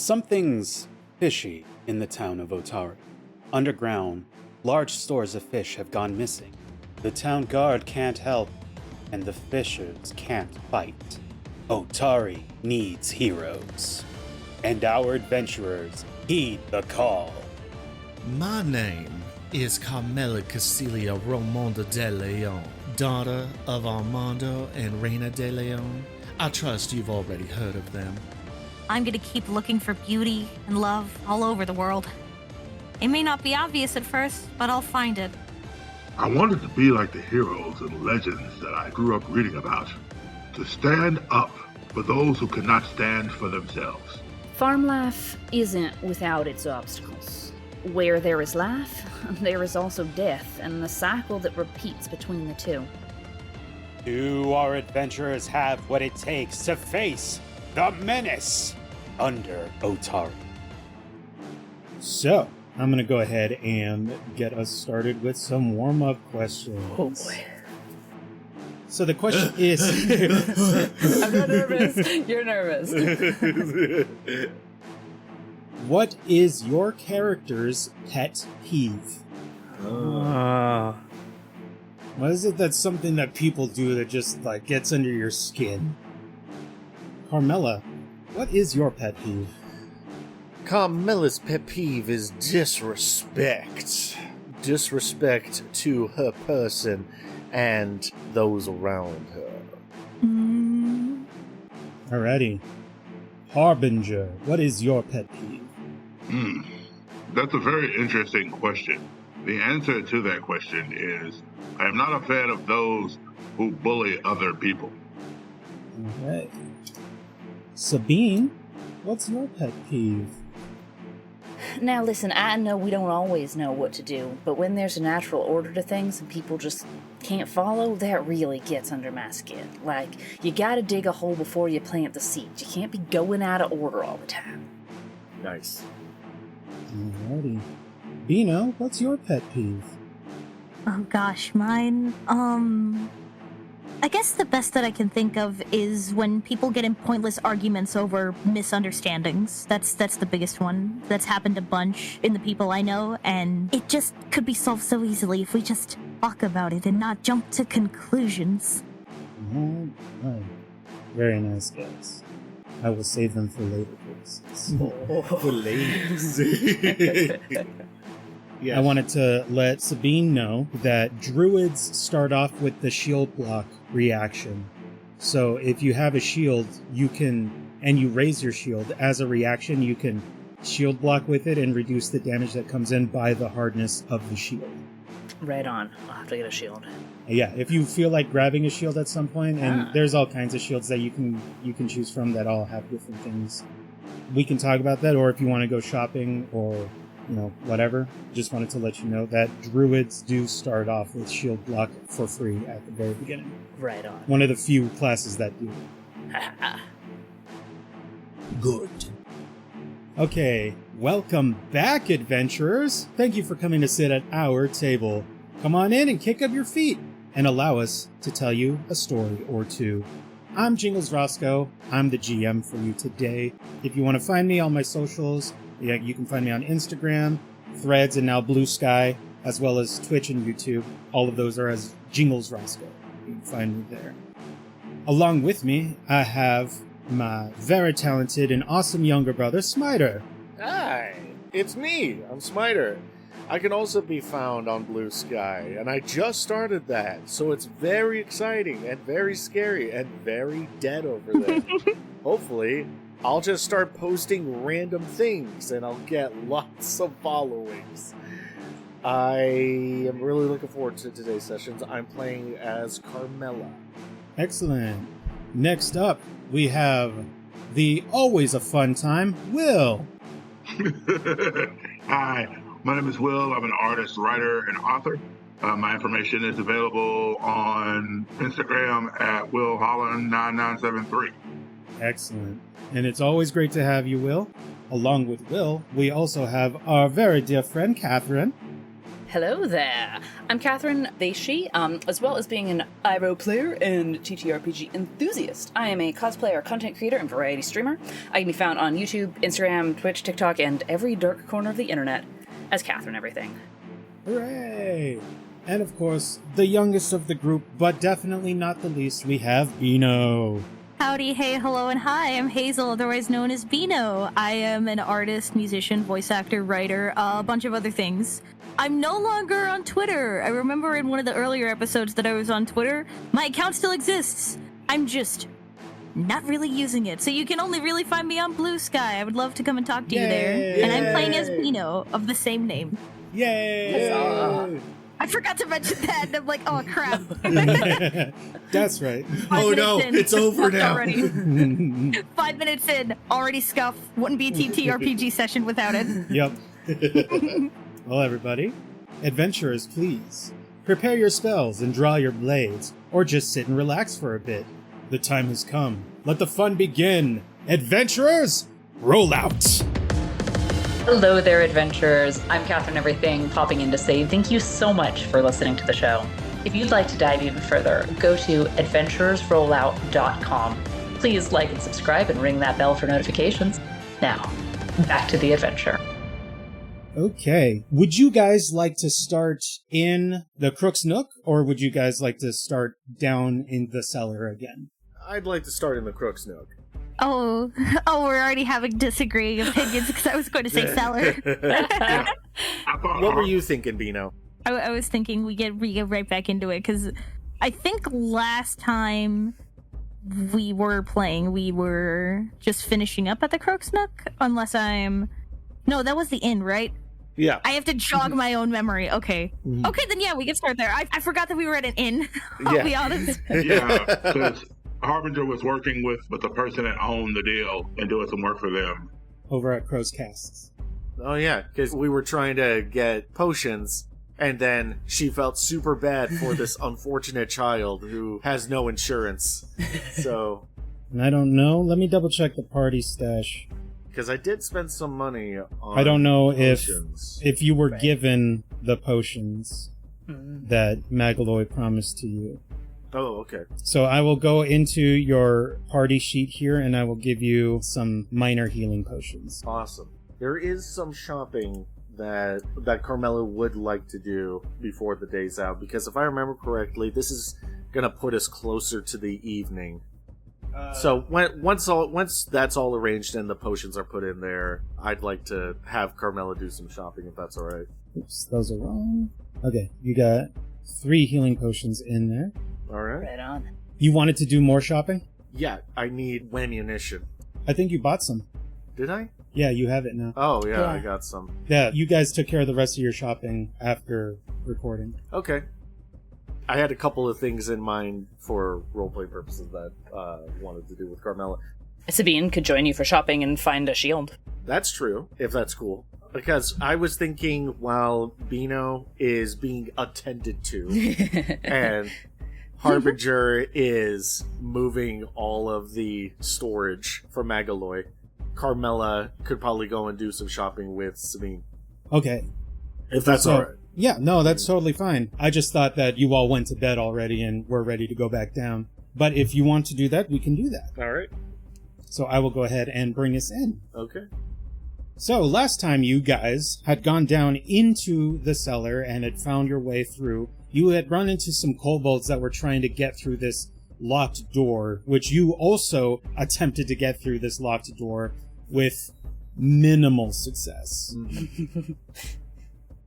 Something's fishy in the town of Otari. Underground, large stores of fish have gone missing. The town guard can't help, and the fishers can't fight. Otari needs heroes, and our adventurers heed the call. My name is Carmella Cecilia Romonda DeLeon, daughter of Armando and Reina DeLeon. I trust you've already heard of them. I'm gonna keep looking for beauty and love all over the world. It may not be obvious at first, but I'll find it. I wanted to be like the heroes and legends that I grew up reading about. To stand up for those who cannot stand for themselves. Farm life isn't without its obstacles. Where there is life, there is also death, and the cycle that repeats between the two. Do our adventurers have what it takes to face the Menace Under Otari? So, I'm going to go ahead and get us started with some warm-up questions. Oh boy. So the question is... I'm not nervous. You're nervous. What is your character's pet peeve? What is it that's something that people do that just, like, gets under your skin? Carmella, what is your pet peeve? Carmella's pet peeve is disrespect. Disrespect to her person and those around her. Alrighty. Harbinger, what is your pet peeve? That's a very interesting question. The answer to that question is, I am not a fan of those who bully other people. Alright. Sabine, what's your pet peeve? Now listen, I know we don't always know what to do, but when there's a natural order to things and people just can't follow, that really gets under my skin. Like, you gotta dig a hole before you plant the seed. You can't be going out of order all the time. Nice. Alrighty. Beeno, what's your pet peeve? Oh gosh, mine, I guess the best that I can think of is when people get in pointless arguments over misunderstandings. That's the biggest one. That's happened a bunch in the people I know, and it just could be solved so easily if we just talk about it and not jump to conclusions. Alright. Very nice, guys. I will save them for later purposes. For ladies. I wanted to let Sabine know that druids start off with the shield block reaction. So if you have a shield, you can, and you raise your shield, as a reaction, you can shield block with it and reduce the damage that comes in by the hardness of the shield. Right on. I'll have to get a shield. Yeah, if you feel like grabbing a shield at some point, and there's all kinds of shields that you can choose from that all have different things. We can talk about that, or if you want to go shopping, or whatever. Just wanted to let you know that druids do start off with shield block for free at the very beginning. Right on. One of the few classes that do. Good. Okay, welcome back, adventurers. Thank you for coming to sit at our table. Come on in and kick up your feet and allow us to tell you a story or two. I'm Jingles Rasco. I'm the GM for you today. If you want to find me on my socials, you can find me on Instagram, Threads, and now Blue Sky, as well as Twitch and YouTube. All of those are as Jingles Rasco. You can find me there. Along with me, I have my very talented and awesome younger brother, Smiter. Hi, it's me. I'm Smiter. I can also be found on Blue Sky, and I just started that, so it's very exciting and very scary and very dead over there. Hopefully, I'll just start posting random things, and I'll get lots of followings. I am really looking forward to today's sessions. I'm playing as Carmella. Excellent. Next up, we have the always a fun time, Will. Hi, my name is Will. I'm an artist, writer, and author. My information is available on Instagram at WillHolland9973. Excellent. And it's always great to have you, Will. Along with Will, we also have our very dear friend, Katherine. Hello there. I'm Katherine, they, she, as well as being an IRO player and TTRPG enthusiast. I am a cosplayer, content creator, and variety streamer. I can be found on YouTube, Instagram, Twitch, TikTok, and every dark corner of the internet as Katherine everything. Hooray! And of course, the youngest of the group, but definitely not the least, we have Beeno. Howdy, hey, hello, and hi, I'm Hazel, otherwise known as Beeno. I am an artist, musician, voice actor, writer, a bunch of other things. I'm no longer on Twitter. I remember in one of the earlier episodes that I was on Twitter. My account still exists. I'm just not really using it. So you can only really find me on Blue Sky. I would love to come and talk to you there. And I'm playing as Beeno of the same name. Yay! I forgot to mention that, and I'm like, oh crap. That's right. 5 minutes in, it's over scuffed now. Already. 5 minutes in, already scuffed. Wouldn't be a TTRPG session without it. Yep. Well, everybody, adventurers, please prepare your spells and draw your blades, or just sit and relax for a bit. The time has come. Let the fun begin. Adventurers, roll out. Hello there, adventurers. I'm Katherine Everything, popping in to say thank you so much for listening to the show. If you'd like to dive even further, go to adventurersrollout.com. Please like and subscribe and ring that bell for notifications. Now, back to the adventure. Okay. Would you guys like to start in the Crook's Nook, or would you guys like to start down in the cellar again? I'd like to start in the Crook's Nook. Oh, we're already having disagreeing opinions because I was going to say cellar. What were you thinking, Beeno? I was thinking we get right back into it because I think last time we were playing, we were just finishing up at the Crook's Nook, unless I'm... No, that was the inn, right? Yeah. I have to jog my own memory. Okay. Mhm. Okay, then yeah, we can start there. I forgot that we were at an inn. I'll be honest. Yeah, because Harbinger was working with the person that owned the deal and doing some work for them. Over at Crow's Casts. Oh, yeah, because we were trying to get potions, and then she felt super bad for this unfortunate child who has no insurance. So... And I don't know. Let me double check the party stash. Because I did spend some money on I don't know potions. if you were given the potions that Magaloy promised to you. Oh, okay. So I will go into your party sheet here, and I will give you some minor healing potions. Awesome. There is some shopping that Carmella would like to do before the day's out, because if I remember correctly, this is going to put us closer to the evening. So once that's all arranged and the potions are put in there, I'd like to have Carmella do some shopping if that's all right. Oops, those are wrong. Okay, you got 3 healing potions in there. All right. Right on. You wanted to do more shopping? Yeah, I need ammunition. I think you bought some. Did I? Yeah, you have it now. Oh, yeah, Yeah. I got some. Yeah, you guys took care of the rest of your shopping after recording. Okay. I had a couple of things in mind for roleplay purposes that I wanted to do with Carmella. Sabine could join you for shopping and find a shield. That's true, if that's cool. Because I was thinking while Beeno is being attended to, and Harbinger is moving all of the storage for Magaloy, Carmella could probably go and do some shopping with Sabine. Okay. If that's So- alright. Yeah, no, that's totally fine. I just thought that you all went to bed already and were ready to go back down. But if you want to do that, we can do that. Alright. So I will go ahead and bring us in. Okay. So last time you guys had gone down into the cellar and had found your way through, you had run into some kobolds that were trying to get through this locked door, which you also attempted to get through this locked door with minimal success. Mm-hmm.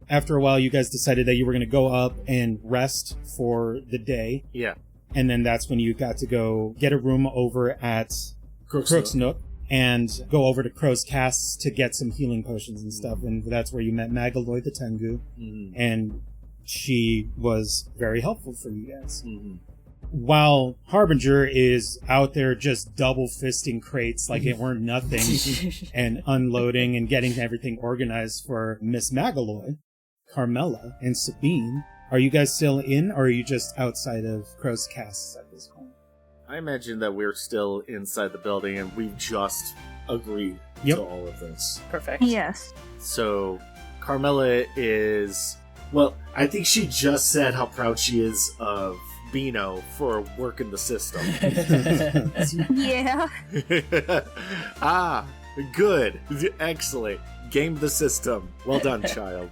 After a while, you guys decided that you were going to go up and rest for the day, Yeah. and then that's when you got to go get a room over at Crook's Nook and go over to Crow's Casts to get some healing potions and stuff, and that's where you met Magaloy the Tengu, Mm-hmm. and she was very helpful for you guys. Mm-hmm. While Harbinger is out there just double-fisting crates like it weren't nothing, and unloading and getting everything organized for Miss Magaloy, Carmella, and Sabine, are you guys still in, or are you just outside of Crow's Casts at this point? I imagine that we're still inside the building and we've just agreed Yep. to all of this. Perfect. Yes. So Carmella is Well, I think she just said how proud she is of Beeno for working the system. Yeah. Ah, good. Excellent. Game the system. Well done, child.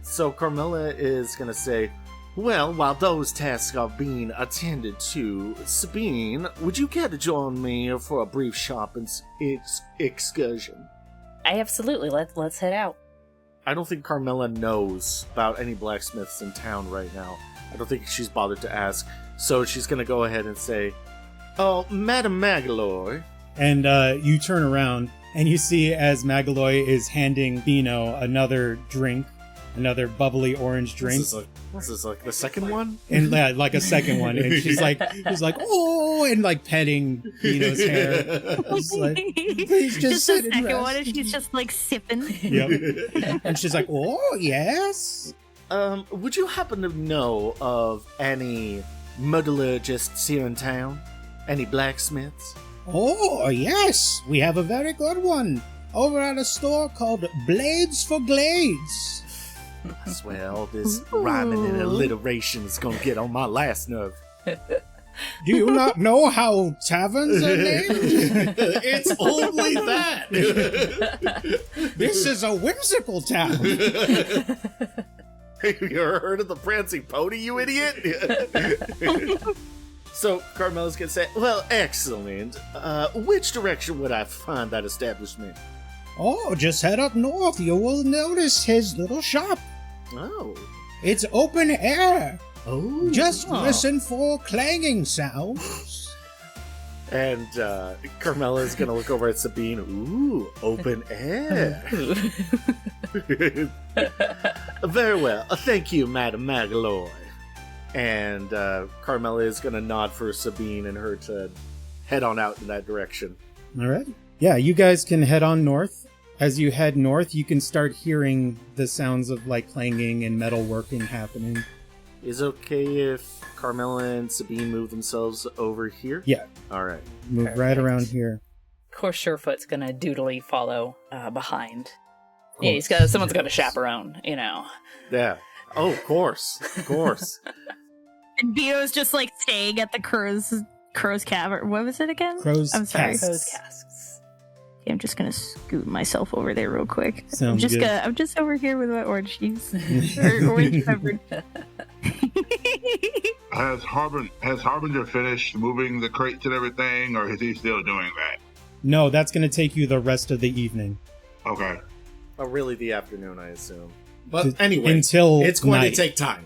So Carmella is going to say, well, while those tasks are being attended to, Sabine, would you care to join me for a brief shopping excursion? Absolutely. Let's head out. I don't think Carmella knows about any blacksmiths in town right now. I don't think she's bothered to ask. So she's going to go ahead and say, oh, Madam Magaloy. And you turn around and you see as Magaloy is handing Beeno another drink, another bubbly orange drink. This is like the second one? And like a second one. And she's like, oh, and like petting Beeno's hair. Just like, please just sit the and second rest. one, and she's just like sipping. Yep. And she's like, oh, yes. Would you happen to know of any metallurgists here in town? Any blacksmiths? Oh, yes. We have a very good one over at a store called Blades for Glades. I swear all this rhyming and alliteration is gonna get on my last nerve. Do you not know how taverns are named? It's only that! This is a whimsical town. You ever heard of the Prancing Pony, you idiot? So Carmella's gonna say, well, excellent. Which direction would I find that establishment? Oh, just head up north. You will notice his little shop. Oh. It's open air. Oh. Just listen for clanging sounds. And Carmella's gonna look over at Sabine. Ooh, open air. Very well. Thank you, Madam Magaloy. And Carmella is gonna nod for Sabine and her to head on out in that direction. All right. Yeah, you guys can head on north. As you head north, you can start hearing the sounds of like clanging and metal working happening. Is it okay if Carmella and Sabine move themselves over here? Yeah. All right. Move Perfect. right around here. Of course, Surefoot's gonna doodly follow behind. Yeah, someone's got to chaperone, you know. Yeah. Oh, of course. Of course. And Beeno's just like staying at the crow's cavern. What was it again? Crow's I'm sorry. casks. Those casks. Yeah, I'm just gonna scoot myself over there real quick. Sounds good. I'm just over here with my orange juice. Or orange beverage. Has Harbinger finished moving the crates and everything, or is he still doing that? No, that's going to take you the rest of the evening. Okay. Oh, really the afternoon, I assume. But anyway, until it's going night. to take time.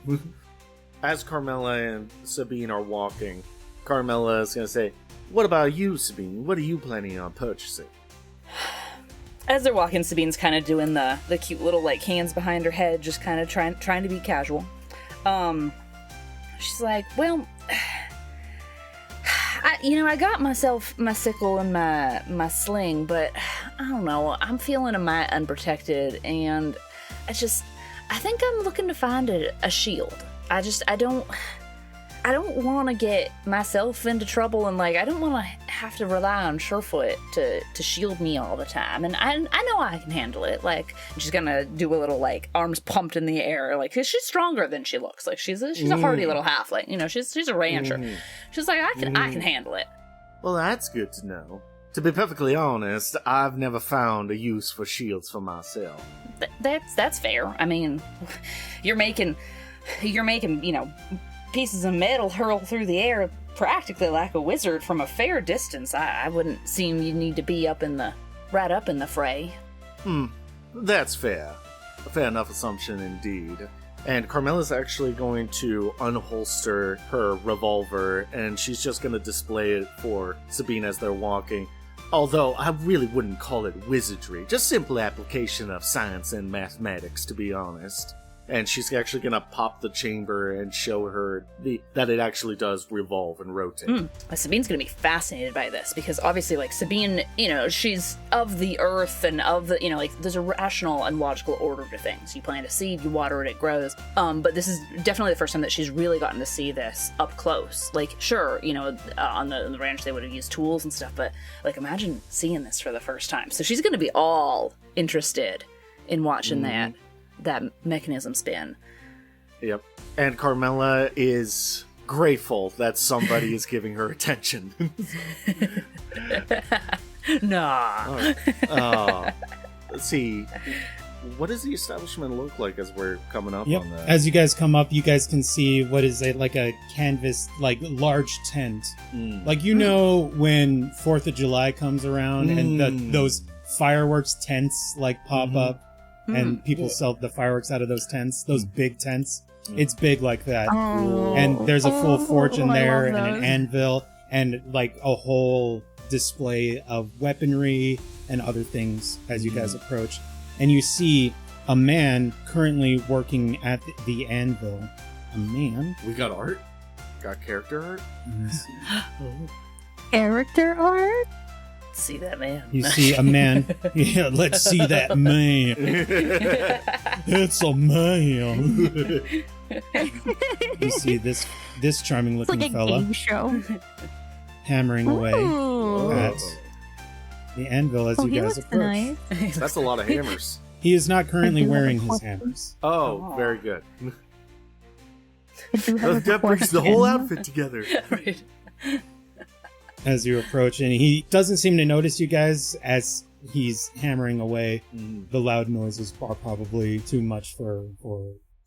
As Carmella and Sabine are walking, Carmella is going to say, what about you, Sabine? What are you planning on purchasing? As they're walking, Sabine's kind of doing the cute little like hands behind her head, just kind of trying to be casual. She's like, well, I got myself my sickle and my sling, but I don't know. I'm feeling a mite unprotected, and I think I'm looking to find a shield. I don't want to get myself into trouble, and like I don't want to have to rely on Surefoot to shield me all the time. And I know I can handle it. Like she's gonna do a little like arms pumped in the air, like 'cause she's stronger than she looks. Like she's a hardy little halfling. You know, she's a rancher. She's like I can handle it. Well, that's good to know. To be perfectly honest, I've never found a use for shields for myself. That's fair. I mean, you're making pieces of metal hurl through the air practically like a wizard from a fair distance. I wouldn't seem you need to be right up in the fray. That's fair. A fair enough assumption indeed. And Carmella's actually going to unholster her revolver, and she's just going to display it for Sabine as they're walking. Although I really wouldn't call it wizardry, just simple application of science and mathematics, to be honest. And she's actually going to pop the chamber and show her that it actually does revolve and rotate. Sabine's going to be fascinated by this because obviously, like, Sabine, she's of the earth and of the, there's a rational and logical order to things. You plant a seed, you water it, it grows. But this is definitely the first time that she's really gotten to see this up close. Like, sure, on the ranch they would have used tools and stuff, but, like, imagine seeing this for the first time. So she's going to be all interested in watching that. that mechanism spin. Yep. And Carmella is grateful that somebody is giving her attention. Nah. Let's see. What does the establishment look like as we're coming up Yep. on that? As you guys come up, you guys can see what is it, like a canvas, like large tent. Like, you know, when 4th of July comes around and those fireworks tents like pop up and people sell the fireworks out of those tents, those big tents. It's big like that. Oh. And there's a full forge in I there love and an those. anvil and like a whole display of weaponry and other things as you guys approach. And you see a man currently working at the anvil. A man? We got art? Got character art? Character art? See that man. You see a man. Yeah, let's see that man. It's a man. You see this charming It's looking like a fella game show. hammering away Ooh. at the anvil as Oh, you he guys looks approach. nice. That's a lot of hammers. He is not currently I do have wearing a his question. hammers. Oh, very good. I do have a That brings the whole question. outfit together. Right. As you approach, and he doesn't seem to notice you guys as he's hammering away. The loud noises are probably too much for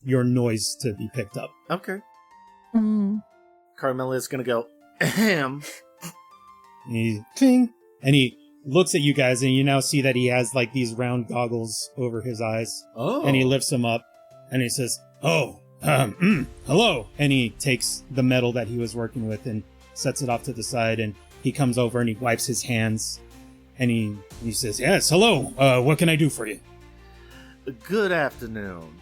your noise to be picked up. Okay. Mm. Carmella is gonna go, ahem. And he, ting, and he looks at you guys, and you now see that he has like these round goggles over his eyes. Oh. And he lifts them up, and he says, hello. And he takes the metal that he was working with and sets it off to the side, and he comes over and he wipes his hands, and he says, yes, hello, what can I do for you? Good afternoon.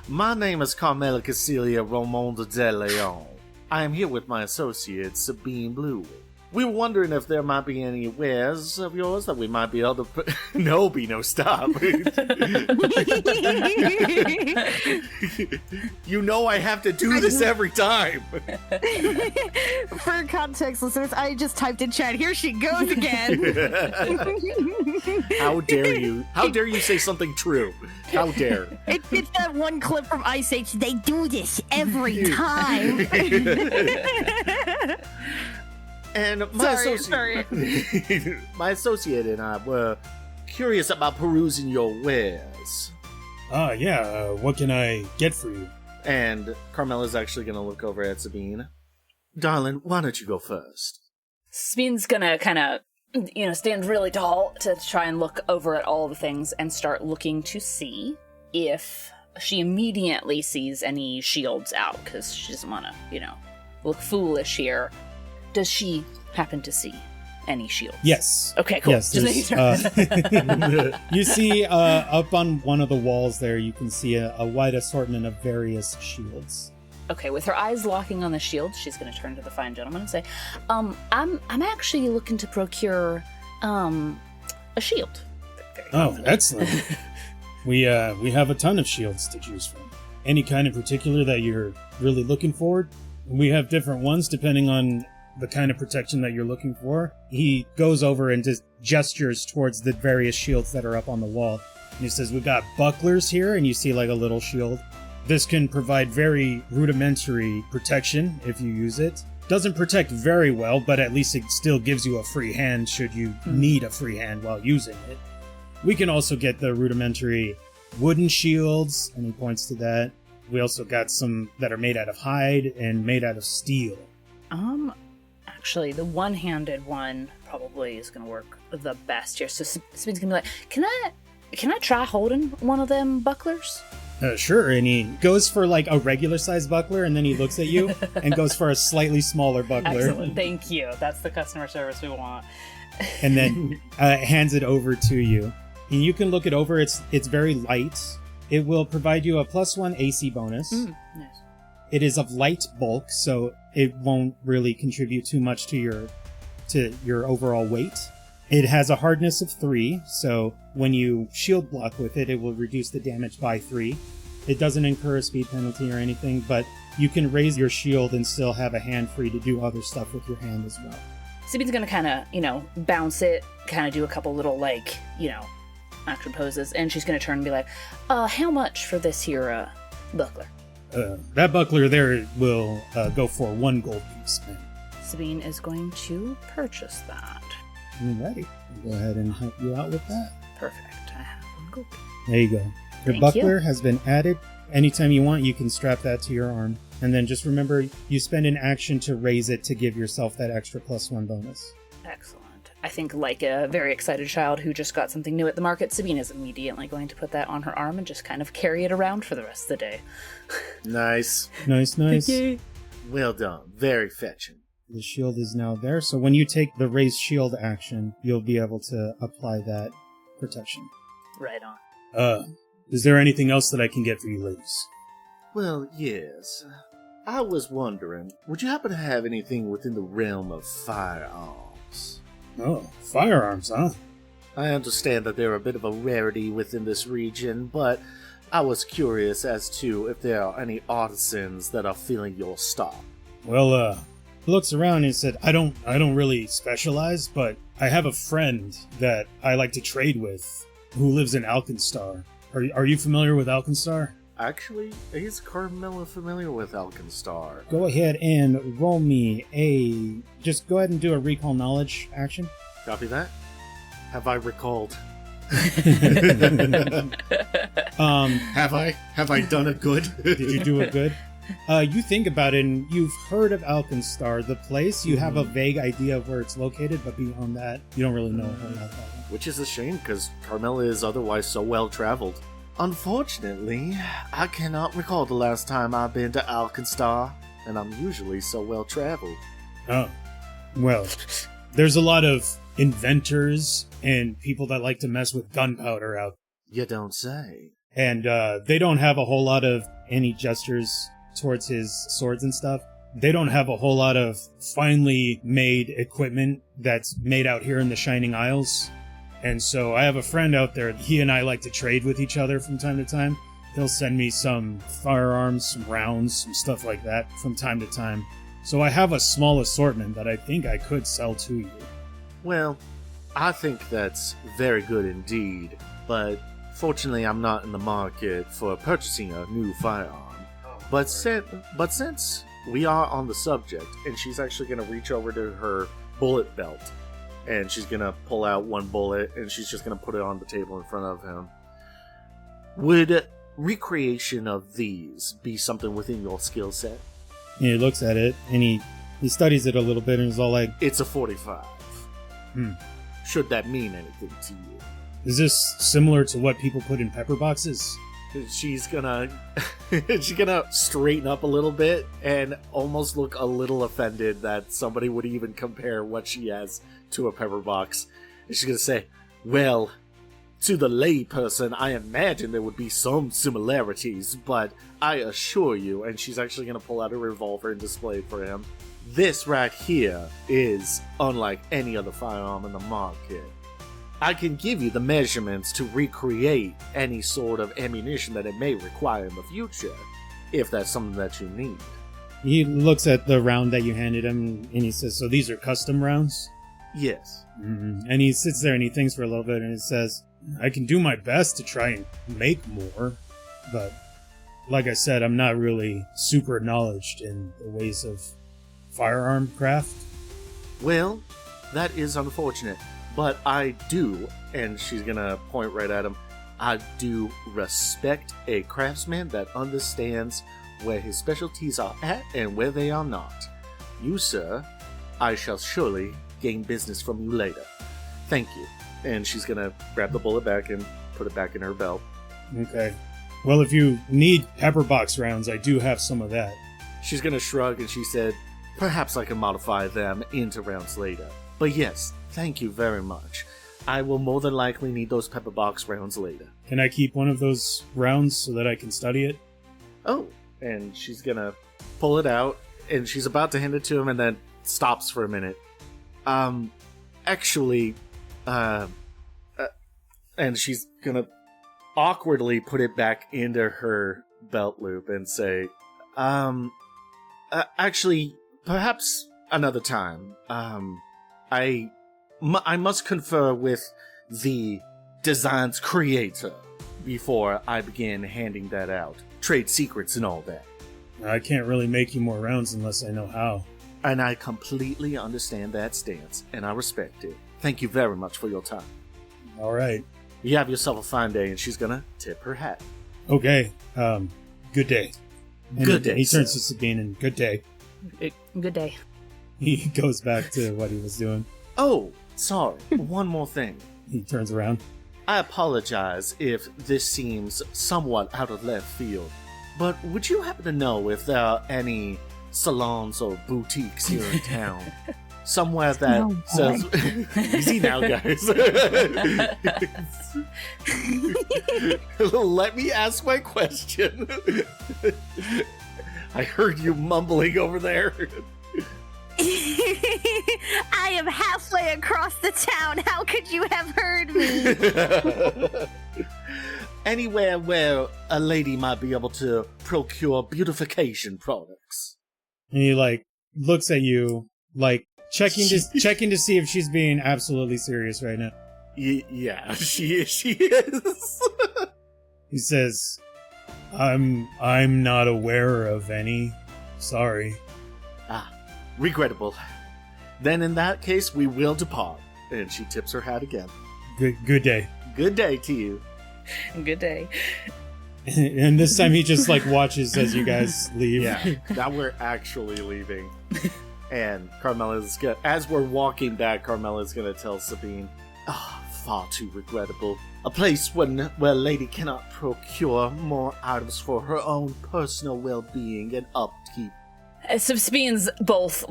My name is Carmella Cecilia Romonde DeLeon. I am here with my associate, Sabine Bluewind. We were wondering if there might be any wares of yours that we might be able to... No, Beeno, stop. You know I have to do this every time. For context, listeners, I just typed in chat. Here she goes again. How dare you? How dare you say something true? How dare? It's that one clip from Ice Age. They do this every time. And my Sorry. my associate and I were curious about perusing your wares. What can I get for you? And Carmella's actually going to look over at Sabine. Darling, why don't you go first? Sabine's gonna kind of, stand really tall to try and look over at all the things and start looking to see if she immediately sees any shields out, because she doesn't want to, look foolish here. Does she happen to see any shields? Yes. Okay, cool. Yes, Just making sure. you see up on one of the walls there, you can see a wide assortment of various shields. Okay, with her eyes locking on the shield, she's going to turn to the fine gentleman and say, I'm actually looking to procure a shield. Oh, excellent. We have a ton of shields to choose from. Any kind in particular that you're really looking for? We have different ones depending on the kind of protection that you're looking for. He goes over and just gestures towards the various shields that are up on the wall. And he says, we've got bucklers here, and you see like a little shield. This can provide very rudimentary protection if you use it. Doesn't protect very well, but at least it still gives you a free hand should you need a free hand while using it. We can also get the rudimentary wooden shields, and he points to that. We also got some that are made out of hide and made out of steel. Actually, the one-handed one probably is going to work the best here. So Sabine's going to be like, can I try holding one of them bucklers? Sure, and he goes for like a regular size buckler, and then he looks at you and goes for a slightly smaller buckler. Excellent, thank you. That's the customer service we want. And then hands it over to you. And you can look it over. It's very light. It will provide you a +1 AC bonus. Nice. It is of light bulk, so it won't really contribute too much to your overall weight. It has a hardness of 3, so when you shield block with it, it will reduce the damage by 3. It doesn't incur a speed penalty or anything, but you can raise your shield and still have a hand free to do other stuff with your hand as well. Sabine's gonna kind of, bounce it, kind of do a couple little, action poses, and she's gonna turn and be like, how much for this here, buckler? That buckler there will go for 1 gold piece, man. Sabine is going to purchase that. Alrighty. I'll go ahead and help you out with that. Perfect. I have 1 gold piece. There you go. Your Thank buckler you. has been added. Anytime you want, you can strap that to your arm. And then just remember, you spend an action to raise it to give yourself that extra +1 bonus. Excellent. I think, like a very excited child who just got something new at the market, Sabine is immediately going to put that on her arm and just kind of carry it around for the rest of the day. Nice. Nice. Well done. Very fetching. The shield is now there, so when you take the raised shield action, you'll be able to apply that protection. Right on. Is there anything else that I can get for you ladies? Well, yes. I was wondering, would you happen to have anything within the realm of firearms? Oh, firearms, huh? I understand that they're a bit of a rarity within this region, but I was curious as to if there are any artisans that are filling your stock. Well, he looks around and said, I don't really specialize, but I have a friend that I like to trade with who lives in Alkenstar. Are you familiar with Alkenstar? Actually, is Carmella familiar with Alkenstar? Go ahead and roll me just go ahead and do a recall knowledge action. Copy that. Have I recalled? Have I done it good? Did you do it good? You think about it, and you've heard of Alkenstar, the place. You have a vague idea of where it's located, but beyond that, you don't really know a whole lot about it. Which is a shame, because Carmella is otherwise so well-traveled. Unfortunately, I cannot recall the last time I've been to Alkenstar, and I'm usually so well-traveled. Oh. Well, there's a lot of inventors and people that like to mess with gunpowder out. You don't say. And they don't have a whole lot of any gestures towards his swords and stuff. They don't have a whole lot of finely made equipment that's made out here in the Shining Isles. And so I have a friend out there. He and I like to trade with each other from time to time. He'll send me some firearms, some rounds, some stuff like that from time to time. So I have a small assortment that I think I could sell to you. Well, I think that's very good indeed, but fortunately I'm not in the market for purchasing a new firearm. But since we are on the subject, and she's actually going to reach over to her bullet belt, and she's going to pull out 1 bullet, and she's just going to put it on the table in front of him. Would recreation of these be something within your skill set? And he looks at it, and he studies it a little bit, and is all like, It's a 45. Should that mean anything to you? is this similar to what people put in pepper boxes? She's gonna straighten up a little bit and almost look a little offended that somebody would even compare what she has to a pepper box. And she's gonna say, well, to the lay person, I imagine there would be some similarities, but I assure you, and she's actually gonna pull out a revolver and display it for him, this right here is unlike any other firearm in the market. I can give you the measurements to recreate any sort of ammunition that it may require in the future, if that's something that you need. He looks at the round that you handed him, and he says, so these are custom rounds? Yes. Mm-hmm. And he sits there and he thinks for a little bit, and he says, I can do my best to try and make more, but like I said, I'm not really super knowledgeable in the ways of firearm craft. Well, that is unfortunate. But I do, and she's gonna point right at him, I do respect a craftsman that understands where his specialties are at and where they are not. You, sir, I shall surely gain business from you later. Thank you. And she's gonna grab the bullet back and put it back in her belt. Okay. Well, if you need pepper box rounds, I do have some of that. She's gonna shrug and she said, perhaps I can modify them into rounds later. But yes, thank you very much. I will more than likely need those pepper box rounds later. Can I keep one of those rounds so that I can study it? Oh, and she's gonna pull it out, and she's about to hand it to him, and then stops for a minute. Actually, and she's gonna awkwardly put it back into her belt loop and say, actually, perhaps another time. I must confer with the design's creator before I begin handing that out. Trade secrets and all that. I can't really make you more rounds unless I know how. And I completely understand that stance, and I respect it. Thank you very much for your time. All right. You have yourself a fine day, and she's gonna tip her hat. Okay. Good day. And Good day, He turns sir. to Sabine and good day. Good day. He goes back to what he was doing. Oh, sorry. One more thing. He turns around. I apologize if this seems somewhat out of left field, but would you happen to know if there are any salons or boutiques here in town? Somewhere that Oh, boy. says... Easy now, guys. Let me ask my question. I heard you mumbling over there. I am halfway across the town. How could you have heard me? Anywhere where a lady might be able to procure beautification products. And he looks at you checking to see if she's being absolutely serious right now. Yeah, she is. He says, I'm not aware of any. Sorry. Regrettable. Then in that case, we will depart. And she tips her hat again. Good day. Good day to you. Good day. And this time he just watches as you guys leave. Yeah, now we're actually leaving. And Carmella's gonna, as we're walking back, Carmella's gonna tell Sabine, far too regrettable. A place where a lady cannot procure more items for her own personal well-being and upkeep. So Sabine's both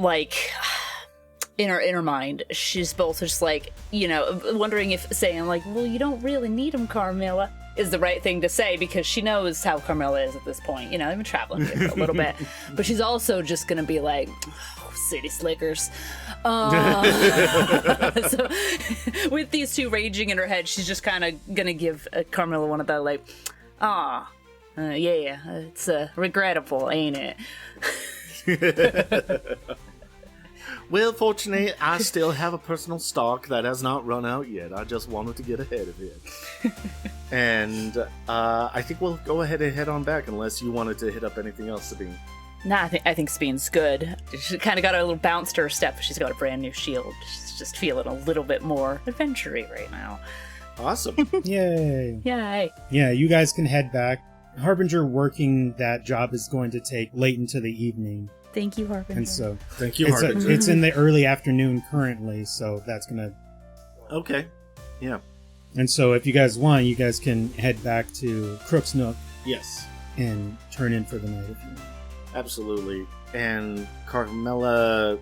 in her mind, she's both just wondering if saying well, you don't really need them, Carmella, is the right thing to say, because she knows how Carmella is at this point. They've been traveling here for a little bit, but she's also just gonna be like, city slickers. So with these two raging in her head, she's just kind of gonna give Carmella one of the yeah, it's regrettable, ain't it? Well, fortunately, I still have a personal stock that has not run out yet. I just wanted to get ahead of it. And I think we'll go ahead and head on back, unless you wanted to hit up anything else, Sabine. Nah, I think Sabine's good. She kind of got a little bounce to her step. She's got a brand new shield. She's just feeling a little bit more adventure-y right now. Awesome. Yay. Yay. Yeah, you guys can head back. Harbinger working that job is going to take late into the evening. Thank you, Harbinger. And so Thank you, it's Harbinger. it's in the early afternoon currently, so that's going to... Okay. Yeah. And so if you guys want, you guys can head back to Crook's Nook Yes. and turn in for the night if you want. Absolutely. And Carmella,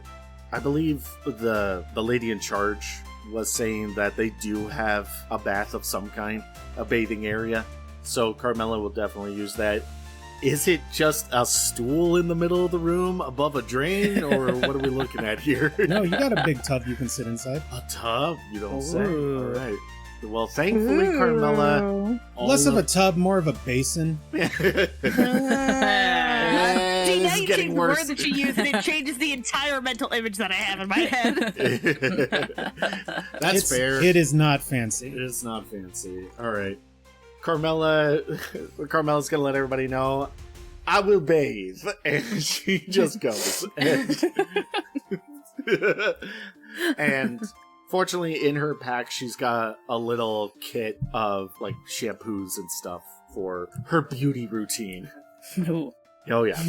I believe the lady in charge was saying that they do have a bath of some kind, a bathing area. So Carmella will definitely use that. Is it just a stool in the middle of the room above a drain, or what are we looking at here? No, you got a big tub you can sit inside. A tub? You don't say. Ooh. All right. Well, thankfully, Carmella... Less of a tub, more of a basin. See, now It's you getting change the worse. word that you use, and it changes the entire mental image that I have in my head. That's fair. It is not fancy. It is not fancy. All right. Carmella's gonna let everybody know, I will bathe. And she just goes. And fortunately, in her pack, she's got a little kit of shampoos and stuff for her beauty routine. Ooh. Oh, yeah.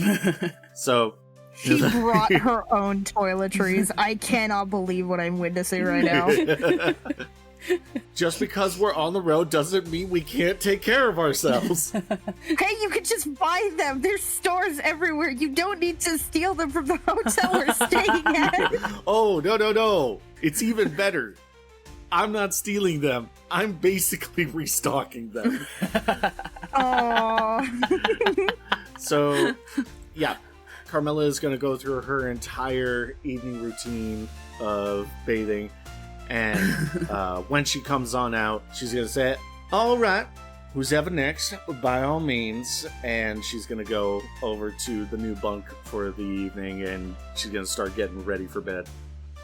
So... She brought her own toiletries. I cannot believe what I'm witnessing right now. Just because we're on the road doesn't mean we can't take care of ourselves. Hey, you could just buy them. There's stores everywhere. You don't need to steal them from the hotel we're staying at. Oh, no. It's even better. I'm not stealing them. I'm basically restocking them. Aww. So, yeah. Carmella is going to go through her entire evening routine of bathing. And when she comes on out, she's going to say, all right, who's ever next, by all means. And she's going to go over to the new bunk for the evening, and she's going to start getting ready for bed.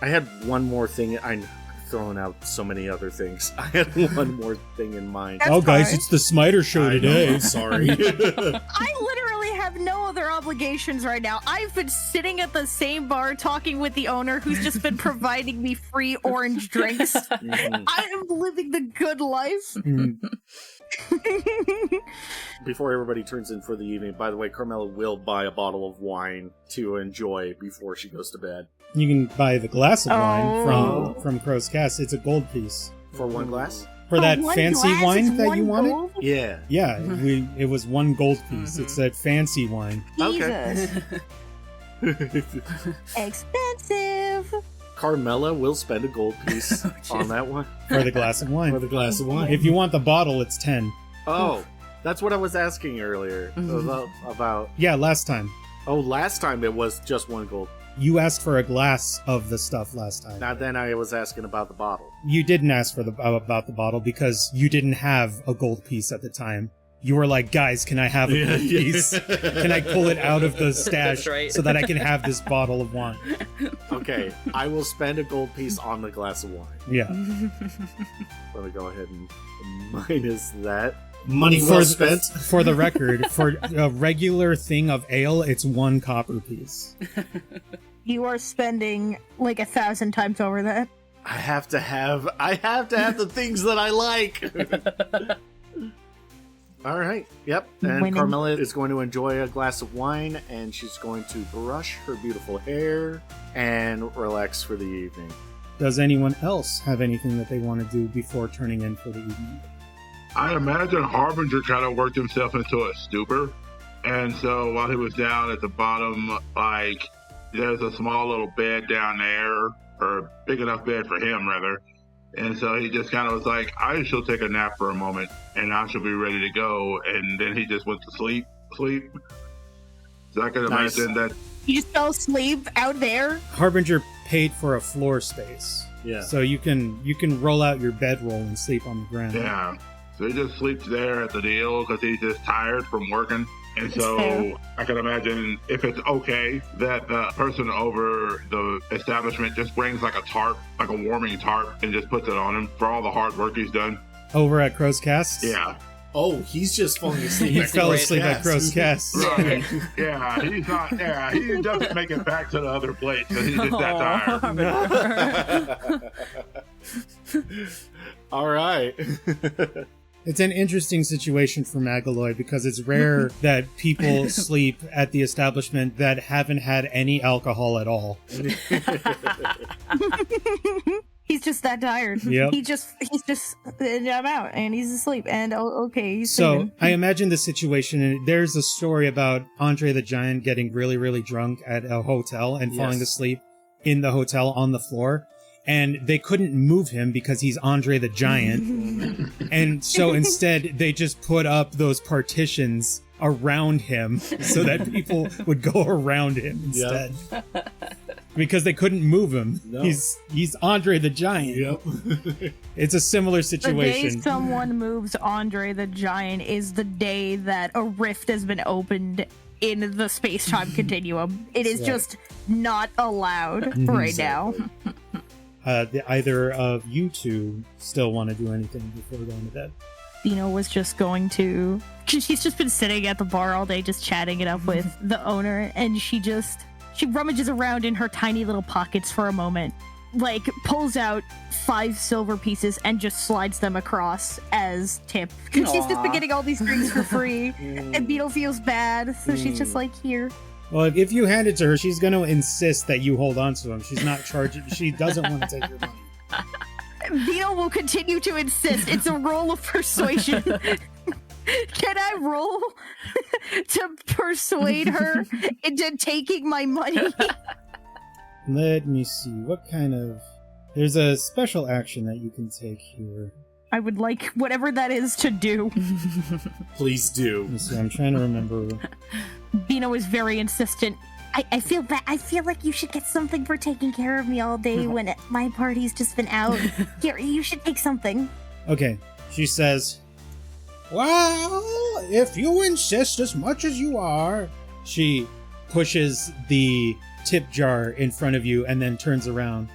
I had one more thing I throwing out so many other things. I had one more thing in mind. That's oh, guys, fine. it's the Smiter show I know, today. I'm sorry. I literally have no other obligations right now. I've been sitting at the same bar talking with the owner who's just been providing me free orange drinks. Mhm. I am living the good life. Mhm. Before everybody turns in for the evening, by the way, Carmella will buy a bottle of wine to enjoy before she goes to bed. You can buy the glass of wine Oh. from Crow's Cast. It's a gold piece. For one glass? For that one fancy glass wine is that one you wanted? gold? Yeah. Yeah, it was one gold piece. It's that fancy wine. Jesus. Expensive. Carmella will spend a gold piece on that one. For the glass of wine. For the glass of wine. If you want the bottle, it's 10. Oh, that's what I was asking earlier about. Yeah, last time. Oh, last time it was just one gold. You asked for a glass of the stuff last time. Now then I was asking about the bottle. You didn't ask for about the bottle because you didn't have a gold piece at the time. You were like, guys, can I have a gold piece? Can I pull it out of the stash That's right. so that I can have this bottle of wine? Okay, I will spend a gold piece on the glass of wine. Yeah. Let me go ahead and minus that. Money well spent. For the record, for a regular thing of ale, it's 1 copper piece. You are spending like 1,000 times over that. I have to have the things that I like. All right. Yep. And Women. Carmella is going to enjoy a glass of wine, and she's going to brush her beautiful hair and relax for the evening. Does anyone else have anything that they want to do before turning in for the evening? I imagine Harbinger kind of worked himself into a stupor. And so while he was down at the bottom, like, there's a small little bed down there, or a big enough bed for him, rather. And so he just kind of was like, I shall take a nap for a moment, and I shall be ready to go. And then he just went to sleep. So I can Nice. imagine that. You just fell asleep out there? Harbinger paid for a floor space. Yeah. So you can roll out your bedroll and sleep on the ground. Yeah. So he just sleeps there at the deal because he's just tired from working. And That's so fair. I can imagine if it's okay that the person over the establishment just brings like a tarp, like a warming tarp, and just puts it on him for all the hard work he's done. Over at Crow's Cast? Yeah. Oh, he's just falling asleep. He at fell Crow's asleep at Cast. Crow's Cast. Right. Yeah. He's not, yeah. He doesn't make it back to the other place because he's just that tired. All right. It's an interesting situation for Magaloy because it's rare that people sleep at the establishment that haven't had any alcohol at all. He's just that tired. Yep. He's just, I'm out, and he's asleep, and okay, he's So sleeping. I imagine the situation, and there's a story about Andre the Giant getting really, really drunk at a hotel and falling Yes. asleep in the hotel on the floor. And they couldn't move him because he's Andre the Giant. And so instead, they just put up those partitions around him so that people would go around him instead. Because they couldn't move him. No. He's Andre the Giant. Yep. It's a similar The day situation. someone moves Andre the Giant is the day that a rift has been opened in the space-time continuum. It is Right. just not allowed right now. Either of you two still want to do anything before going to bed? Beeno was just going to... She's just been sitting at the bar all day just chatting it up with the owner, and she rummages around in her tiny little pockets for a moment, like pulls out 5 silver pieces and just slides them across as tip. Because she's just been Aw. getting all these drinks for free, and Beeno feels bad, so she's just like, here. Well, if you hand it to her, she's going to insist that you hold on to him. She's not charging. She doesn't want to take your money. Beeno will continue to insist. It's a roll of persuasion. Can I roll to persuade her into taking my money? Let me see. What kind of... There's a special action that you can take here. I would like whatever that is to do. Please do. Let me see. I'm trying to remember. Beeno is very insistent. I feel bad. I feel like you should get something for taking care of me all day when my party's just been out. Here, you should take something. Okay. She says, well, if you insist as much as you are. She pushes the tip jar in front of you and then turns around.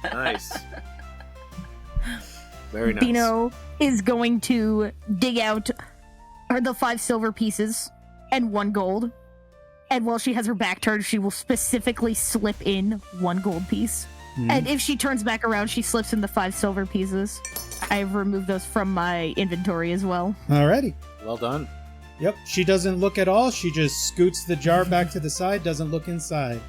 Nice. Very nice. Beeno is going to dig out the 5 silver pieces and 1 gold. And while she has her back turned, she will specifically slip in 1 gold piece. And if she turns back around, she slips in the 5 silver pieces. I've removed those from my inventory as well. Alrighty. Well done. Yep, she doesn't look at all. She just scoots the jar back to the side, doesn't look inside.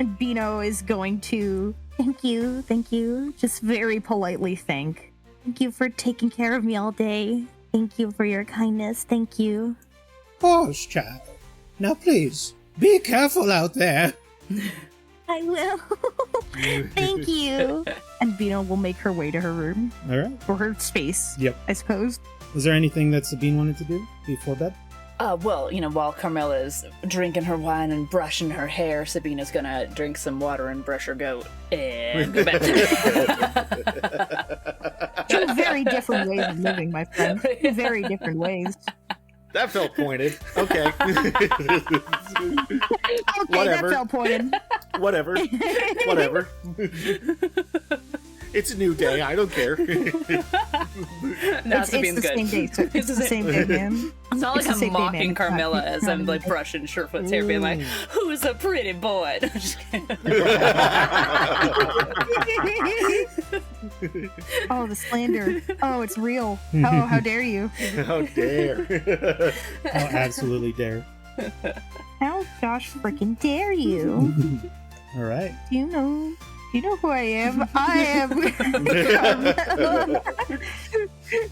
And Beeno is going to, thank you, just very politely thank you for taking care of me all day. Thank you for your kindness. Thank you. Pause, child. Now please, be careful out there. I will. Thank you. And Beeno will make her way to her room. Alright. Or her space. Yep. I suppose. Is there anything that Sabine wanted to do before bed? Well, while Carmella's drinking her wine and brushing her hair, Sabina's gonna drink some water and brush her goat and go back to 2 very different ways of living, my friend. 2 very different ways. That felt pointed. Okay. Okay, Whatever. that felt pointed. Whatever. It's a new day. I don't care. Now It's Sabine's the good. same day. So it's the same day, man. It's not like It's the I'm same day, man. mocking It's not- Carmella as I'm not- like brushing Surefoot's hair, being like, "Who's a pretty boy?" I'm just kidding. Oh, the slander. Oh, it's real. Oh, how dare you. How dare. I'll absolutely dare. How gosh freaking dare you. Alright. Do you know who I am? I am Carmella.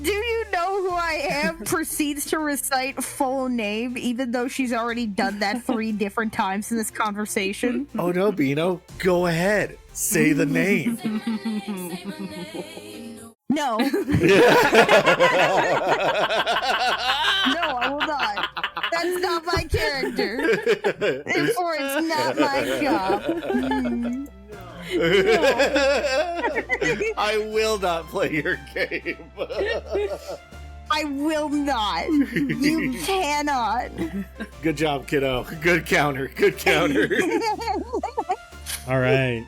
Do you know who I am? Proceeds to recite full name, even though she's already done that 3 different times in this conversation. Oh no, Beeno. Go ahead. Say the name. No. No, I will not. That's not my character. Or it's not my job. I will not play your game. I will not. You cannot. Good job, kiddo. Good counter. Good counter. Alright.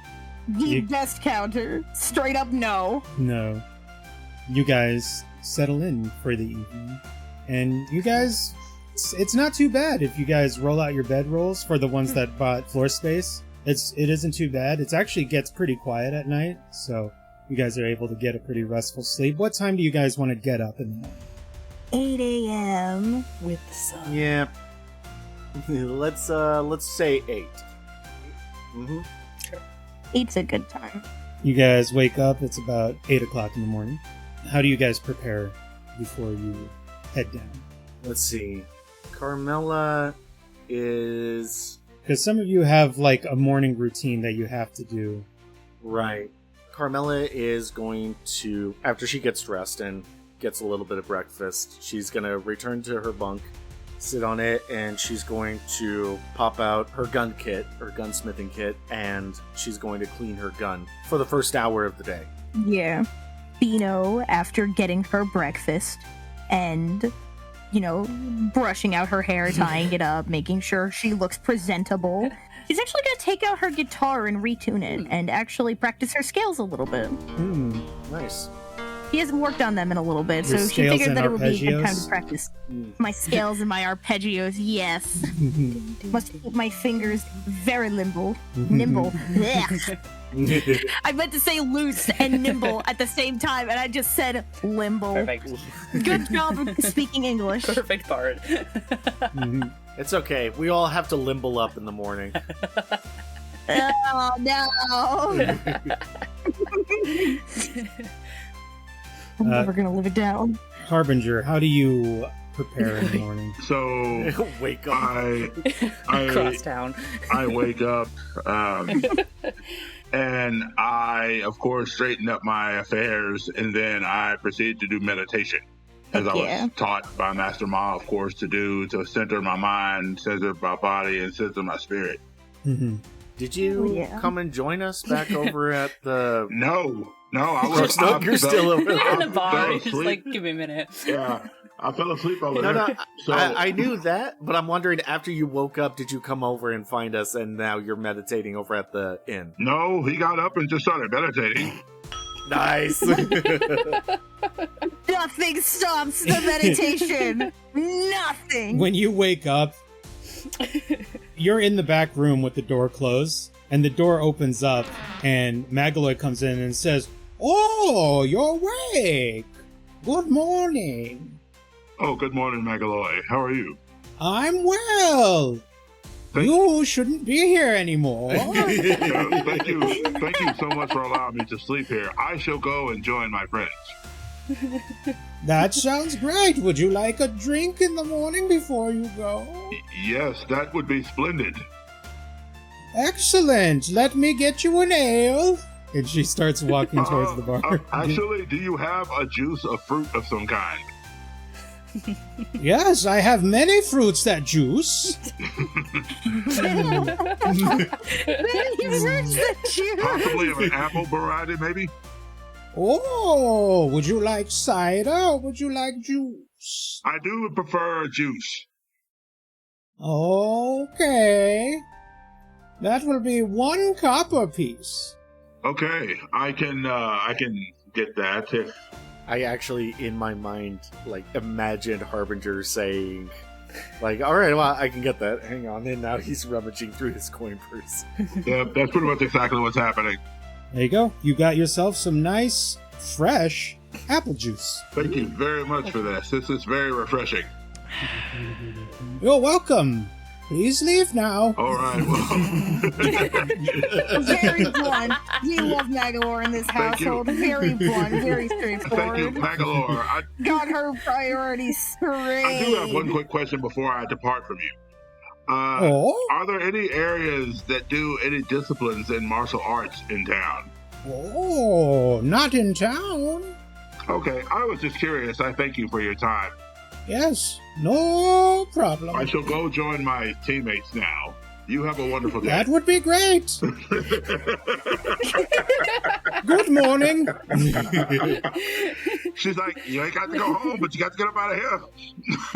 The best counter. Straight up no. No. You guys settle in for the evening. And you guys, it's not too bad if you guys roll out your bed rolls for the ones that bought floor space. It isn't too bad. It actually gets pretty quiet at night, so you guys are able to get a pretty restful sleep. What time do you guys want to get up in the morning? 8 a.m. With the sun. Yeah. Let's say 8. Mm-hmm. 8's a good time. You guys wake up, it's about 8 o'clock in the morning. How do you guys prepare before you head down? Let's see. Carmella is... Because some of you have like a morning routine that you have to do. Right. Carmella is going to, after she gets dressed and gets a little bit of breakfast, she's going to return to her bunk, sit on it, and she's going to pop out her gun kit, her gunsmithing kit, and she's going to clean her gun for the first hour of the day. Yeah. Beeno, after getting her breakfast and, brushing out her hair, tying it up, making sure she looks presentable, she's actually going to take out her guitar and retune it and actually practice her scales a little bit. Nice. She hasn't worked on them in a little bit, Your so she scales figured and that it would be a good time arpeggios? to practice. My scales and my arpeggios, yes. Must keep my fingers very nimble. Blech. I meant to say loose and nimble at the same time, and I just said limble. Perfect. Good job of speaking English. Perfect part. It's okay. We all have to limble up in the morning. Oh, no. I'm never going to live it down. Harbinger, how do you prepare in the morning? So Wake up. Crosstown. I wake up, and I, of course, straighten up my affairs, and then I proceed to do meditation, as I Yeah. was taught by Master Ma, of course, to do, to center my mind, center my body, and center my spirit. Did you Yeah. come and join us back over at the... No, I was You're still over You're in the I bar. fell You're just asleep. like, give me a minute. Yeah, I fell asleep over No, there. no, So I knew that, but I'm wondering, after you woke up, did you come over and find us, and now you're meditating over at the inn? no, he got up and just started meditating. Nice. Nothing stops the meditation. Nothing. When you wake up, you're in the back room with the door closed, and the door opens up, and Magaloy comes in and says, "Oh, you're awake. Good morning." Oh, good morning, Magaloy. How are you? I'm well. You shouldn't be here anymore. Thank you so much for allowing me to sleep here. I shall go and join my friends. That sounds great. Would you like a drink in the morning before you go? Yes, that would be splendid. Excellent. Let me get you an ale. And she starts walking towards the bar. Actually, do you have a juice of fruit of some kind? Yes, I have many fruits that juice. Possibly of an apple variety, maybe? Oh, would you like cider or would you like juice? I do prefer juice. Okay. That will be 1 copper piece. Okay, I can get that if... I actually, in my mind, like, imagined Harbinger saying, like, all right, well, I can get that. Hang on. And now he's rummaging through his coin purse. Yeah, that's pretty much exactly what's happening. There you go. You got yourself some nice, fresh apple juice. Thank you very much for this. This is very refreshing. You're welcome. Please leave now. All right, well... Very blunt. We love Magalore in this Thank you. household. Very blunt, very Thank you, straightforward. Magalore. Got her priorities straight. I do have one quick question before I depart from you. Oh? Are there any areas that do any disciplines in martial arts in town? Oh, not in town. Okay, I was just curious. I thank you for your time. Yes, no problem. I shall go join my teammates now. You have a wonderful day. That would be great. Good morning. She's like, you ain't got to go home, but you got to get up out of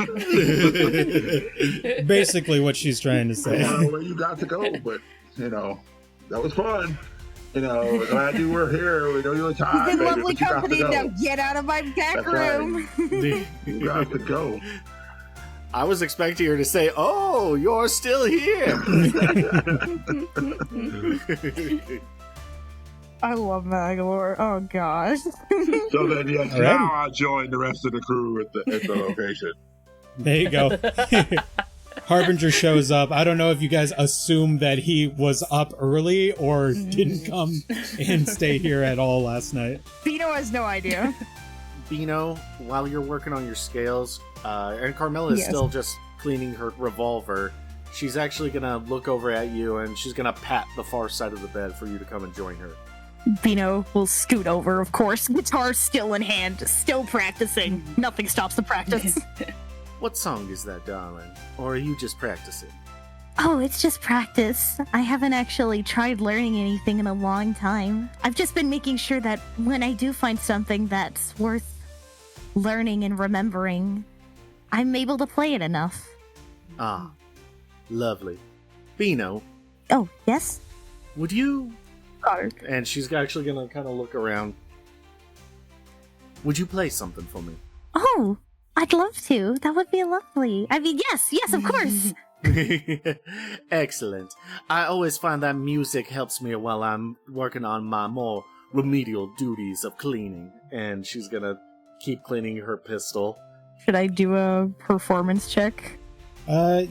here. Basically what she's trying to say. I don't know where you got to go, but, that was fun. Glad you were here. We know you were tired. You've been baby, lovely but you got to company. go. Now get out of my back That's right. room. You got to go. I was expecting her to say, oh, you're still here. I love Magalore. Oh, gosh. So then, yes, Alrighty. now I join the rest of the crew at the location. There you go. Harbinger shows up. I don't know if you guys assumed that he was up early or didn't come and stay here at all last night. Beeno has no idea. Beeno, while you're working on your scales, and Carmella is Yes. still just cleaning her revolver, she's actually going to look over at you and she's going to pat the far side of the bed for you to come and join her. Beeno will scoot over, of course, guitar still in hand, still practicing. Nothing stops the practice. What song is that, darling? Or are you just practicing? Oh, it's just practice. I haven't actually tried learning anything in a long time. I've just been making sure that when I do find something that's worth learning and remembering, I'm able to play it enough. Ah, lovely. Beeno, Oh, yes? would you... Oh, And she's actually going to kind of look around. Would you play something for me? Oh, I'd love to. That would be lovely. I mean, yes, of course. Excellent. I always find that music helps me while I'm working on my more remedial duties of cleaning. And she's gonna keep cleaning her pistol. Should I do a performance check? Yeah.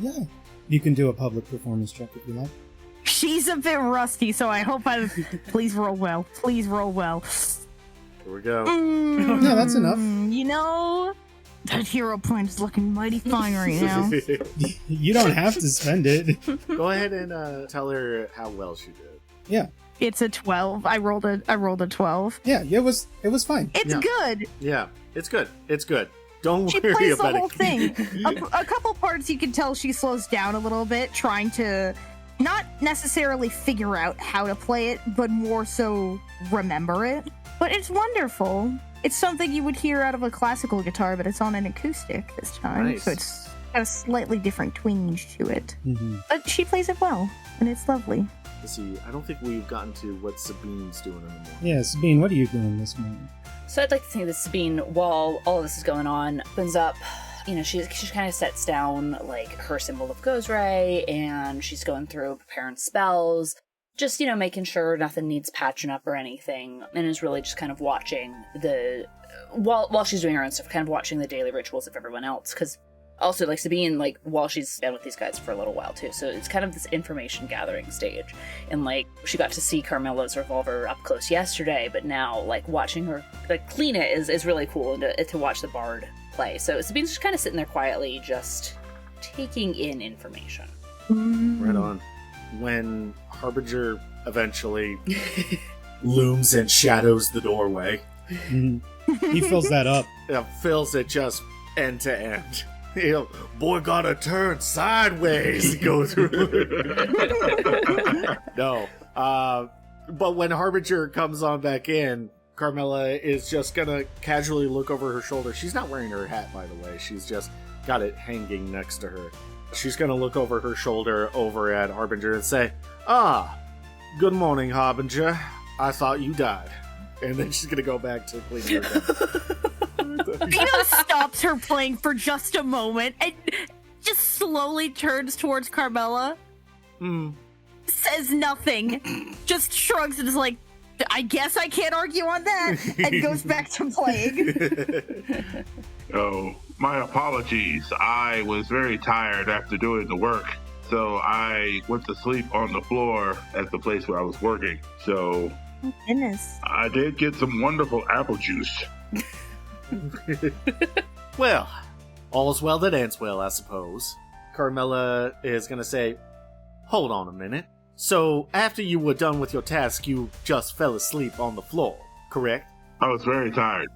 You can do a public performance check if you like. She's a bit rusty, so I hope I... Please roll well. Please roll well. Here we go. Yeah, that's enough. You know, that hero point is looking mighty fine right now. You don't have to spend it. Go ahead and tell her how well she did. Yeah. It's a 12. I rolled a 12. Yeah, it was fine. It's Yeah. good. Yeah, it's good. It's good. Don't She worry plays the about whole it. thing. A couple parts you can tell she slows down a little bit, trying to not necessarily figure out how to play it, but more so remember it. But it's wonderful. It's something you would hear out of a classical guitar, but it's on an acoustic this time. Nice. So it's got a slightly different twinge to it. Mm-hmm. But she plays it well, and it's lovely. Let's see, I don't think we've gotten to what Sabine's doing anymore. Yeah, Sabine, what are you doing this morning? So I'd like to think that Sabine, while all of this is going on, opens up. She kind of sets down, like, her symbol of Gozray, and she's going through preparing spells, just, making sure nothing needs patching up or anything, and is really just kind of watching while she's doing her own stuff, kind of watching the daily rituals of everyone else, because also, like, Sabine, like, while she's been with these guys for a little while, too, so it's kind of this information gathering stage, and, like, she got to see Carmella's revolver up close yesterday, but now, like, watching her, like, clean it is really cool, and to watch the bard play. So Sabine's just kind of sitting there quietly, just taking in information. Right on. When Harbinger eventually looms and shadows the doorway, Mm-hmm. He fills that up. fills it just end to end. Boy gotta turn sideways to go through. No. But when Harbinger comes on back in, Carmella is just gonna casually look over her shoulder. She's not wearing her hat, by the way. She's just got it hanging next to her. She's gonna look over her shoulder over at Harbinger and say, good morning, Harbinger. I thought you died. And then she's gonna go back to cleaning her gun. Beeno stops her playing for just a moment and just slowly turns towards Carmella. Says nothing. Just shrugs and is like, I guess I can't argue on that. And goes back to playing. Oh, my apologies. I was very tired after doing the work, so I went to sleep on the floor at the place where I was working. So Oh, goodness. I did get some wonderful apple juice. Well, all's well that ends well, I suppose. Carmella is gonna say, hold on a minute. So, after you were done with your task, you just fell asleep on the floor, correct? I was very tired.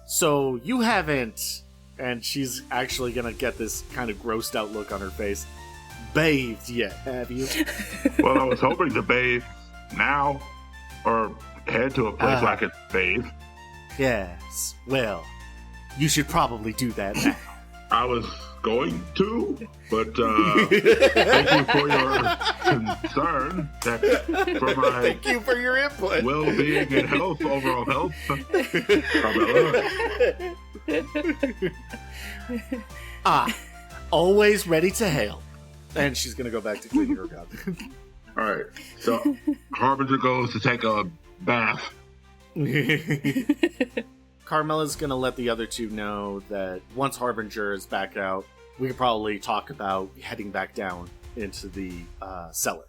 So, you haven't, and she's actually gonna get this kind of grossed out look on her face, bathed yet, have you? Well, I was hoping to bathe now, or head to a place where I could bathe. Yes, well, you should probably do that now. I was going to, but thank you for your concern. For my Thank you for your input. well-being and health, overall health. Carmella. Always ready to hail. And she's gonna go back to cleaning her gun. All right, so Harbinger goes to take a bath. Carmella's gonna let the other two know that once Harbinger is back out, we could probably talk about heading back down into the cellar.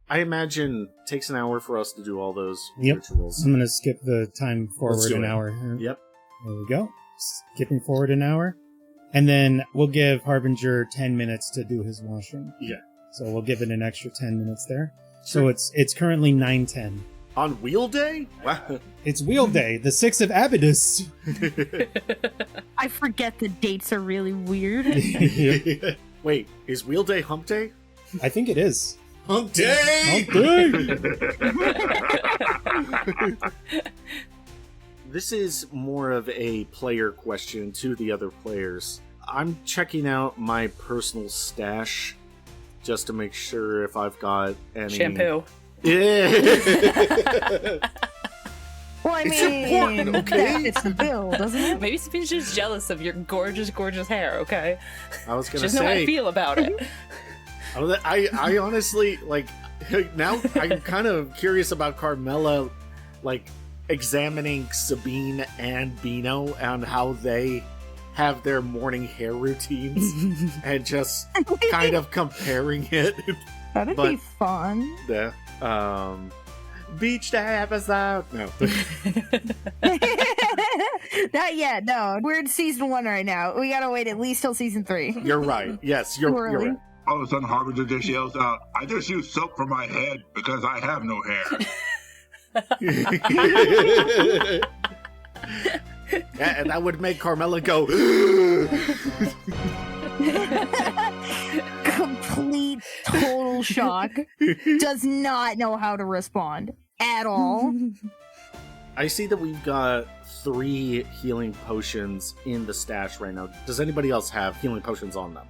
I imagine it takes an hour for us to do all those rituals. I'm going to skip the time forward an hour. Yep. There we go. Skipping forward an hour. And then we'll give Harbinger 10 minutes to do his washing. Yeah. So we'll give it an extra 10 minutes there. So it's currently 9:10. On wheel day? Wow. It's wheel day, the 6th of Abydos. I forget the dates are really weird. Wait, is wheel day hump day? I think it is. Hump day! Hump day! This is more of a player question to the other players. I'm checking out my personal stash just to make sure if I've got any... Shampoo. Yeah. Well, I It's mean, important, okay? that fits the bill, doesn't it? Maybe Sabine's just jealous of your gorgeous, gorgeous hair, okay? I was She gonna doesn't know how I say, feel about it. I honestly, like, now I'm kind of curious about Carmella, like, examining Sabine and Beeno and how they have their morning hair routines and just kind of comparing it. That'd But- be fun. Yeah. Beach day episode. No. Not yet, no. We're in season 1 right now. We gotta wait at least till season 3. You're right. Yes, you're Early. right. All of a sudden, Harbinger just yells out, I just use soap for my head because I have no hair. Yeah, and that would make Carmella go. Complete, total shock. Does not know how to respond at all. I see that we've got 3 healing potions in the stash right now. Does anybody else have healing potions on them?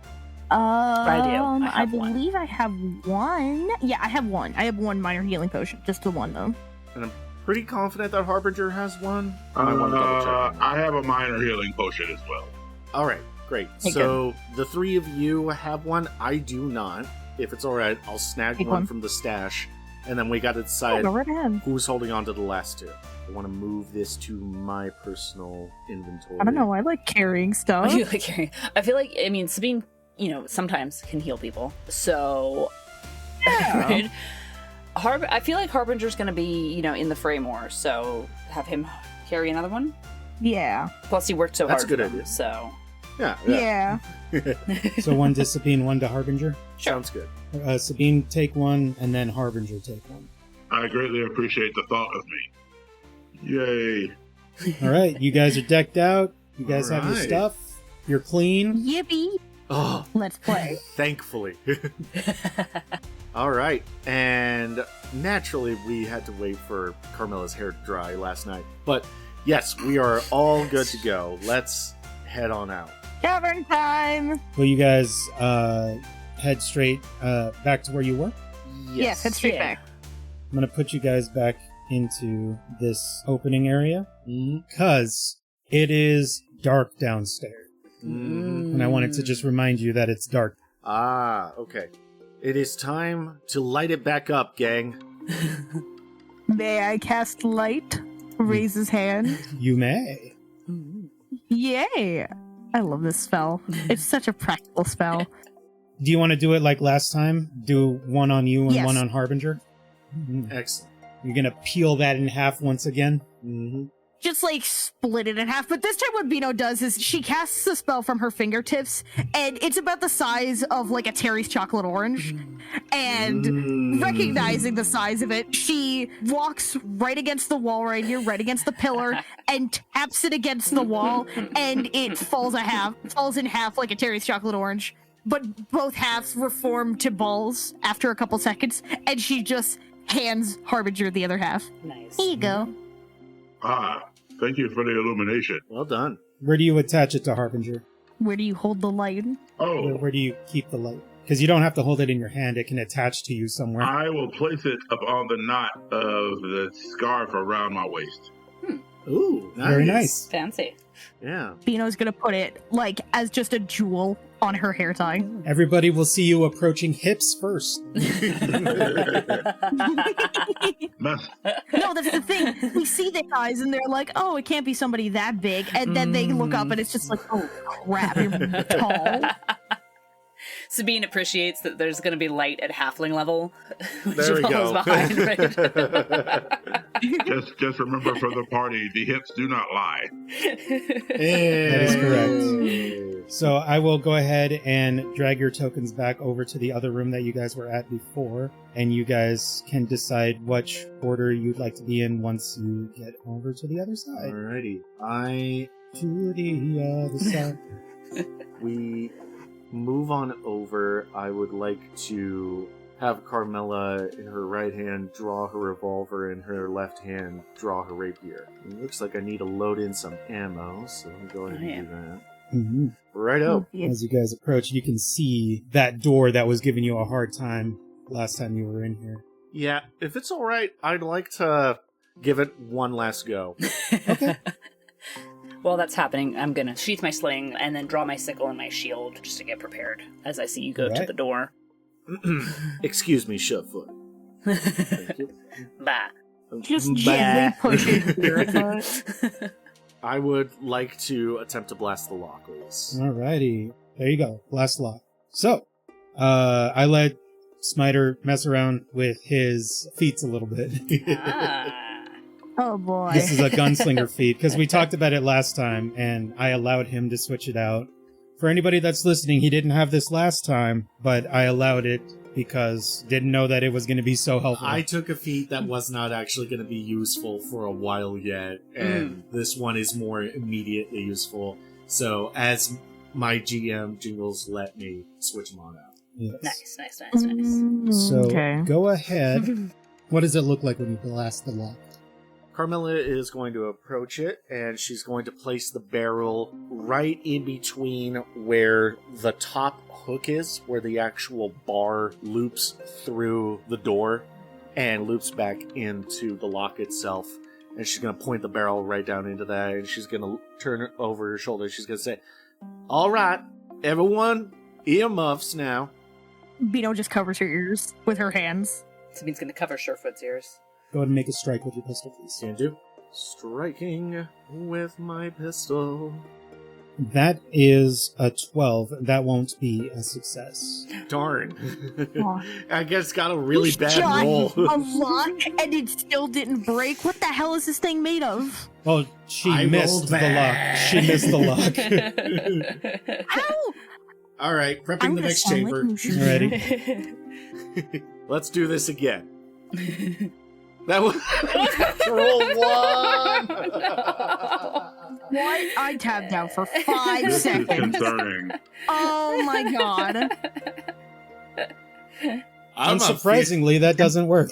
I do. I I have one. believe I have one. Yeah, I have one. I have one minor healing potion. Just the one, though. And I'm pretty confident that Harbinger has one. I want to double check on that. I have a minor healing potion as well. All right, great. Hey, So the 3 of you have one. I do not. If it's all right, I'll snag Take one one. from the stash, and then we got to Oh, decide go right ahead. who's holding on to the last 2. I want to move this to my personal inventory. I don't know. I like carrying stuff. I feel like, I mean, Sabine, sometimes can heal people. So, Yeah. I feel like Harbinger's going to be, in the fray more. So have him carry another one. Yeah. Plus, he worked so That's hard. a good for them, idea. So, Yeah. So one to Sabine, one to Harbinger. Sounds good. Sabine take one, and then Harbinger take one. I greatly appreciate the thought of me. Yay. All right, you guys are decked out. You guys have your Alright. stuff. You're clean. Yippee. Oh, Let's play. thankfully. All right, and naturally we had to wait for Carmella's hair to dry last night. But yes, we are all good to go. Let's head on out. Cavern time. Will you guys head straight back to where you were? Yes, head straight Yeah. back. I'm going to put you guys back into this opening area because it is dark downstairs. Mhm. And I wanted to just remind you that it's dark. Ah, okay. It is time to light it back up, gang. May I cast light? Raise his hand. You may. Yay! I love this spell. It's such a practical spell. Do you want to do it like last time? Do one on you and Yes. one on Harbinger? Mhm. Excellent. You're going to peel that in half once again? Mm-hmm. Just like split it in half. But this time what Beeno does is she casts the spell from her fingertips, and it's about the size of like a Terry's chocolate orange. And recognizing the size of it, she walks right against the wall right here, right against the pillar, and taps it against the wall, and it falls in half like a Terry's chocolate orange. But both halves reform to balls after a couple seconds, and she just hands Harbinger the other half. Nice. Here you go. Ah, thank you for the illumination. Well done. Where do you attach it to Harbinger? Where do you hold the light? Or Oh, where do you keep the light? Because you don't have to hold it in your hand. It can attach to you somewhere. I will place it upon the knot of the scarf around my waist. Ooh, nice. Very nice. Fancy. Yeah. Beeno's gonna put it like as just a jewel on her hair tie. Everybody will see you approaching hips first. Mess. No, that's the thing. We see the eyes and they're like, oh, it can't be somebody that big. And then they look up and it's just like, oh crap, you're tall. Sabine appreciates that there's going to be light at halfling level, which There we follows go. behind, right? Just remember for the party, the hips do not lie. That is correct. So I will go ahead and drag your tokens back over to the other room that you guys were at before, and you guys can decide which order you'd like to be in once you get over to the other side. Alrighty. To the other side. We move on over. I would like to have Carmella in her right hand draw her revolver, in her left hand draw her rapier. It looks like I need to load in some ammo, so let me go ahead and do that. Mm-hmm. Righto. As you guys approach, you can see that door that was giving you a hard time last time you were in here. Yeah, if it's alright, I'd like to give it one last go. Okay. While that's happening, I'm going to sheath my sling and then draw my sickle and my shield just to get prepared as I see you go to Right. the door. Excuse me, Surefoot. Thank you. Bah. Just Bah. gently push it. Surefoot. I would like to attempt to blast the lock, please. Alrighty. There you go. Last lock. So, I let Smiter mess around with his feats a little bit. Ah. Oh boy. This is a gunslinger feat, because we talked about it last time, and I allowed him to switch it out. For anybody that's listening, he didn't have this last time, but I allowed it because didn't know that it was going to be so helpful. I took a feat that was not actually going to be useful for a while yet, and this one is more immediately useful. So, as my GM, Jingles, let me switch them on out. Yes. Nice. So, okay. go ahead. What does it look like when you blast the lock? Carmella is going to approach it, and she's going to place the barrel right in between where the top hook is, where the actual bar loops through the door and loops back into the lock itself. And she's going to point the barrel right down into that, and she's going to turn it over her shoulder. She's going to say, "All right, everyone, earmuffs now." Beeno just covers her ears with her hands. Sabine's gonna cover Surefoot's ears. Go ahead and make a strike with your pistol, please. Can do. Striking with my pistol. That is a 12. That won't be a success. Darn. Aw. I guess got a really You bad shot roll. a lock and it still didn't break. What the hell is this thing made of? Oh, she I missed rolled the lock. bad. She missed the lock. Ow! All right, prepping I'm the gonna next sound chamber. like Mushu. Ready? Let's do this again. That was roll one. What? I tabbed out for 5 This is seconds. concerning. Oh my god. Unsurprisingly, that doesn't work.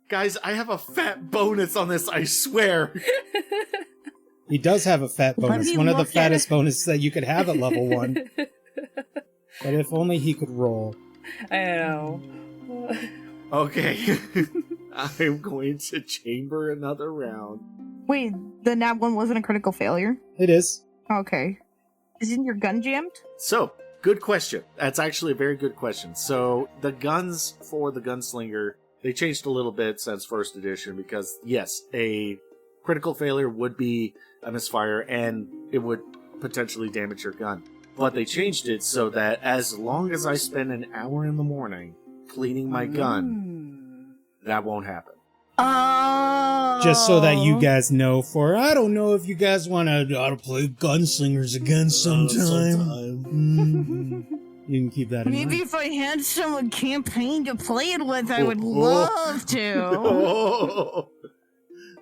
Guys, I have a fat bonus on this, I swear. He does have a fat Let bonus. me One of the look at fattest bonuses that you could have at level 1. But if only he could roll. I know. Okay. I'm going to chamber another round. Wait, the nab one wasn't a critical failure? It is. Okay. Isn't your gun jammed? So, good question. That's actually a very good question. So, the guns for the gunslinger, they changed a little bit since first edition because, yes, a critical failure would be a misfire and it would potentially damage your gun. But they changed it so that as long as I spend an hour in the morning cleaning my gun, that won't happen. Oh. Just so that you guys know for, I don't know if you guys want to play gunslingers again sometime. Mhm. You can keep that in Maybe mind. if I had someone campaign to play it with, I would Oh. love to. Oh,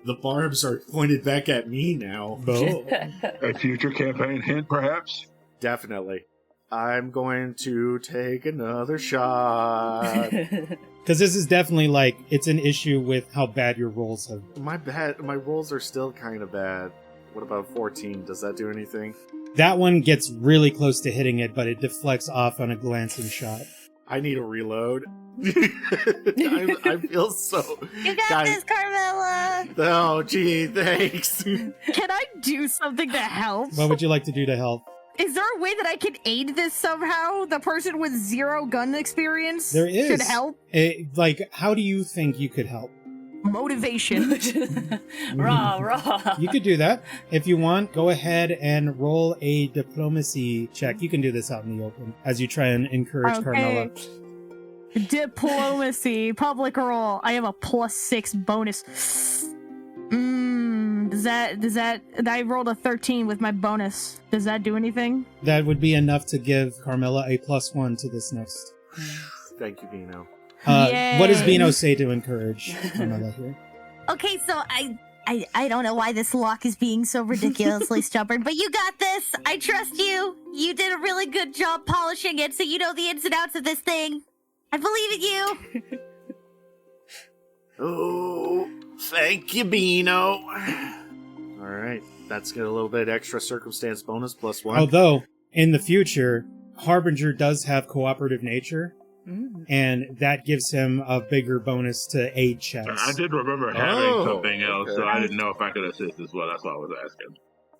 the barbs are pointed back at me now. A future campaign hint, perhaps? Definitely. I'm going to take another shot. Because this is definitely like, it's an issue with how bad your rolls have. My rolls are still kind of bad. What about 14? Does that do anything? That one gets really close to hitting it, but it deflects off on a glancing shot. I need a reload. I feel so... You got Guys- this, Carmella! Oh, gee, thanks. Can I do something to help? What would you like to do to help? Is there a way that I can aid this somehow? The person with 0 gun experience There is. should help? How do you think you could help? Motivation. Raw. You could do that. If you want, go ahead and roll a diplomacy check. You can do this out in the open as you try and encourage Okay. Carmella. Diplomacy, public roll. I have a +6 bonus. I rolled a 13 with my bonus. Does that do anything? That would be enough to give Carmella a +1 to this next. Thank you, Beeno. What does Yay. Beeno say to encourage Carmella here? Okay, so I don't know why this lock is being so ridiculously stubborn, but you got this. I trust you. You did a really good job polishing it, so you know the ins and outs of this thing. I believe in you. Oh, thank you, Beeno. All right, that's got a little bit extra circumstance bonus +1. Although, in the future, Harbinger does have cooperative nature, and that gives him a bigger bonus to aid checks. I did remember having Oh, something else, so okay. I didn't know if I could assist as well. That's why I was asking.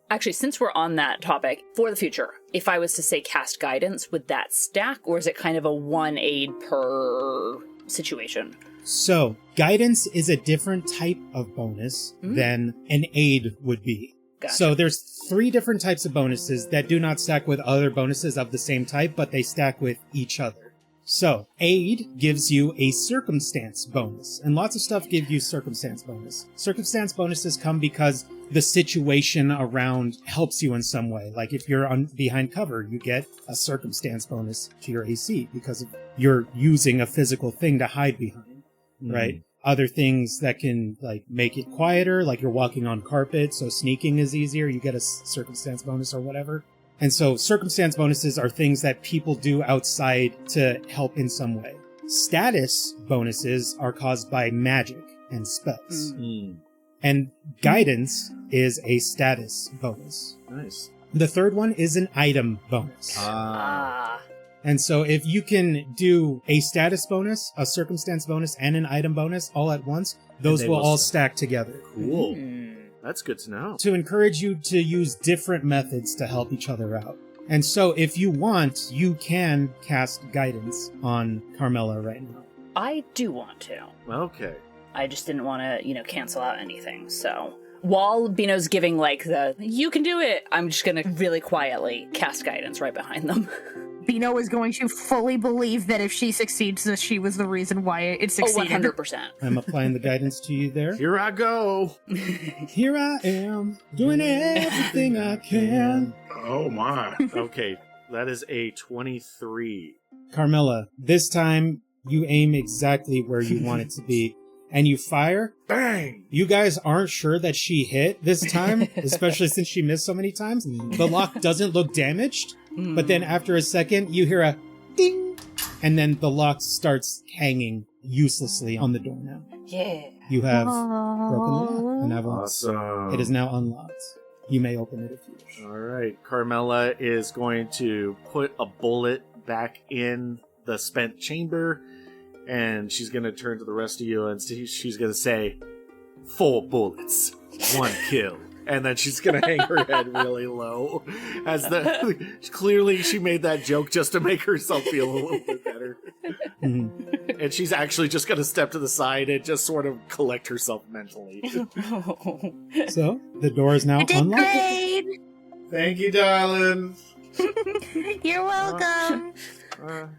Actually, since we're on that topic, for the future, if I was to say cast guidance, would that stack, or is it kind of a 1 aid per situation? So, guidance is a different type of bonus than an aid would be. Gotcha. So there's 3 different types of bonuses that do not stack with other bonuses of the same type, but they stack with each other. So, aid gives you a circumstance bonus, and lots of stuff give you circumstance bonus. Circumstance bonuses come because the situation around helps you in some way. Like if you're behind cover, you get a circumstance bonus to your AC because you're using a physical thing to hide behind. Right? Other things that can like make it quieter, like you're walking on carpet, so sneaking is easier, you get a circumstance bonus or whatever. And so circumstance bonuses are things that people do outside to help in some way. Status bonuses are caused by magic, and spells. Mm. And guidance is a status bonus. Nice. The third one is an item bonus. And so if you can do a status bonus, a circumstance bonus, and an item bonus all at once, those will all stack together. Cool. That's good to know. To encourage you to use different methods to help each other out. And so if you want, you can cast guidance on Carmella right now. I do want to. Okay. I just didn't want to, cancel out anything, so... While Beeno's giving, the, you can do it, I'm just gonna really quietly cast guidance right behind them. Beeno is going to fully believe that if she succeeds, that she was the reason why it succeeded. 100%. I'm applying the guidance to you there. Here I go. Here I am, doing everything I can. Oh my. Okay, that is a 23. Carmella, this time you aim exactly where you want it to be. And you fire. Bang! You guys aren't sure that she hit this time, especially since she missed so many times. The lock doesn't look damaged, but then after a second, you hear a ding, and then the lock starts hanging uselessly on the door now. Yeah. You have broken the lock, and Awesome. it is now unlocked. You may open it if you wish. All right, Carmella is going to put a bullet back in the spent chamber, and she's going to turn to the rest of you and she's going to say, 4 bullets, 1 kill. And then she's going to hang her head really low. Clearly she made that joke just to make herself feel a little bit better. Mm-hmm. And she's actually just going to step to the side and just sort of collect herself mentally. So, the door is now You did unlocked. great! Thank you, darling. You're welcome.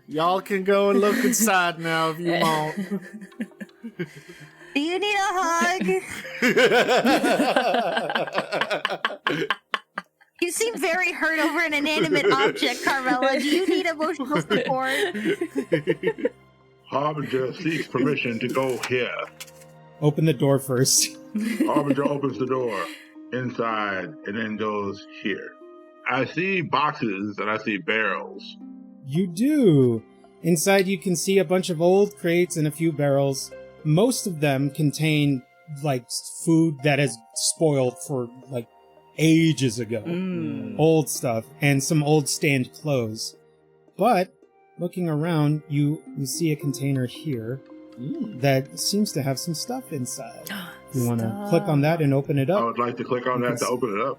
Y'all can go and look inside now if you want. Do you need a hug? You seem very hurt over an inanimate object, Carmella. Do you need emotional support? Harbinger seeks permission to go here. Open the door first. Harbinger opens the door inside and then goes here. I see boxes and I see barrels. You do. Inside you can see a bunch of old crates and a few barrels. Most of them contain, food that has spoiled for, ages ago. Old stuff. And some old stained clothes. But, looking around, you see a container here that seems to have some stuff inside. You want to click on that and open it I up? would like to click on that to open it up.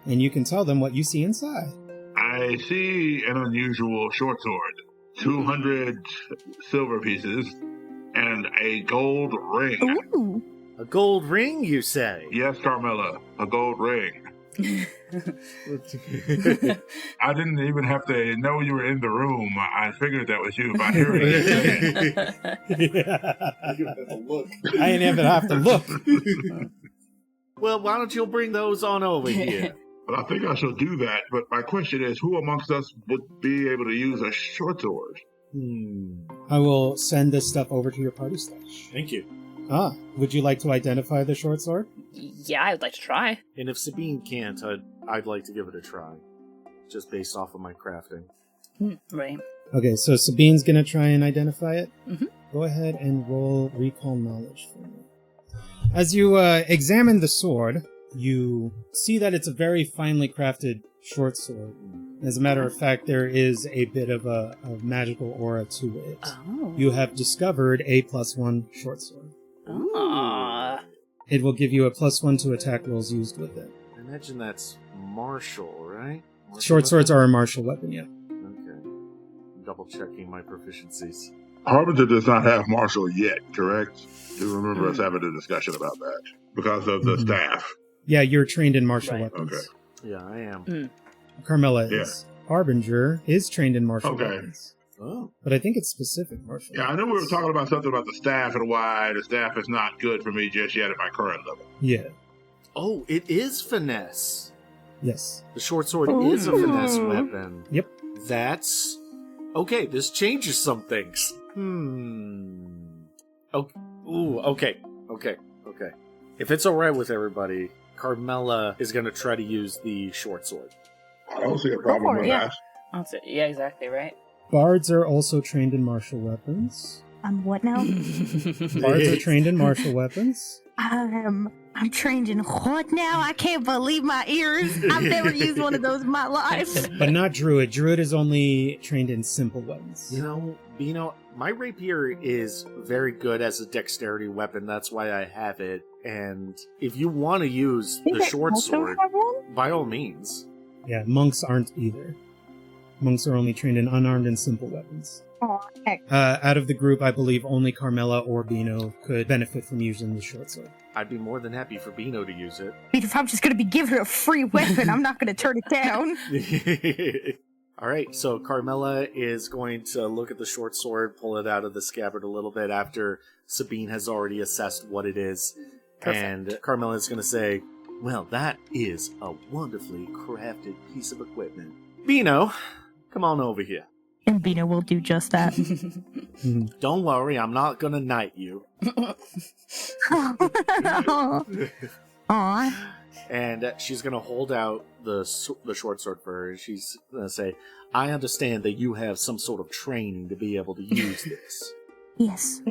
And you can tell them what you see inside. I see an unusual short sword, 200 silver pieces, and a gold ring. Ooh. A gold ring, you say? Yes, Carmella, a gold ring. I didn't even have to know you were in the room. I figured that was you by hearing it. I ain't even have to look. Well, why don't you bring those on over here? Well, I think I shall do that, but my question is, who amongst us would be able to use a short sword? I will send this stuff over to your party stash. Thank you. Would you like to identify the short sword? Yeah, I'd like to try. And if Sabine can't, I'd like to give it a try. Just based off of my crafting. Right. Okay, so Sabine's gonna try and identify it. Mm-hmm. Go ahead and roll recall knowledge for me. As you examine the sword, you see that it's a very finely crafted short sword. As a matter of fact, there is a bit of a magical aura to it. Oh. You have discovered a +1 short sword. It will give you a +1 to attack rolls used with it. I imagine that's martial, right? Martial Short swords weapon? are a martial weapon, yeah. Okay. Double checking my proficiencies. Harbinger does not have martial yet, correct? Do remember us having a discussion about that because of the staff. Yeah, you're trained in martial Right. weapons. Okay. Yeah, I am. Carmella is. Harbinger is trained in martial Okay. weapons. Oh. But I think it's specific martial Yeah, I know we were talking about something about the staff and why the staff is not good for me just yet at my current level. Yeah. Oh, it is finesse. Yes. The short sword is a finesse weapon. Yep. That's... Okay, this changes some things. Okay. Ooh, okay. If it's alright with everybody, Carmella is going to try to use the short sword. I don't see a problem with that. Yeah, exactly, right? Bards are also trained in martial weapons. I'm what now? Bards are trained in martial weapons. I'm trained in what now? I can't believe my ears. I've never used one of those in my life. But not druid. Druid is only trained in simple weapons. You know, Beeno, my rapier is very good as a dexterity weapon. That's why I have it. And if you want to use the short sword, by all means. Yeah, monks aren't either. Monks are only trained in unarmed and simple weapons. Oh, heck. Out of the group, I believe only Carmella or Beeno could benefit from using the short sword. I'd be more than happy for Beeno to use it. If I'm just going to be giving her a free weapon, I'm not going to turn it down. All right, so Carmella is going to look at the short sword, pull it out of the scabbard a little bit after Sabine has already assessed what it is. Perfect. And Carmella is going to say, well, that is a wonderfully crafted piece of equipment. Beeno, come on over here. And Beeno will do just that. Don't worry, I'm not going to knight you. Aw. And she's going to hold out the short sword for her. She's going to say, I understand that you have some sort of training to be able to use this. Yes.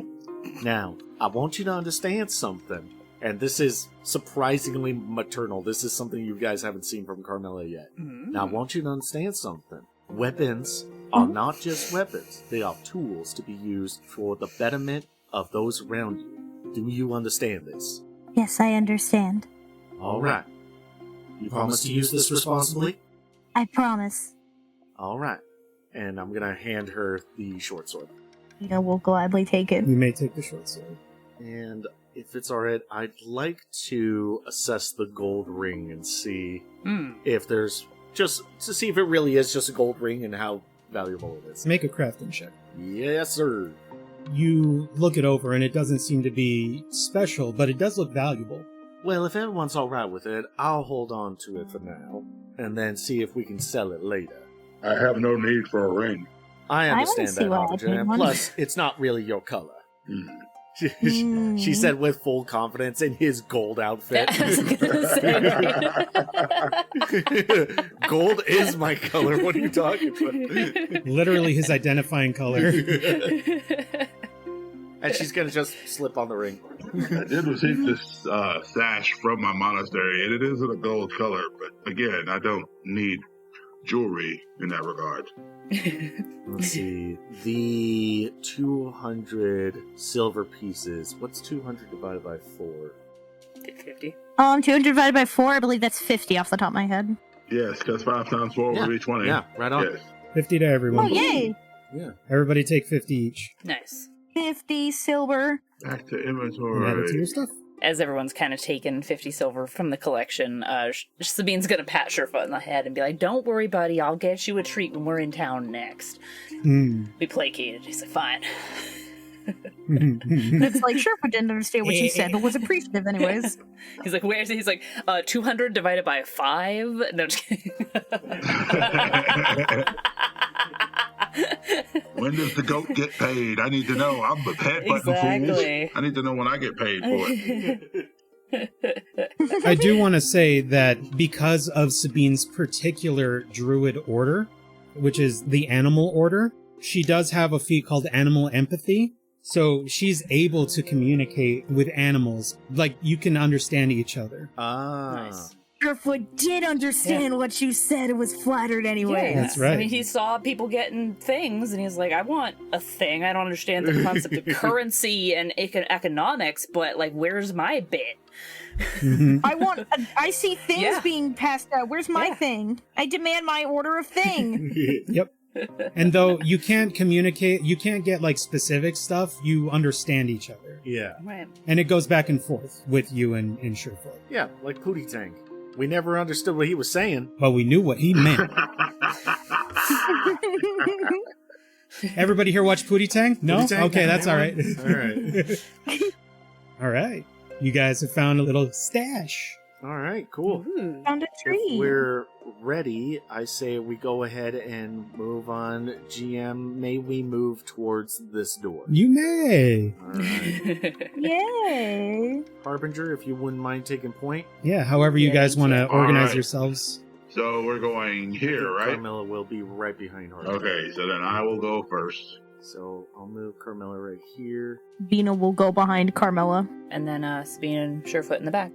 Now, I want you to understand something. And this is surprisingly maternal. This is something you guys haven't seen from Carmella yet. Now, I want you to understand something. Weapons are not just weapons. They are tools to be used for the betterment of those around you. Do you understand this? Yes, I understand. All right. You promise to use this responsibly? I promise. All right. And I'm going to hand her the short sword. Beeno will gladly take it. You may take the short sword. And if it's all right, I'd like to assess the gold ring and see if there's just to see if it really is just a gold ring and how valuable it is. Make a crafting check. Yes, sir. You look it over and it doesn't seem to be special, but it does look valuable. Well, if everyone's all right with it, I'll hold on to it for now and then see if we can sell it later. I have no need for a ring. I understand see that, why I Harbinger, paid and one. plus, it's not really your color. Mm. She said with full confidence in his gold outfit. I was gonna say. Gold is my color. What are you talking about? Literally his identifying color. And she's gonna just slip on the ring. I did receive this sash from my monastery, and it isn't a gold color, but again, I don't need jewelry in that regard. Let's see. The 200 silver pieces. What's 200 divided by 4? 50. 200 divided by 4, I believe that's 50 off the top of my head. Yes, because 5 times 4 would be 20. Yeah, right on. Yes. 50 to everyone. Oh, yay! Yeah. Everybody take 50 each. Nice. 50 silver. Back to And add it to inventory. your stuff. As everyone's kind of taken 50 silver from the collection, Sabine's gonna pat Surefoot in the head and be like, don't worry, buddy, I'll get you a treat when we're in town next. Be placated. He's like, fine. It's like, Surefoot didn't understand what you said, but was appreciative anyways. He's like, where's it? He's like, 200 divided by 5? No, just kidding. When does the goat get paid? I need to know. I'm the head button Exactly. fools. I need to know when I get paid for it. I do want to say that because of Sabine's particular druid order, which is the animal order, she does have a feat called animal empathy. So she's able to communicate with animals. Like, you can understand each other. Ah. Nice. Surefoot did understand what you said and was flattered anyway. That's right. I mean, he saw people getting things, and he's like, I want a thing. I don't understand the concept of currency and economics, but, like, where's my bit? I see things being passed out. Where's my thing? I demand my order of thing. Yep. And though you can't communicate, you can't get, like, specific stuff, you understand each other. Yeah. Right. And it goes back and forth with you and Surefoot. Yeah, like Pootie Tang. We never understood what he was saying. But we knew what he meant. Everybody here watch Pootie Tang? No? Pootie Tang? Okay, that's all right. All right. All right. You guys have found a little stash. All right, cool. Found a tree. If we're ready, I say we go ahead and move on. GM, may we move towards this door? You may. All right. Yay. Harbinger, if you wouldn't mind taking point. Yeah, however you guys want to All organize right. yourselves. So we're going here, right? Carmella will be right behind Harbinger. Okay, so then I will go first. So I'll move Carmella right here. Beeno will go behind Carmella. And then Sabine and Surefoot in the back.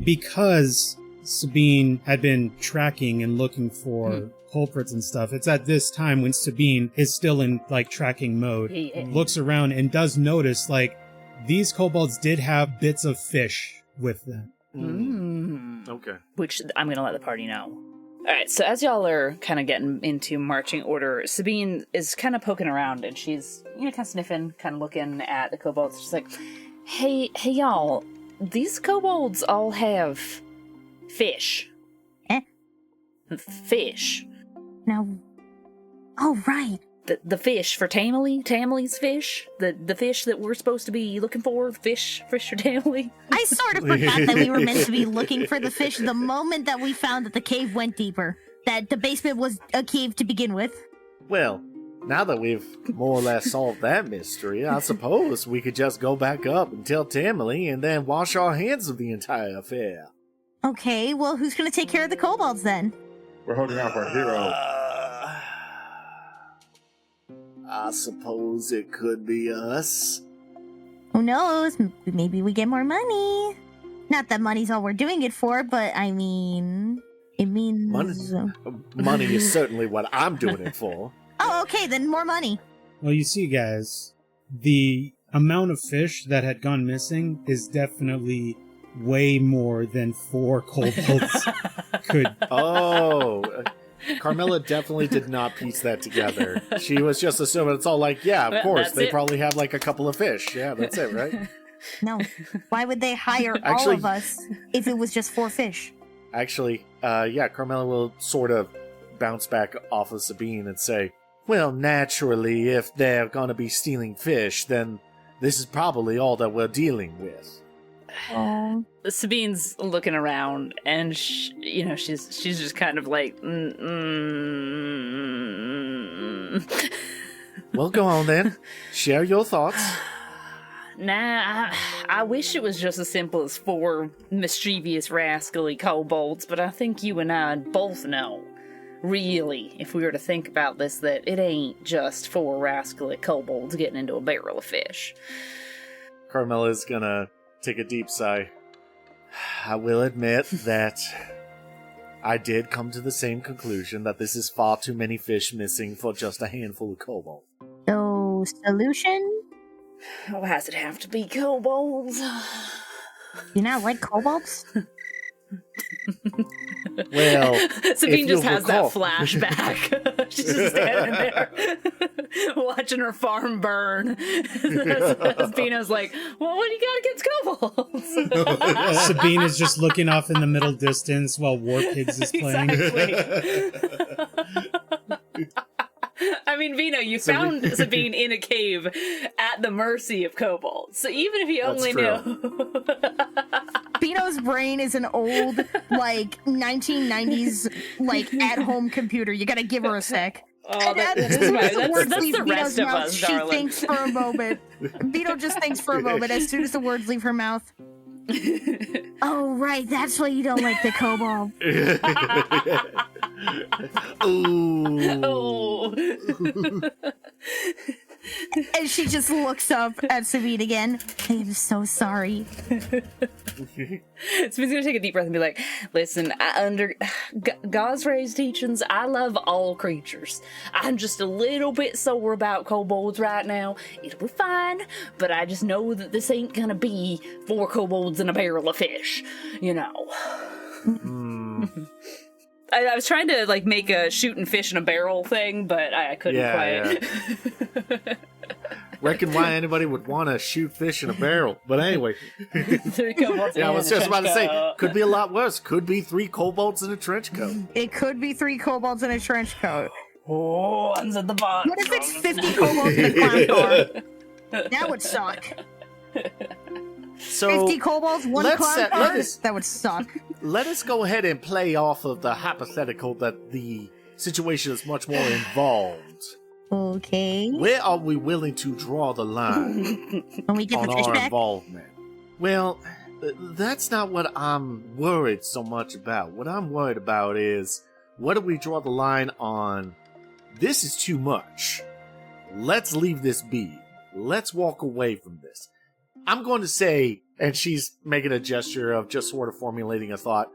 Because Sabine had been tracking and looking for culprits and stuff, it's at this time when Sabine is still in, like, tracking mode, looks around and does notice, like, these kobolds did have bits of fish with them. Okay. Which I'm going to let the party know. Alright, so as y'all are kind of getting into marching order, Sabine is kind of poking around and she's, kind of sniffing, kind of looking at the kobolds. She's like, hey y'all, these kobolds all have fish. Fish. Now, oh, right. The fish for Tamely's fish? The fish that we're supposed to be looking for? Fish for Tamely? I sort of forgot that we were meant to be looking for the fish the moment that we found that the cave went deeper. That the basement was a cave to begin with. Well, now that we've more or less solved that mystery, I suppose we could just go back up and tell Tamely and then wash our hands of the entire affair. Okay, well, who's going to take care of the kobolds then? We're holding out for a hero. I suppose it could be us. Who knows? Maybe we get more money. Not that money's all we're doing it for, but I mean, it means... Money is certainly what I'm doing it for. Oh, okay, then more money. Well, you see, guys, the amount of fish that had gone missing is definitely way more than 4 kobolds could. Oh, Carmella definitely did not piece that together. She was just assuming it's all like, yeah, of course, they probably have like a couple of fish. Yeah, that's it, right? No. Why would they hire all of us if it was just 4 fish? Actually, yeah, Carmella will sort of bounce back off of Sabine and say, well, naturally, if they're gonna be stealing fish, then this is probably all that we're dealing with. Sabine's looking around, and she's just kind of like, Well, go on then. Share your thoughts. Nah, I wish it was just as simple as 4 mischievous, rascally kobolds, but I think you and I both know, really, if we were to think about this, that it ain't just 4 rascally kobolds getting into a barrel of fish. Carmella's gonna take a deep sigh. I will admit that I did come to the same conclusion that this is far too many fish missing for just a handful of kobolds. So, solution? Oh, has it have to be kobolds? You not like kobolds? Well, Sabine just has that flashback. She's just standing there watching her farm burn. Beeno's like, well, what do you got against kobolds? Sabine is just looking off in the middle distance while War Pigs is playing. Exactly. I mean, Beeno, you found Sabine in a cave at the mercy of kobolds. So even if you only knew... Beeno's brain is an old, like, 1990s, like, at-home computer. You gotta give her a sec. Oh, that's the rest of us, she darling. thinks for a moment. Beeno just thinks for a moment as soon as the words leave her mouth. Oh, right, that's why you don't like the kobold. Ooh. And she just looks up at Sabine again. I'm so sorry. Sabine's gonna take a deep breath and be like, listen, under Gosray's teachings, I love all creatures. I'm just a little bit sore about kobolds right now. It'll be fine, but I just know that this ain't gonna be 4 kobolds in a barrel of fish, you know. I was trying to, like, make a shooting fish in a barrel thing, but I couldn't quite. Yeah. Reckon why anybody would want to shoot fish in a barrel. But anyway. 3 kobolds I was just about to say, could be a lot worse. Could be 3 kobolds in a trench coat. It could be 3 kobolds in a trench coat. Oh, one's at the bottom. What if it's 50 kobolds in a clown car? That would suck. So 50 kobolds, 1 clown car? That would suck. Let us go ahead and play off of the hypothetical that the situation is much more involved. Okay. Where are we willing to draw the line When we get on the fish our back? involvement? Well, that's not what I'm worried so much about. What I'm worried about is, what do we draw the line on? This is too much. let's leave this be. Let's walk away from this. I'm going to say, and she's making a gesture of just sort of formulating a thought.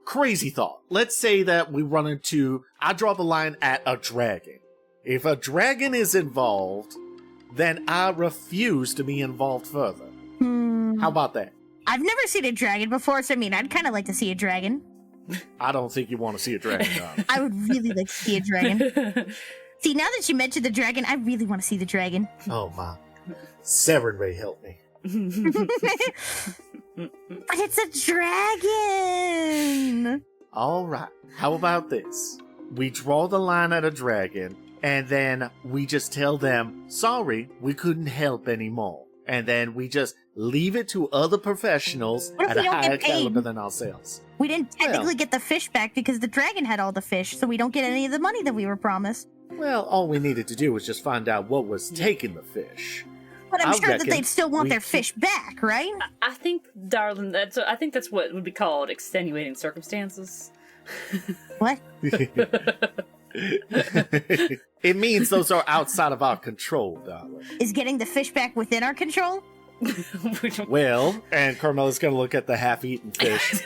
Crazy thought. Let's say that we run into, I draw the line at a dragon. If a dragon is involved, then I refuse to be involved further. How about that? I've never seen a dragon before, so I mean, I'd kind of like to see a dragon. I don't think you want to see a dragon, Dom. I would really like to see a dragon. See, now that you mentioned the dragon, I really want to see the dragon. Oh, my. Severin Ray, help me. But it's a dragon! All right. How about this? We draw the line at a dragon, and then we just tell them, sorry, we couldn't help anymore. And then we just leave it to other professionals What if at we a don't higher get paid? caliber than ourselves. We didn't technically get the fish back because the dragon had all the fish, so we don't get any of the money that we were promised. Well, all we needed to do was just find out what was taking the fish. But I'm I sure that reckon they'd still want we their keep- fish back, right? I think, darling, I think that's what would be called extenuating circumstances. What? It means those are outside of our control, darling. Is getting the fish back within our control? Well, and Carmella's gonna look at the half-eaten fish.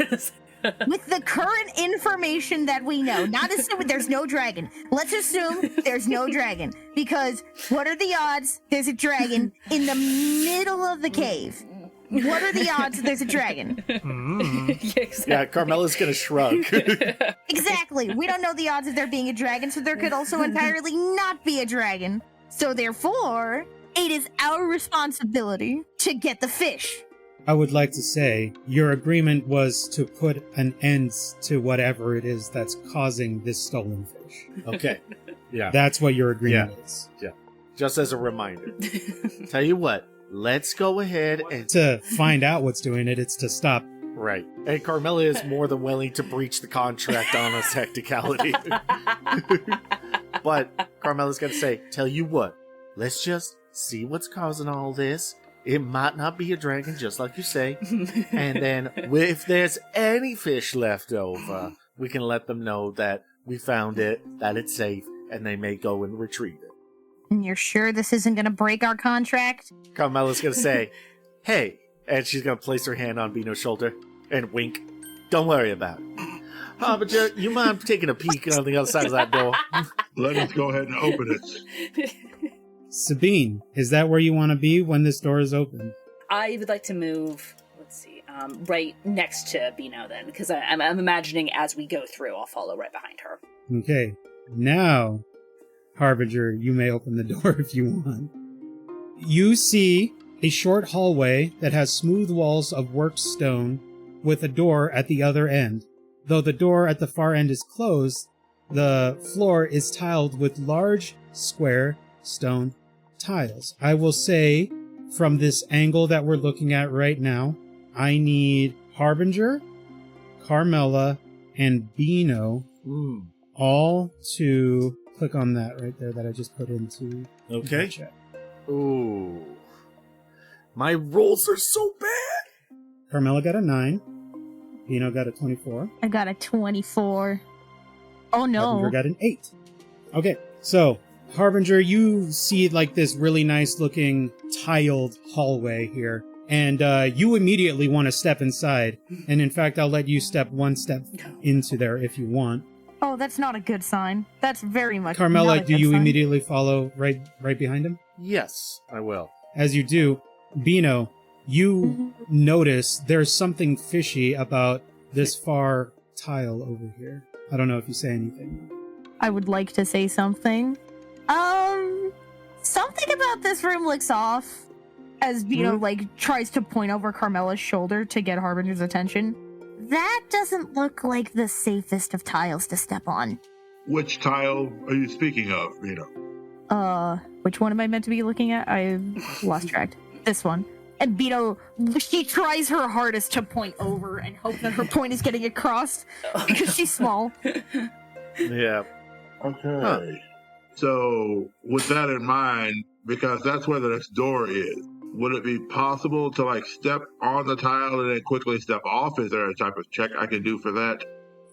With the current information that we know, not assuming there's no dragon. Let's assume there's no dragon. Because what are the odds there's a dragon in the middle of the cave? What are the odds there's a dragon? Yeah, Carmella's gonna shrug. Exactly. We don't know the odds of there being a dragon, so there could also entirely not be a dragon. So therefore, it is our responsibility to get the fish. I would like to say your agreement was to put an end to whatever it is that's causing this stolen fish. Okay. Yeah. That's what your agreement is. Just as a reminder. Tell you what, let's go ahead and... To find out what's doing it, it's to stop. Right. And Carmella is more than willing to breach the contract on a technicality. But Carmella's going to say, tell you what, let's just see what's causing all this. It might not be a dragon, just like you say. And then if there's any fish left over, we can let them know that we found it, that it's safe, and they may go and retrieve it. And you're sure this isn't going to break our contract? Carmella's going to say, hey, and she's going to place her hand on Beeno's shoulder and wink. Don't worry about it. Harbinger, you mind taking a peek on the other side of that door? Let us go ahead and open it. Sabine, is that where you want to be when this door is open? I would like to move, let's see, right next to Beeno then, because I'm imagining as we go through, I'll follow right behind her. Okay. Now, Harbinger, you may open the door if you want. You see a short hallway that has smooth walls of worked stone with a door at the other end. Though the door at the far end is closed, the floor is tiled with large, square stone tiles. I will say, from this angle that we're looking at right now, I need Harbinger, Carmella, and Beeno all to click on that right there that I just put into Okay. the chat. Ooh. My rolls are so bad. Carmella got a 9. Beeno got a 24. I got a 24. Oh no. Harbinger got an 8. Okay, so Harbinger, you see like this really nice looking tiled hallway here, and you immediately want to step inside. And in fact, I'll let you step one step into there if you want. Oh, that's not a good sign. That's very much not a Carmella, good do you sign. immediately follow right behind him? Yes, I will. As you do, Beeno, you notice there's something fishy about this far tile over here. I don't know if you say anything. I would like to say something. Something about this room looks off. As Beeno, tries to point over Carmella's shoulder to get Harbinger's attention. That doesn't look like the safest of tiles to step on. Which tile are you speaking of, Which one am I meant to be looking at? I lost track. This one. And Beeno, she tries her hardest to point over and hope that her point is getting across because she's small. Yeah. Okay. Huh. So, with that in mind, because that's where the next door is, would it be possible to, step on the tile and then quickly step off? Is there a type of check I can do for that?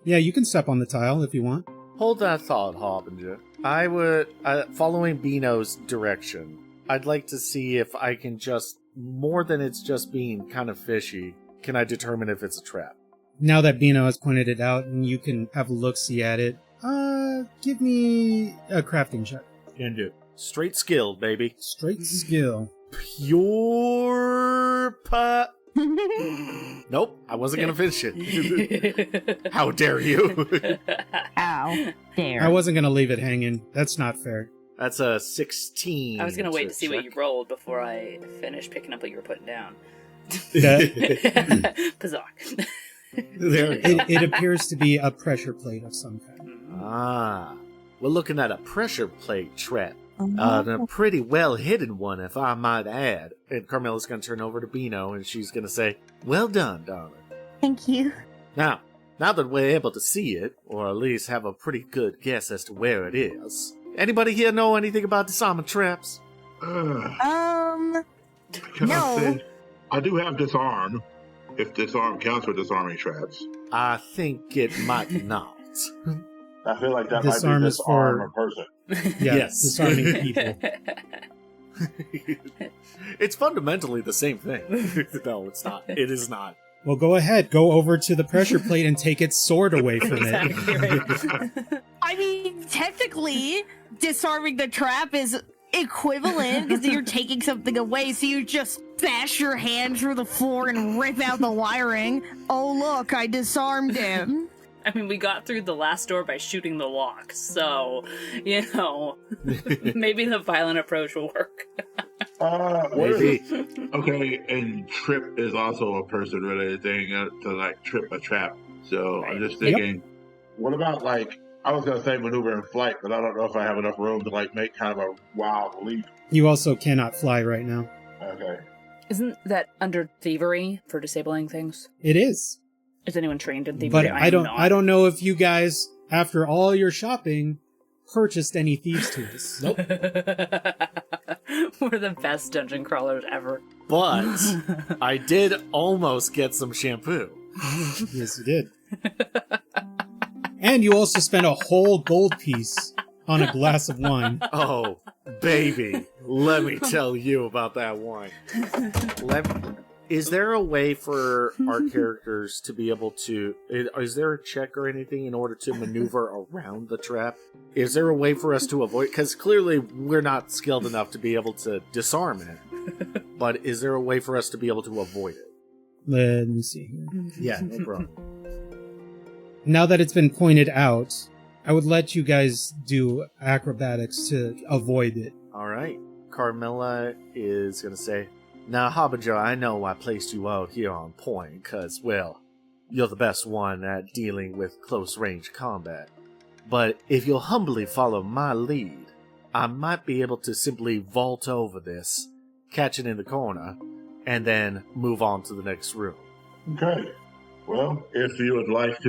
Yeah, you can step on the tile if you want. Hold that thought, Harbinger. I would, following Beeno's direction, I'd like to see if I can just, more than it's just being kind of fishy, can I determine if it's a trap? Now that Beeno has pointed it out and you can have a look-see at it, give me a crafting check. Can do. Straight skill, baby. Straight skill. Pure Nope, I wasn't gonna finish it. How dare you? Ow. There. I wasn't going to leave it hanging. That's not fair. That's a 16. I was gonna wait to see what check. you rolled before I finished picking up what you were putting down. That- Pazak. There we go. it appears to be a pressure plate of some kind. Ah, we're looking at a pressure plate trap. Oh. A pretty well hidden one, if I might add. And Carmella's going to turn over to Beeno, and she's going to say, "Well done, darling." Thank you. Now that we're able to see it, or at least have a pretty good guess as to where it is, anybody here know anything about disarming traps? Can No. I say, I do have disarm, if disarm counts for disarming traps. I think it might not. I feel like that Disarm might be is disarm for- a person. Yeah, Yes. disarming people. It's fundamentally the same thing. No, it's not. It is not. Well, go ahead. Go over to the pressure plate and take its sword away from Exactly it. right. I mean, technically, disarming the trap is equivalent because you're taking something away, so you just bash your hand through the floor and rip out the wiring. Oh, look, I disarmed him. I mean, we got through the last door by shooting the lock, so, you know, maybe the violent approach will work. What is Maybe. it? Okay, and trip is also a person-related thing to like trip a trap. So I'm just thinking, what about like, I was gonna say maneuver and flight, but I don't know if I have enough room to like make kind of a wild leap. You also cannot fly right now. Okay. Isn't that under thievery for disabling things? It is. Is anyone trained in thievery? But I don't know if you guys, after all your shopping, purchased any thieves' tools. Nope. We're the best dungeon crawlers ever. But I did almost get some shampoo. Yes, you did. And you also spent a whole gold piece on a glass of wine. Oh, baby. Let me tell you about that wine. Is there a way for our characters to be able to... Is there a check or anything in order to maneuver around the trap? Is there a way for us to avoid... Because clearly we're not skilled enough to be able to disarm it. But is there a way for us to be able to avoid it? Let me see here. Yeah, no problem. Now that it's been pointed out, I would let you guys do acrobatics to avoid it. All right. Carmella is going to say, "Now, Harbinger, I know I placed you out here on point because, well, you're the best one at dealing with close-range combat. But if you'll humbly follow my lead, I might be able to simply vault over this, catch it in the corner, and then move on to the next room." Okay. Well, if you would like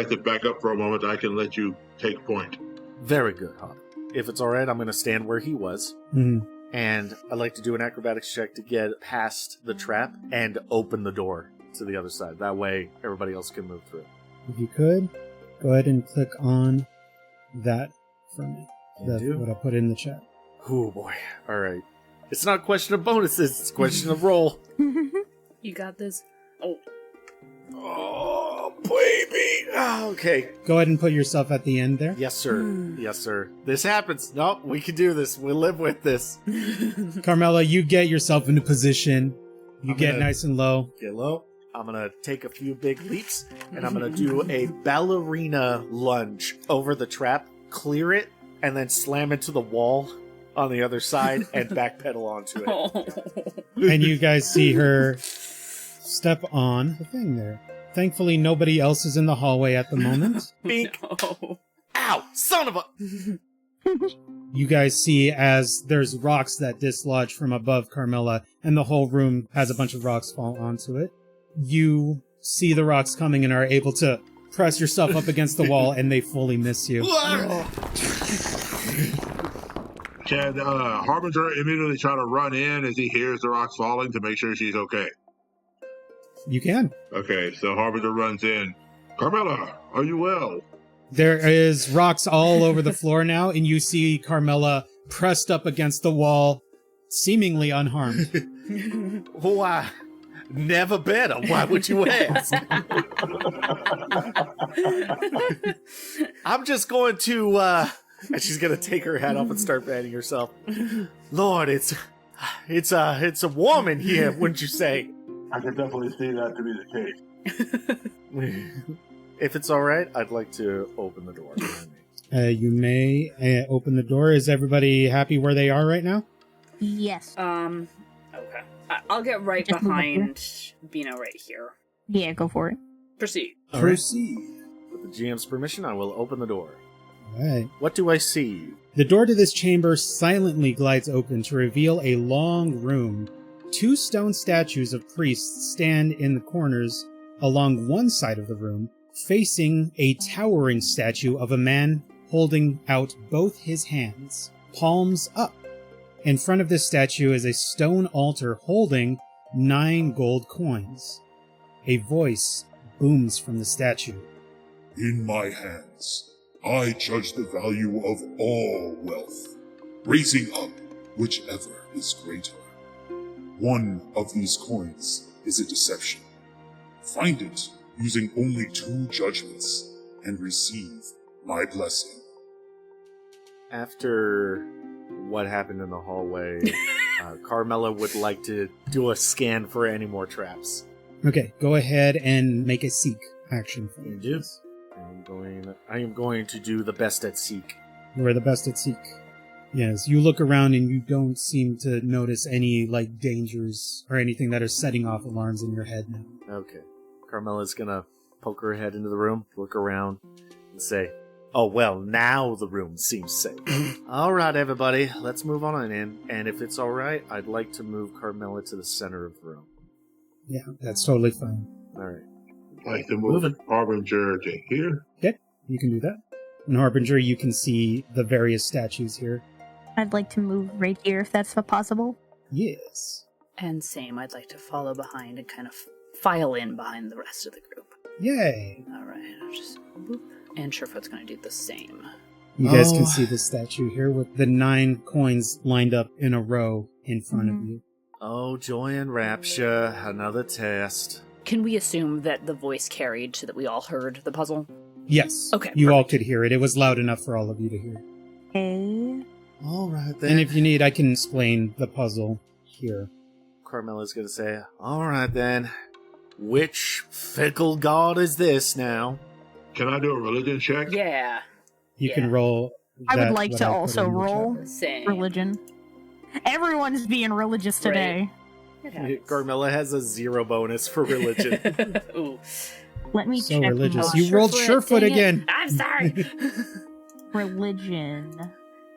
to back up for a moment, I can let you take point. Very good, Harbinger. If it's all right, I'm going to stand where he was. Mhm. And I'd like to do an acrobatics check to get past the trap and open the door to the other side. That way, everybody else can move through. If you could, go ahead and click on that for me. That's do. what I put in the chat. Oh boy. All right. It's not a question of bonuses, it's a question of roll. You got this? Oh, Oh, baby. Oh, okay. Go ahead and put yourself at the end there. Yes, sir. Yes, sir. This happens. No, we can do this. We'll live with this. Carmella, you get yourself into position. You I'm get gonna- nice and low. Get low. I'm going to take a few big leaps, and I'm going to do a ballerina lunge over the trap, clear it, and then slam into the wall on the other side and backpedal onto it. And you guys see her step on the thing there. Thankfully, nobody else is in the hallway at the moment. Bink. no. Ow! Son of a... You guys see as there's rocks that dislodge from above Carmella, and the whole room has a bunch of rocks fall onto it. You see the rocks coming and are able to press yourself up against the wall, and they fully miss you. Can Harbinger immediately try to run in as he hears the rocks falling to make sure she's okay? You can. Okay, so Harbinger runs in. Carmella, are you well? There is rocks all over the floor now, and you see Carmella pressed up against the wall, seemingly unharmed. Why? Never better. Why would you ask? I'm just going to, and she's going to take her hat off and start patting herself. Lord, it's a warm in here, wouldn't you say? I can definitely see that to be the case. If it's all right, I'd like to open the door behind me. You may open the door. Is everybody happy where they are right now? Yes. Okay. I'll get right Just move up behind Beeno right here. Yeah, go for it. Proceed. All right. Proceed. With the GM's permission, I will open the door. All right. What do I see? The door to this chamber silently glides open to reveal a long room. 2 stone statues of priests stand in the corners along one side of the room, facing a towering statue of a man holding out both his hands, palms up. In front of this statue is a stone altar holding 9 gold coins. A voice booms from the statue. In my hands, I judge the value of all wealth, raising up whichever is greater. One of these coins is a deception. Find it using only 2 judgments and receive my blessing. After what happened in the hallway, Carmella would like to do a scan for any more traps. Okay, go ahead and make a seek action for You you. do? I am going to do the best at seek. You are the best at seek. Yes, you look around and you don't seem to notice any, dangers or anything that are setting off alarms in your head now. Okay. Carmella's gonna poke her head into the room, look around, and say, "Oh, well, now the room seems safe." All right, everybody, let's move on in. And if it's all right, I'd like to move Carmella to the center of the room. Yeah, that's totally fine. All right. Like to move Harbinger to here. Okay, you can do that. In Harbinger, you can see the various statues here. I'd like to move right here if that's possible. Yes. And same, I'd like to follow behind and kind of file in behind the rest of the group. Yay. Alright, I'll just boop. And Surefoot's gonna do the same. You guys Oh. can see the statue here with the 9 coins lined up in a row in front of you. Oh, joy and rapture, another test. Can we assume that the voice carried so that we all heard the puzzle? Yes. Okay, You all perfect. could hear it. It was loud enough for all of you to hear. Okay. All right, then. And if you need, I can explain the puzzle here. Carmella's gonna say, "All right, then. Which fickle god is this now?" Can I do a religion check? Yeah. You Yeah. can roll. I would that, like what to I put also in the chat. roll Same. religion. Everyone's being religious today. It happens. Carmella has a 0 bonus for religion. Ooh. Let me So check religious. my You rolled Surefoot dang it. again. I'm sorry. religion.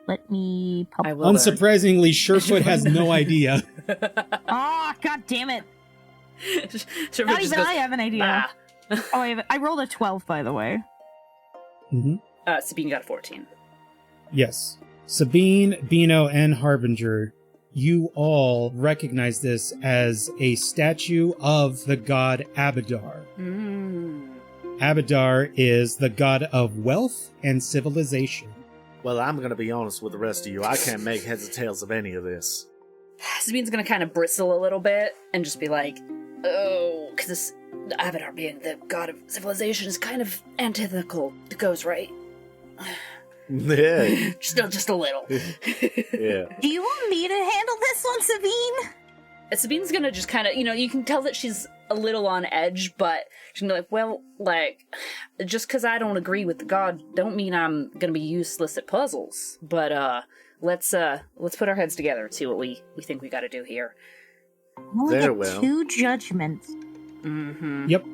Let me pop. I will. Unsurprisingly, Surefoot has no idea. Oh, god damn it! Surefoot Not just even goes, I have an idea. "Ah." Oh, I rolled a 12, by the way. Mm-hmm. Sabine got a 14. Yes. Sabine, Beeno, and Harbinger, you all recognize this as a statue of the god Abadar. Abadar is the god of wealth and civilization. Well, I'm gonna be honest with the rest of you. I can't make heads or tails of any of this. Sabine's gonna kind of bristle a little bit and just be like, oh, because this Abadar being the god of civilization is kind of antithetical to Ghost, right? Yeah. just a little. Yeah. Do you want me to handle this one, Sabine? Sabine's gonna just kind of, you can tell that she's a little on edge, but she's gonna be like, well, just because I don't agree with the god, don't mean I'm gonna be useless at puzzles. But let's put our heads together and see what we think we got to do here. Only Very get well. 2 judgments. Mm-hmm. Yep.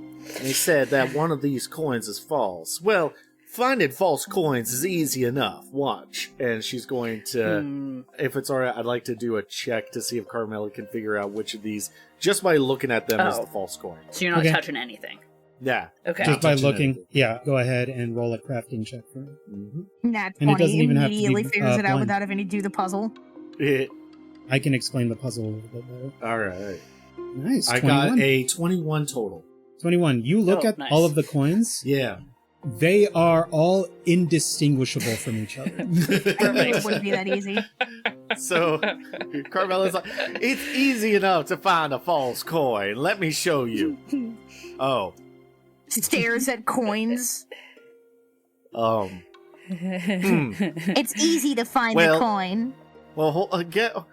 They said that one of these coins is false. Well, finding false coins is easy enough. Watch. And she's going to, if it's alright, I'd like to do a check to see if Carmella can figure out which of these, just by looking at them, is Oh. the false coin. So you're not Okay. touching anything. Yeah. Okay. Just by touching looking. anything. Yeah, go ahead and roll a crafting check for it. Mm-hmm. Nat And it 20 doesn't even have to be, immediately figures it out blind. without having to do the puzzle. I can explain the puzzle a little bit better. Alright. Nice. I 21. got a 21 total. 21. You look Oh, at nice. all of the coins, Yeah. They are all indistinguishable from each other. I knew it wouldn't be that easy. So Carmella's like, it's easy enough to find a false coin. Let me show you. Oh. Stares at coins. It's easy to find the coin. Well,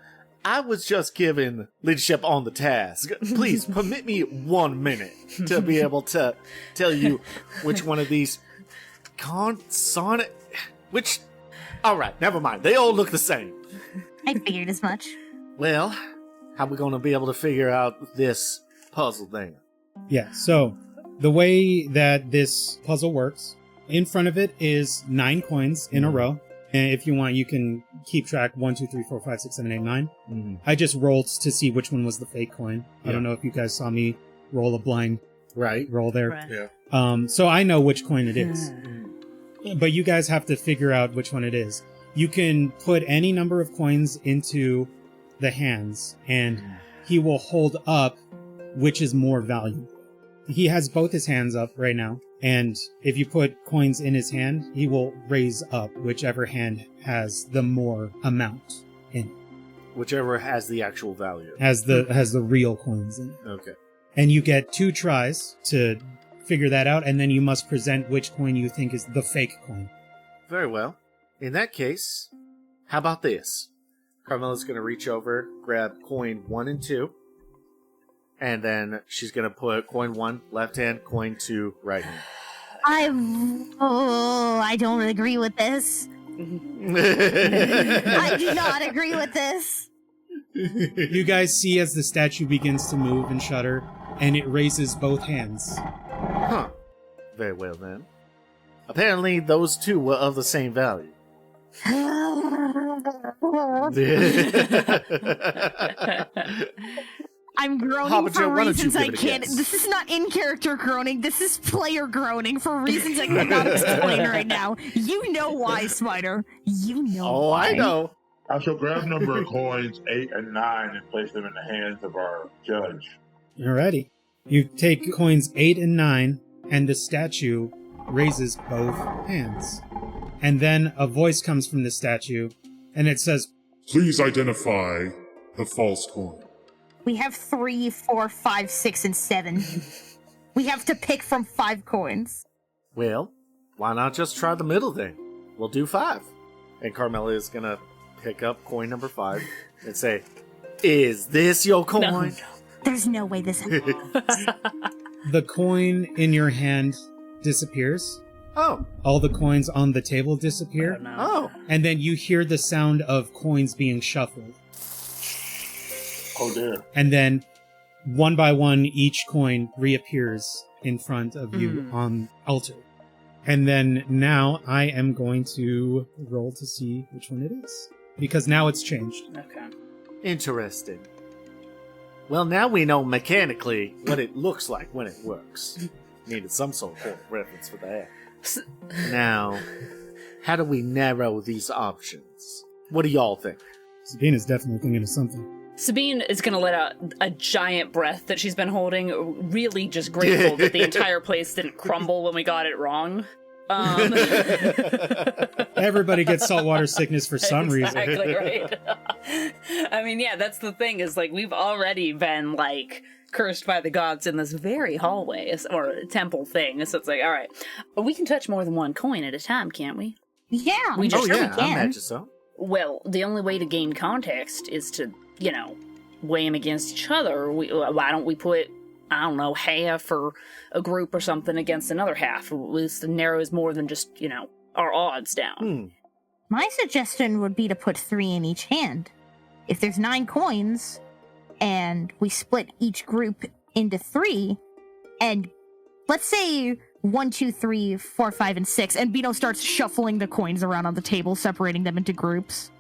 I was just given leadership on the task. Please permit me 1 minute to be able to tell you which one of these which. All right, never mind. They all look the same. I figured as much. Well, how are we going to be able to figure out this puzzle thing? Yeah, so the way that this puzzle works, in front of it is 9 coins in a row. And if you want, you can keep track 1, 2, 3, 4, 5, 6, 7, 8, 9. I just rolled to see which one was the fake coin. I don't know if you guys saw me roll a blind roll there. Right. Yeah. So I know which coin it is. But you guys have to figure out which one it is. You can put any number of coins into the hands, and he will hold up which is more valuable. He has both his hands up right now, and if you put coins in his hand, he will raise up whichever hand has the more amount in it. Whichever has the actual value. Has the real coins in it. Okay. And you get 2 tries to figure that out, and then you must present which coin you think is the fake coin. Very well. In that case, how about this? Carmella's going to reach over, grab coin 1 and 2, and then she's going to put coin 1 left hand, coin 2 right hand. I don't agree with this. I do not agree with this. You guys see as the statue begins to move and shudder, and it raises both hands. Huh. Very well then. Apparently those two were of the same value. I'm groaning Harbinger, for why don't you reasons I give it a can't. guess? This is not in-character groaning. This is player groaning for reasons I cannot explain right now. You know why, Smiter. You know Oh, why. I know. I shall grab number of coins 8 and 9 and place them in the hands of our judge. Alrighty. You take coins 8 and 9, and the statue raises both hands. And then a voice comes from the statue, and it says, Please identify the false coin. We have 3, 4, 5, 6, and 7. We have to pick from 5 coins. Well, why not just try the middle thing? We'll do 5. And Carmella is going to pick up coin number 5 and say, Is this your coin? No. There's no way this happens. the coin in your hand disappears. Oh. All the coins on the table disappear. Oh. And then you hear the sound of coins being shuffled. Oh dear. And then, one by one, each coin reappears in front of you on altar. And then now I am going to roll to see which one it is. Because now it's changed. Okay. Interesting. Well, now we know mechanically what it looks like when it works. Needed some sort of reference for that. Now, how do we narrow these options? What do y'all think? Sabine is definitely thinking of something. Sabine is going to let out a giant breath that she's been holding, really just grateful that the entire place didn't crumble when we got it wrong. Everybody gets saltwater sickness for some reason. Exactly, right? I mean, yeah, that's the thing, is like, we've already been, like, cursed by the gods in this very hallway, or temple thing, so it's like, alright, we can touch more than one coin at a time, can't we? Yeah, We just Oh, yeah, I can. imagine so. Well, the only way to gain context is to, you know, weigh them against each other. Why don't we put, I don't know, half or a group or something against another half? At least it narrows more than just, you know, our odds down. My suggestion would be to put 3 in each hand. If there's 9 coins, and we split each group into 3, and let's say 1, 2, 3, 4, 5, and 6, and Beeno starts shuffling the coins around on the table, separating them into groups.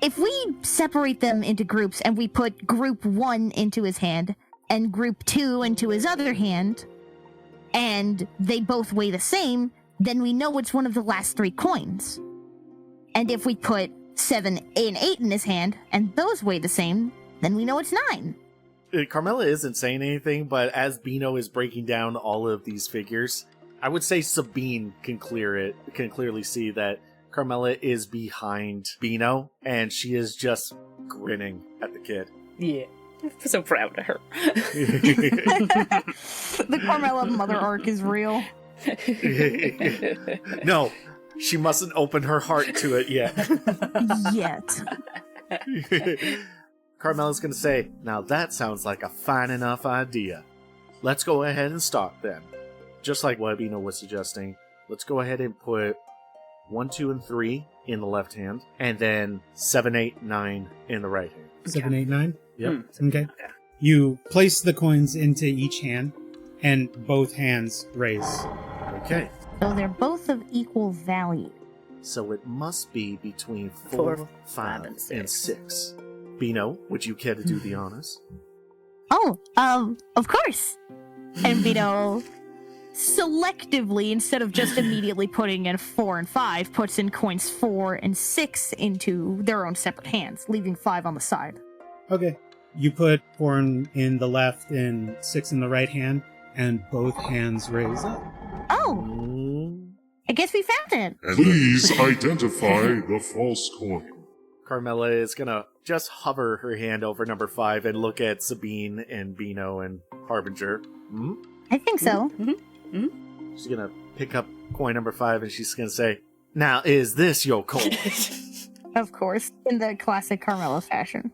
If we separate them into groups and we put group 1 into his hand and group 2 into his other hand, and they both weigh the same, then we know it's one of the last 3 coins. And if we put 7 and 8 in his hand and those weigh the same, then we know it's 9. Carmella isn't saying anything, but as Beeno is breaking down all of these figures, I would say Sabine can clearly see that Carmella is behind Beeno, and she is just grinning at the kid. Yeah. I'm so proud of her. The Carmella mother arc is real. No, she mustn't open her heart to it yet. Yet. Carmella's gonna say, now that sounds like a fine enough idea. Let's go ahead and start then. Just like what Beeno was suggesting, let's go ahead and put 1, 2, and 3 in the left hand, and then 7, 8, 9 in the right hand. 7, 8, 9? Yep. Okay. You place the coins into each hand, and both hands raise. Okay. So they're both of equal value. So it must be between 4, 5, and 6. Beeno, would you care to do the honors? Oh, of course. And Beeno selectively, instead of just immediately putting in 4 and 5, puts in coins 4 and 6 into their own separate hands, leaving 5 on the side. Okay. You put 4 in the left and 6 in the right hand, and both hands raise up. Oh, I guess we found it. Please identify the false coin. Carmella is gonna just hover her hand over number 5 and look at Sabine and Beeno and Harbinger. I think so. She's gonna pick up coin number 5 and she's gonna say, now is this your coin? Of course, in the classic Carmella fashion.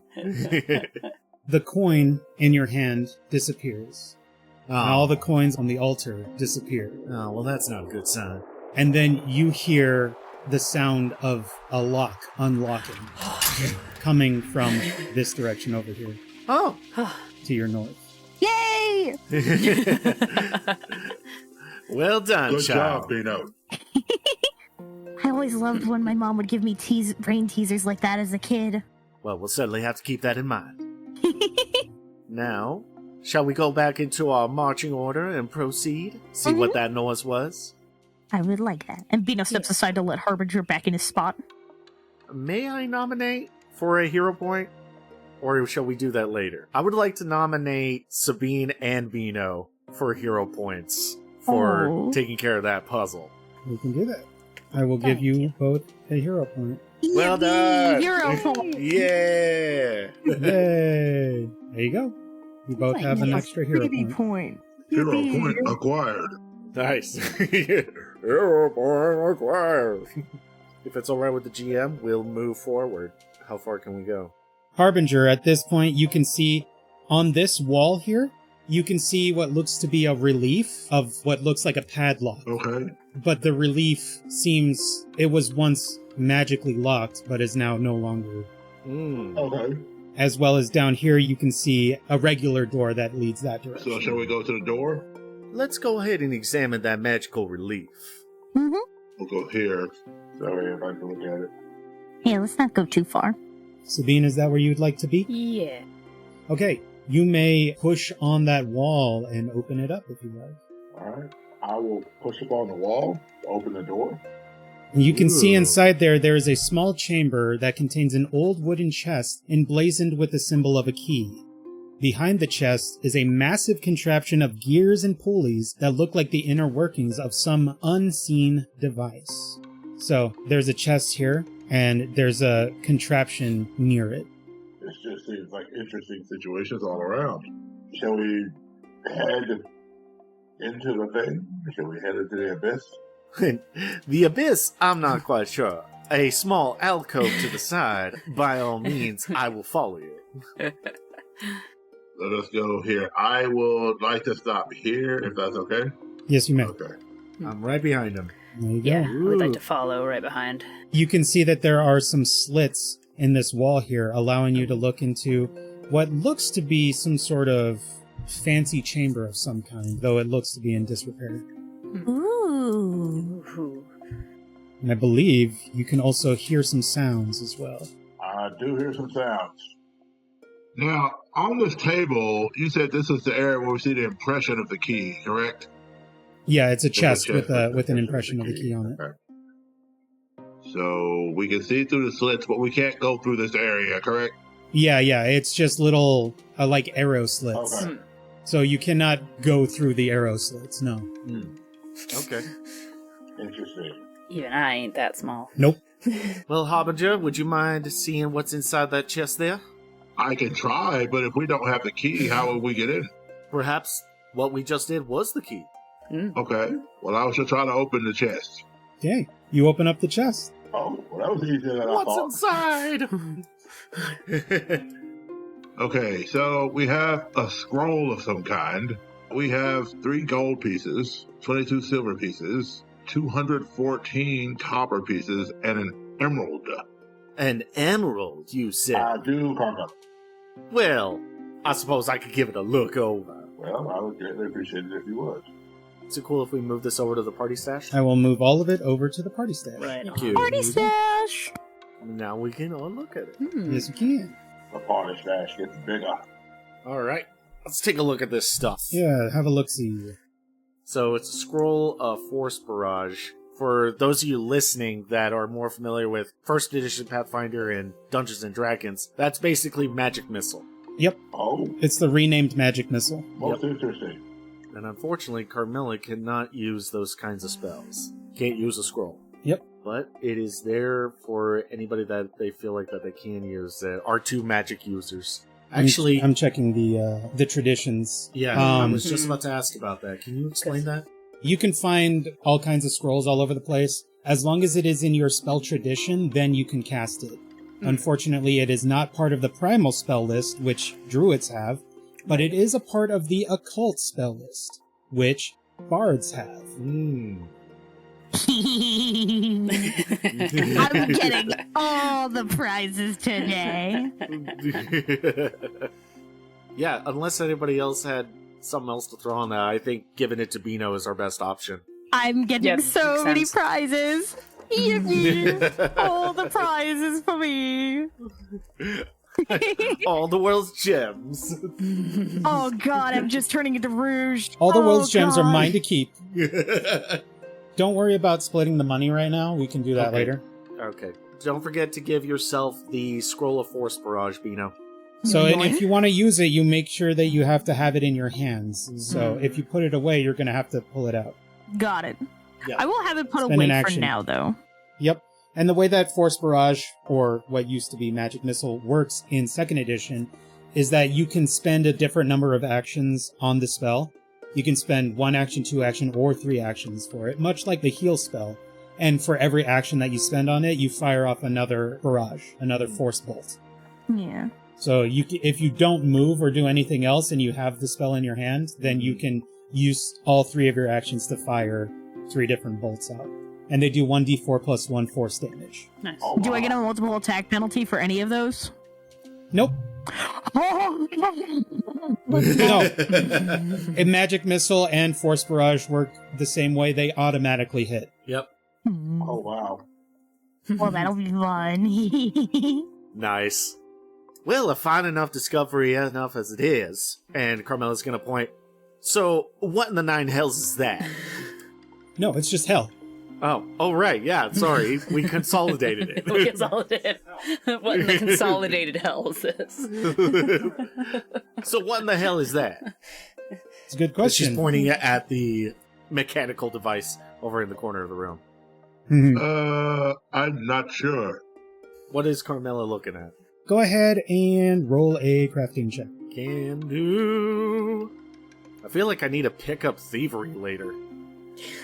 The coin in your hand disappears. And all the coins on the altar disappear. Oh, well, that's not a good sign. And then you hear the sound of a lock unlocking coming from this direction over here Oh. to your north. Yay! Well done, Good child. job, Beeno. I always loved when my mom would give me brain teasers like that as a kid. Well, we'll certainly have to keep that in mind. Now, shall we go back into our marching order and proceed? See what that noise was? I would like that. And Beeno steps aside to let Harbinger back in his spot. May I nominate for a hero point? Or shall we do that later? I would like to nominate Sabine and Beeno for hero points for taking care of that puzzle. We can do that. I will give you both a hero point. Well done! Hero point! Yeah! Yay! There you go. You both have an extra hero point. Hero point acquired. Nice. Hero point acquired. If it's alright with the GM, we'll move forward. How far can we go? Harbinger, at this point, you can see on this wall here, you can see what looks to be a relief of what looks like a padlock. Okay. But the relief seems it was once magically locked, but is now no longer. Okay. As well as down here, you can see a regular door that leads that direction. So shall we go to the door? Let's go ahead and examine that magical relief. Mm-hmm. We'll go here. Sorry if I can look at it. Yeah, let's not go too far. Sabine, is that where you'd like to be? Yeah. Okay, you may push on that wall and open it up if you like. Alright. I will push up on the wall to open the door. You can see inside there is a small chamber that contains an old wooden chest emblazoned with the symbol of a key. Behind the chest is a massive contraption of gears and pulleys that look like the inner workings of some unseen device. So, there's a chest here, and there's a contraption near it. This just seems like interesting situations all around. Shall we head into the thing? Shall we head into the abyss? The abyss, I'm not quite sure. A small alcove to the side, by all means, I will follow you. Let us go here. I would like to stop here, if that's okay. Yes, you may. Okay. I'm right behind him. There you go. Yeah, I would like to follow right behind. You can see that there are some slits in this wall here, allowing you to look into what looks to be some sort of fancy chamber of some kind, though it looks to be in disrepair. Ooh. Ooh. And I believe you can also hear some sounds as well. I do hear some sounds. Now, on this table, you said this is the area where we see the impression of the key, correct? Yeah, it's a There's a chest with with an impression of the key on it. Okay. So we can see through the slits, but we can't go through this area, correct? Yeah, it's just little, like arrow slits. Okay. So you cannot go through the arrow slits, no. Okay. Interesting. Even I ain't that small. Nope. Well, Harbinger, would you mind seeing what's inside that chest there? I can try, but if we don't have the key, how will we get in? Perhaps what we just did was the key. Okay. Well, I shall try to open the chest. Okay. You open up the chest. Oh, well, that was easier than I What's thought. inside? Okay, so we have a scroll of some kind. We have 3 gold pieces, 22 silver pieces, 214 copper pieces, and an emerald. An emerald, you said? I do, Carmella. Well, I suppose I could give it a look over. Well, I would greatly appreciate it if you would. Is it cool if we move this over to the party stash? I will move all of it over to the party stash. Right. Thank you. Party stash! Now we can all look at it. Yes, we can. The party stash gets bigger. All right, let's take a look at this stuff. Yeah, have a look-see. So it's a scroll of Force Barrage. For those of you listening that are more familiar with 1st edition Pathfinder and Dungeons & Dragons, that's basically Magic Missile. Yep, Oh, it's the renamed magic missile. most interesting. And unfortunately, Carmella cannot use those kinds of spells. Can't use a scroll. Yep. But it is there for anybody that they feel like that they can use, that are 2 magic users. Actually, I'm checking the traditions. yeah, I Um, was just about to ask about that. Can you explain that? You can find all kinds of scrolls all over the place. As long as it is in your spell tradition, then you can cast it. Unfortunately, it is not part of the primal spell list, which druids have, but it is a part of the occult spell list, which bards have. I'm getting all the prizes today. Yeah, unless anybody else had something else to throw on that, I think giving it to Beeno is our best option. I'm getting Yep, so makes many sense. prizes. Yippee! All the prizes for me. All the world's gems. Oh god, I'm just turning into Rouge. All the world's gems are God. mine to keep. Don't worry about splitting the money right now. We can do that Okay. later. Okay. Don't forget to give yourself the Scroll of Force Barrage, Beeno. So, and if you want to use it, you make sure that you have to have it in your hands. So, if you put it away, you're going to have to pull it out. Got it. Yeah. I will have it put Spend away an for action. now, though. Yep. And the way that Force Barrage, or what used to be Magic Missile, works in 2nd edition is that you can spend a different number of actions on the spell. You can spend 1 action, 2 action, or 3 actions for it, much like the heal spell. And for every action that you spend on it, you fire off another barrage, another force bolt. Yeah. So if you don't move or do anything else and you have the spell in your hand, then you can use all 3 of your actions to fire 3 different bolts out. And they do 1d4 plus 1 force damage. Nice. Oh, Do I wow. get a multiple attack penalty for any of those? Nope. No. A Magic Missile and Force Barrage work the same way. They automatically hit. Yep. Oh, wow. Well, that'll be fun. Nice. Well, a fine enough discovery enough as it is. And Carmella's gonna point. So, what in the 9 hells is that? No, it's just hell. Oh, right, yeah, sorry. We consolidated it. We consolidated. What in the consolidated hell is this? So what in the hell is that? It's a good question. She's pointing at the mechanical device over in the corner of the room. I'm not sure. What is Carmella looking at? Go ahead and roll a crafting check. Can do. I feel like I need to pick up thievery later.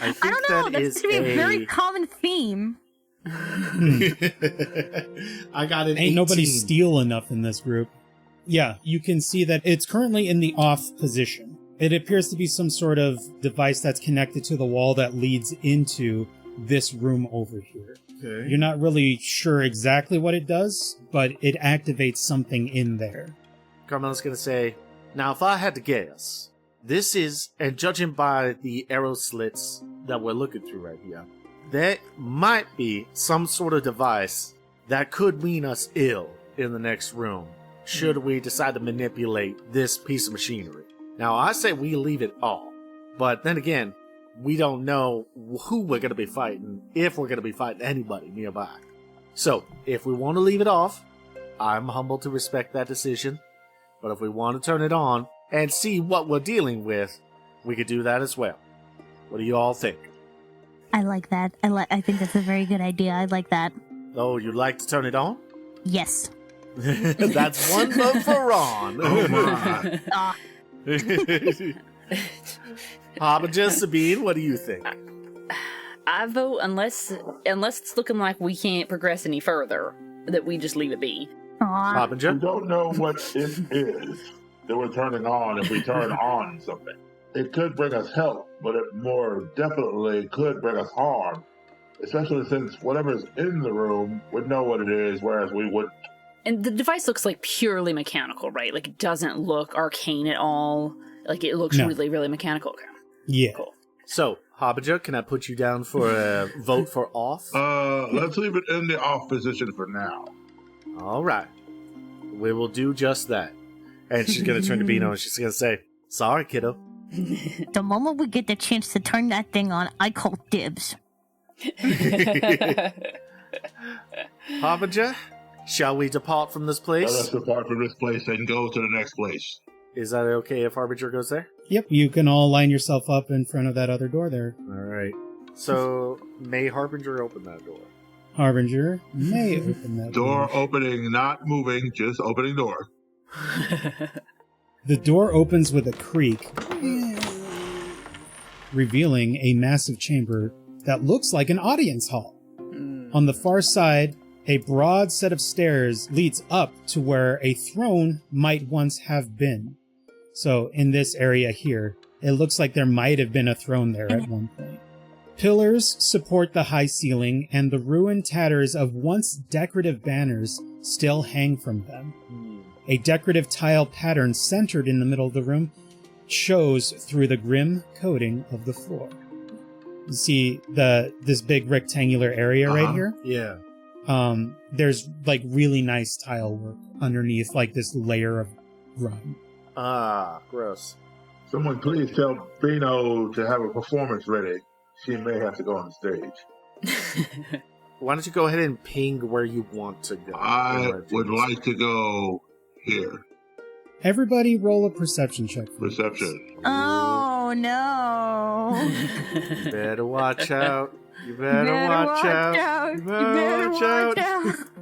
I think I don't know. that That's is going to be a very common theme. I got an Ain't nobody 18. steal enough in this group. Yeah, you can see that it's currently in the off position. It appears to be some sort of device that's connected to the wall that leads into this room over here. Okay. You're not really sure exactly what it does, but it activates something in there. Carmella's gonna say, now if I had to guess, this is, and judging by the arrow slits that we're looking through right here, there might be some sort of device that could mean us ill in the next room, should we decide to manipulate this piece of machinery. Now, I say we leave it all, but then again, we don't know who we're going to be fighting, if we're going to be fighting anybody nearby. So, if we want to leave it off, I'm humble to respect that decision, but if we want to turn it on and see what we're dealing with, we could do that as well. What do you all think? I like that. I think that's a very good idea. I like that. Oh, you'd like to turn it on? Yes. That's one vote for Ron. Oh my. Ah, Harbinger, Sabine, what do you think? I vote unless it's looking like we can't progress any further, that we just leave it be. aw. We Harbinger? don't know what it is that we're turning on if we turn on something. It could bring us help, but it more definitely could bring us harm. Especially since whatever's in the room would know what it is, whereas we wouldn't. And the device looks like purely mechanical, right? Like it doesn't look arcane at all. Like it looks No. really, really mechanical. Okay. Yeah. Cool. So, Harbinger, can I put you down for a vote for off? Let's leave it in the off position for now. All right. We will do just that. And she's going to turn to Beeno and she's going to say, sorry, kiddo. The moment we get the chance to turn that thing on, I call dibs. Harbinger, shall we depart from this Let us place? depart from this place and go to the next place. Is that okay if Harbinger goes there? Yep, you can all line yourself up in front of that other door there. All right. So, may Harbinger open that door? Harbinger may open that Door opening, not moving, just opening door. The door opens with a creak, revealing a massive chamber that looks like an audience hall. On the far side, a broad set of stairs leads up to where a throne might once have been. So in this area here, it looks like there might have been a throne there at one point. Pillars support the high ceiling, and the ruined tatters of once decorative banners still hang from them. A decorative tile pattern centered in the middle of the room shows through the grim coating of the floor. You see this big rectangular area right here? Yeah. There's like really nice tile work underneath like this layer of grime. Ah, gross. Someone please tell Beeno to have a performance ready. She may have to go on the stage. Why don't you go ahead and ping where you want to go? I would like to go here. Everybody roll a perception check. Please. Reception. Oh no! You better watch out. You better watch out. You better watch out.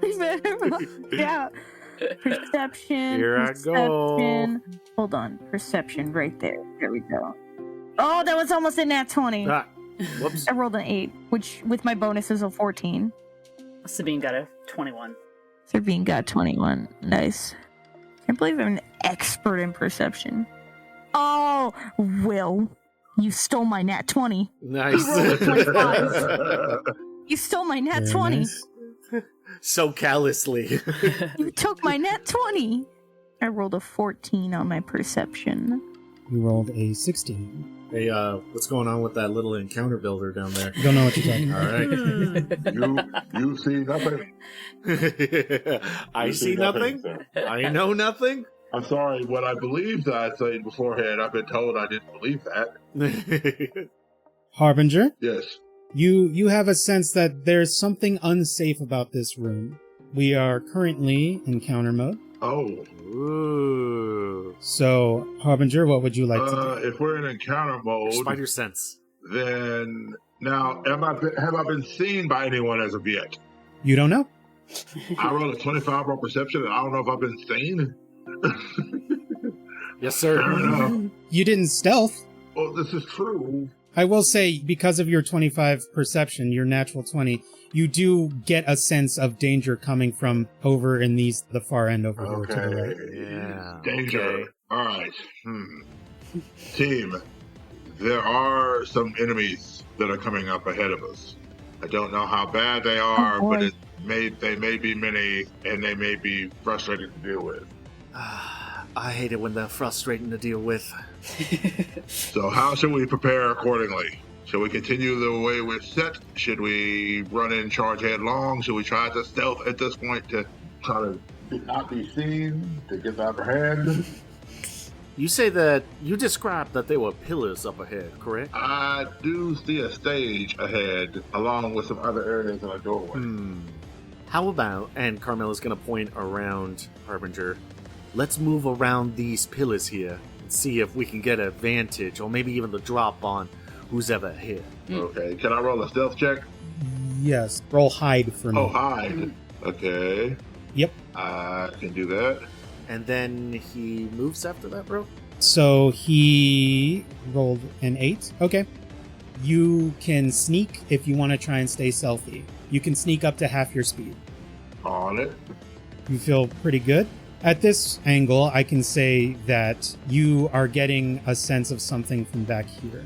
You better watch out. Perception. Here I go. perception. Hold on. Perception right there. There we go. Oh, that was almost a nat 20. Ah, whoops. I rolled an 8, which with my bonus is a 14. Sabine got a 21. Sabine got 21. Nice. Can't believe I'm an expert in perception. Oh, Will. You stole my nat 20. Nice. You stole my nat Very 20. nice. So callously. You took my nat 20. I rolled a 14 on my perception. You rolled a 16. Hey, what's going on with that little encounter builder down there? You don't know what you're talking All about. right. You see nothing? I You see nothing. sir. I know nothing. I'm sorry, what I believed I'd said beforehand, I've been told I didn't believe that. Harbinger, Yes. you have a sense that there's something unsafe about this room. We are currently in counter mode. Oh. Ooh. So, Harbinger, what would you like to do? If we're in encounter mode, Spider sense. then now have I been seen by anyone as of yet? You don't know? I rolled a 25 on perception, and I don't know if I've been seen. Yes, sir. Fair enough. You didn't stealth. Well, this is true. I will say, because of your 25 perception, your natural 20, you do get a sense of danger coming from over in the far end over here to the right. Okay. Yeah. Danger. Okay. All right. Team, there are some enemies that are coming up ahead of us. I don't know how bad they are, Oh, but boy. they may be many, and they may be frustrating to deal with. I hate it when they're frustrating to deal with. So how should we prepare accordingly? Should we continue the way we're set? Should we run in, charge headlong? Should we try to stealth at this point to try to not be seen, to get the upper hand? You say that you described that there were pillars up ahead, correct? I do see a stage ahead, along with some other areas in a doorway. How about, and Carmella's gonna point around Harbinger, let's move around these pillars here and see if we can get a vantage, or maybe even the drop on who's ever here. Okay, can I roll a stealth check? Yes. Roll hide for me. Oh, hide. Okay, Yep. I can do that. And then he moves after that, bro? So he rolled an 8. Okay. You can sneak if you want to try and stay stealthy. You can sneak up to half your speed. On it. You feel pretty good. At this angle, I can say that you are getting a sense of something from back here.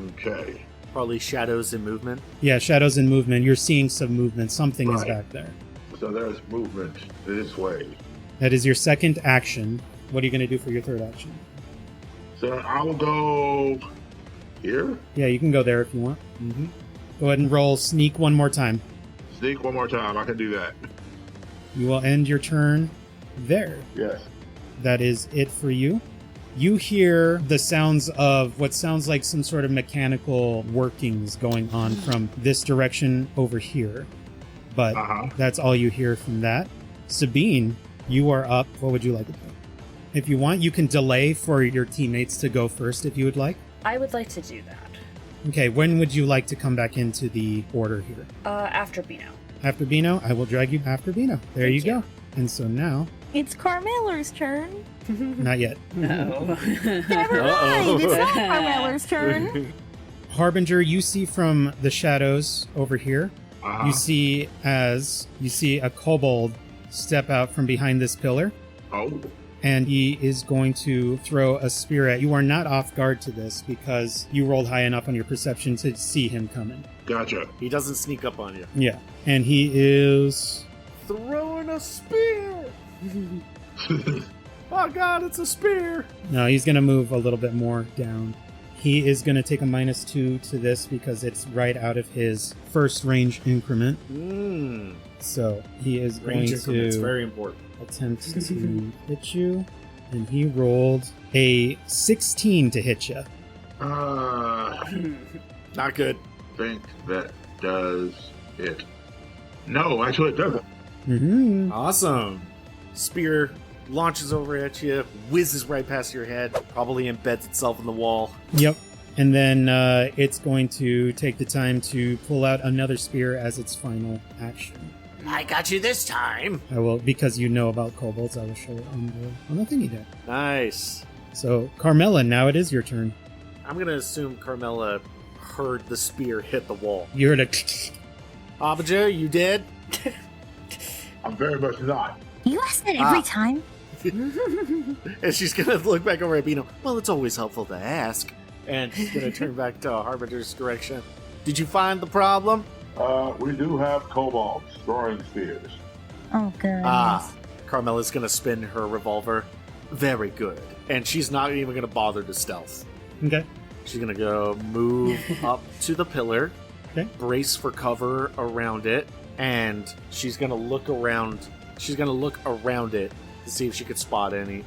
Okay. Probably shadows and movement. Yeah, shadows and movement. You're seeing some movement. Something is Right. back there. So there's movement this way. That is your second action. What are you going to do for your third action? So I'll go here. Yeah, you can go there if you want. Mm-hmm. Go ahead and roll sneak one more time. Sneak one more time. I can do that. You will end your turn there. Yes. That is it for you. You hear the sounds of what sounds like some sort of mechanical workings going on from this direction over here. But that's all you hear from that. Sabine, you are up. What would you like to do? If you want, you can delay for your teammates to go first if you would like. I would like to do that. Okay, when would you like to come back into the order here? After Beeno. After Beeno, I will drag you after Beeno. There you go. And so now, It's Carmella's turn. not yet. No. Never mind. It's not Carmella's turn. Harbinger, you see from the shadows over here, you see a kobold step out from behind this pillar, Oh. and he is going to throw a spear at you. You are not off guard to this because you rolled high enough on your perception to see him coming. Gotcha. He doesn't sneak up on you. Yeah, and he is... Throwing a spear! Oh god, it's a spear! No, he's going to move a little bit more down. He is going to take a -2 to this because it's right out of his first range increment. So he is Range going increment's to very important. attempt to hit you. And he rolled a 16 to hit you. Not good. Think that does it. No, actually it doesn't. Mm-hmm. Awesome. Spear launches over at you, whizzes right past your head, probably embeds itself in the wall. Yep. And then it's going to take the time to pull out another spear as its final action. I got you this time. I will, because you know about kobolds, I will show it on the thingy there. Nice. So, Carmella, now it is your turn. I'm gonna assume Carmella heard the spear hit the wall. You heard a... Abaja, you dead? I'm very much not. You ask that every time. And she's gonna look back over at Beeno. Well, it's always helpful to ask. And she's gonna turn back to Harbinger's direction. Did you find the problem? We do have kobolds throwing spears. Oh, goodness. Carmella's gonna spin her revolver. Very good. And she's not even gonna bother to stealth. Okay. She's gonna go move up to the pillar, Okay. brace for cover around it, and she's gonna look around. She's gonna look around it to see if she could spot any,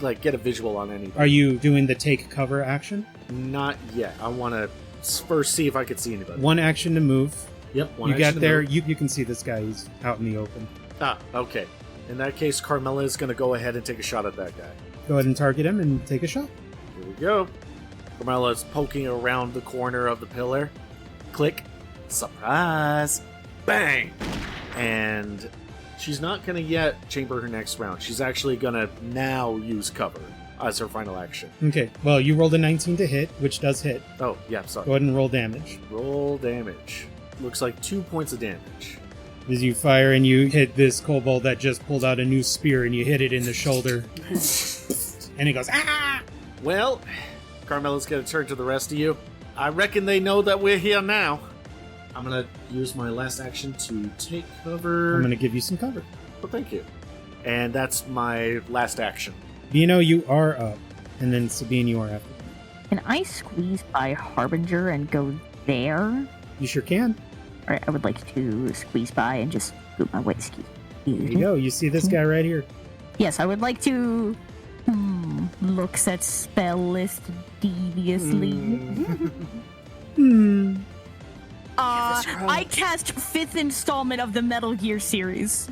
like get a visual on anything. Are you doing the take cover action? Not yet. I want to first see if I could see anybody. One action to move. Yep. One You action got to there. move. You can see this guy. He's out in the open. Okay. In that case, Carmella is gonna go ahead and take a shot at that guy. Go ahead and target him and take a shot. Here we go. Carmella is poking around the corner of the pillar. Click. Surprise. Bang. And she's not going to yet chamber her next round. She's actually going to now use cover as her final action. Okay. Well, you rolled a 19 to hit, which does hit. Oh, yeah, sorry. Go ahead and roll damage. Roll damage. Looks like 2 points of damage. As you fire and you hit this kobold that just pulled out a new spear and you hit it in the shoulder. And it goes, ah! Well, Carmella's going to turn to the rest of you. I reckon they know that we're here now. I'm going to use my last action to take cover. I'm going to give you some cover. Well, thank you. And that's my last action. Beeno, you are up. And then Sabine, you are after. Can I squeeze by Harbinger and go there? You sure can. Or I would like to squeeze by and just boot my way. Excuse There you go. You see this guy right here. Yes, I would like to... looks at spell list deviously. I cast 5th installment of the Metal Gear series.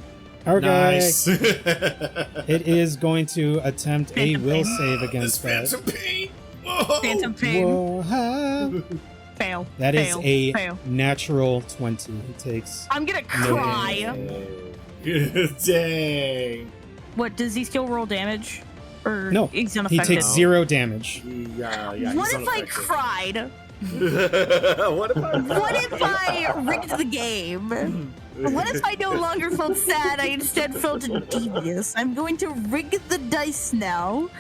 Okay. Nice. It is going to attempt a will save against that. Phantom pain. Phantom pain. Whoa, Fail. That is Fail. a Fail. natural 20. He takes... I'm gonna No cry. Dang. What, does he still roll damage? Or No, he's he unaffected? takes 0 damage. Yeah, What he's if I unaffected. cried? What if I What if I rigged the game? What if I no longer felt sad, I instead felt devious? I'm going to rig the dice now.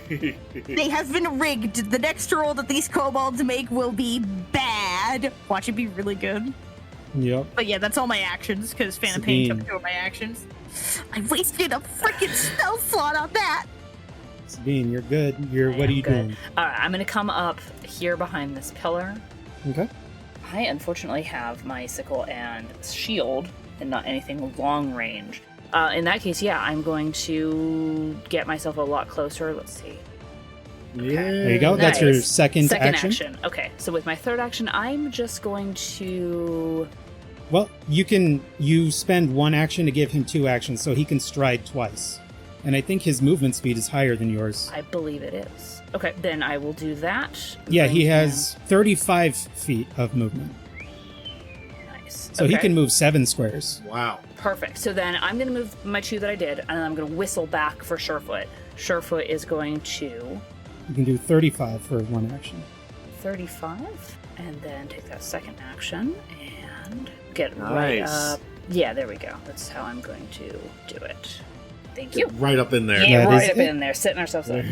They have been rigged. The next roll that these kobolds make will be bad. Watch it be really good. Yep. But yeah, that's all my actions, because Phantom Pain Sabine. took 2 of my actions. I wasted a freaking spell slot on that! Sabine, you're good. What are you Good. doing? Alright, I'm gonna come up here behind this pillar. Okay. I unfortunately have my sickle and shield, and not anything long range. In that case, yeah, I'm going to get myself a lot closer. Let's see. There you go. That's your Nice. second Second action. Okay, so with my third action, I'm just going to... Well, you spend 1 action to give him 2 actions, so he can stride twice. And I think his movement speed is higher than yours. I believe it is. Okay, then I will do that. Yeah, he Bring has 35 feet of movement. him- Nice. So he Okay. can move 7 squares. Wow. Perfect. So then I'm going to move my 2 that I did, and I'm going to whistle back for Surefoot. Surefoot is going to You can do 35 for 1 action. 35, and then take that second action and get right Nice. up. Yeah, there we go. That's how I'm going to do it. Thank you. Right up in there. Yeah, That right is up it. in there, setting ourselves up.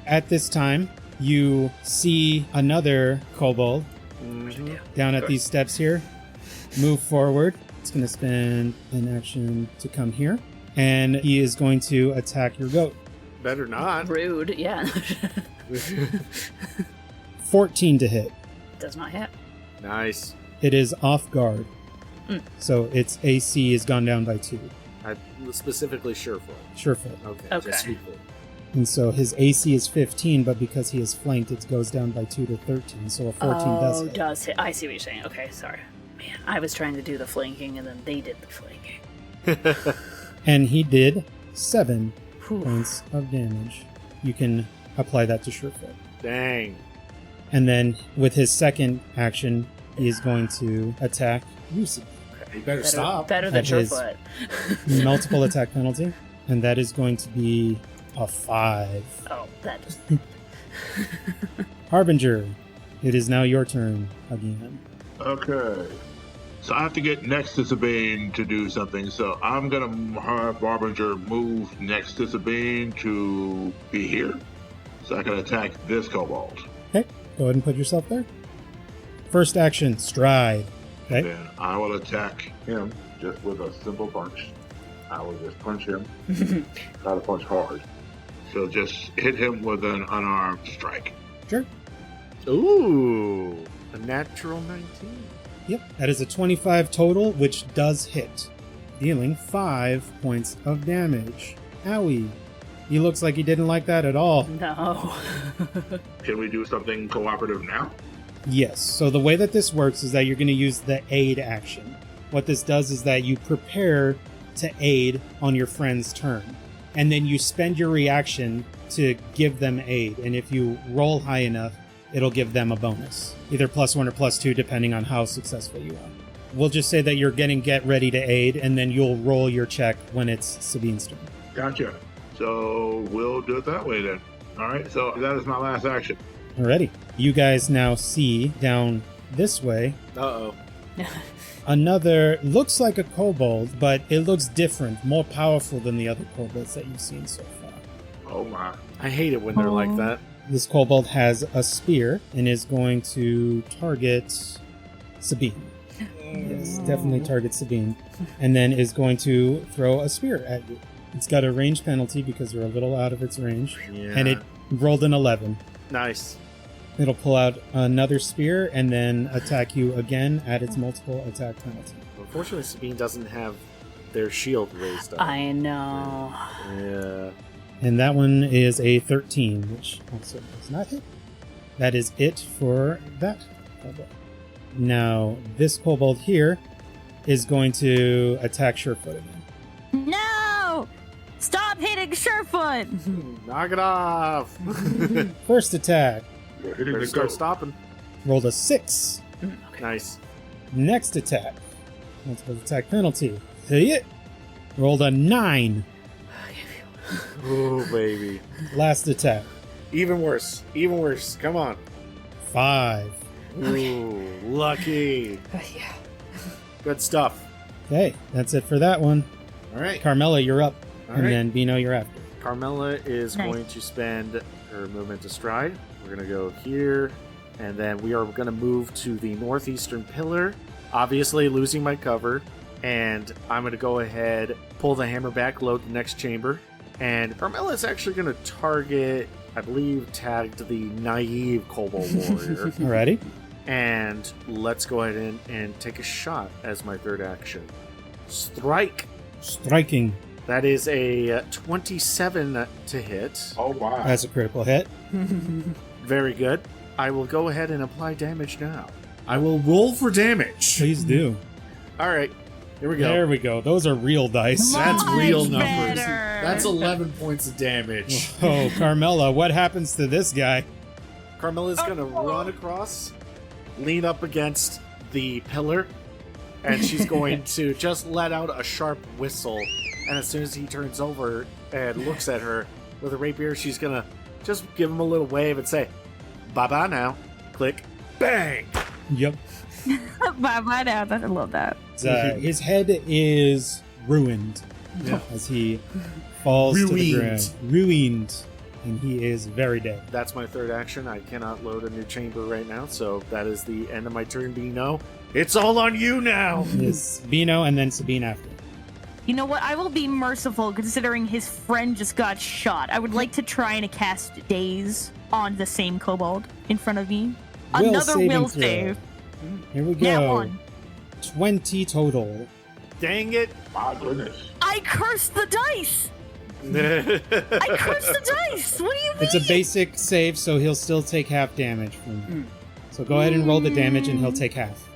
At this time, you see another kobold Mhm. down at these steps here. Move forward. It's going to spend an action to come here. And he is going to attack your goat. Better not. Rude, yeah. 14 to hit. Does not hit. Nice. It is off guard. Mm. So its AC has gone down by 2. I specifically Surefoot. Surefoot. Okay. Okay. Just Surefoot. And so his AC is 15, but because he is flanked, it goes down by 2 to 13. So a 14 does hit. does hit. I see what you're saying. Okay, sorry. Man, I was trying to do the flanking, and then they did the flanking. And he did 7 Whew. points of damage. You can apply that to Surefoot. Dang. And then with his second action, he is going to attack Yusi. You better stop. Better than That is- Surefoot. Multiple attack penalty. And that is going to be a 5. Oh, that. Harbinger, it is now your turn again. Okay. So I have to get next to Sabine to do something. So I'm gonna have Harbinger move next to Sabine to be here, so I can attack this kobold. Okay, go ahead and put yourself there. First action, stride. Okay, Then I will attack him just with a simple punch. I will just punch him. Try to punch hard. So just hit him with an unarmed strike. sure. Ooh. A natural 19. Yep, that is a 25 total, which does hit, dealing 5 points of damage. Owie. He looks like he didn't like that at all. No. Can we do something cooperative now? Yes, so the way that this works is that you're going to use the aid action. What this does is that you prepare to aid on your friend's turn, and then you spend your reaction to give them aid, and if you roll high enough, it'll give them a bonus, either +1 or +2, depending on how successful you are. We'll just say that you're getting get ready to aid, and then you'll roll your check when it's Sabine's turn. Gotcha. So we'll do it that way then. All right. So that is my last action. Alrighty. You guys now see down this way Uh-oh. another, looks like a kobold, but it looks different, more powerful than the other kobolds that you've seen so far. Oh my. I hate it when they're like that. This kobold has a spear and is going to target Sabine. Yes, definitely target Sabine. And then is going to throw a spear at you. It's got a range penalty because you're a little out of its range. Yeah. And it rolled an 11. Nice. It'll pull out another spear and then attack you again at its multiple attack penalty. Unfortunately, Sabine doesn't have their shield raised up. I know. Yeah. And that one is a 13, which also does not hit. That is it for that kobold. Now, this kobold here is going to attack Surefoot again. No! Stop hitting Surefoot! Knock it off. First attack, You're hitting Better the start goat. stopping. Rolled a 6. Nice. Next attack. Multiple attack penalty. Hit. Rolled a 9. Oh, baby. Last attack. Even worse. Even worse. Come on. 5. Ooh, lucky. Yeah. Good stuff. Okay, that's it for that one. All right. Carmella, you're up. All and right. then Beeno, you're after. Carmella is Nice. going to spend her movement to stride. We're going to go here, and then we are going to move to the northeastern pillar, obviously losing my cover, and I'm going to go ahead, pull the hammer back, load the next chamber, and Carmella is actually going to target, I believe, tagged the naive Kobold Warrior, Alrighty. and let's go ahead and take a shot as my third action. Strike! Striking. That is a 27 to hit. Oh, wow. That's a critical hit. Very good. I will go ahead and apply damage now. I will roll for damage. Please do. All right, here we go. There we go. Those are real dice. That's real Much numbers. better. That's 11 points of damage. Oh, Carmella, what happens to this guy? Carmella's going to run across, lean up against the pillar, and she's going to just let out a sharp whistle. And as soon as he turns over and looks at her with a rapier, she's going to just give him a little wave and say, bye-bye now. Click. Bang! Yep. Bye now. I love that. His head is ruined Yeah. as he falls to the Ruined. ground. Ruined. And he is very dead. That's my third action. I cannot load a new chamber right now, so that is the end of my turn, Beeno. It's all on you now! Yes. Beeno and then Sabine after. You know what? I will be merciful considering his friend just got shot. I would like to try and cast Daze on the same kobold in front of me. Will Another saving will throw. save. Here we Nat go. 1. 20 total. Dang it! My goodness. I cursed the dice! I cursed the dice! What do you mean? It's a basic save, so he'll still take half damage from. So go ahead and roll the damage, and he'll take half.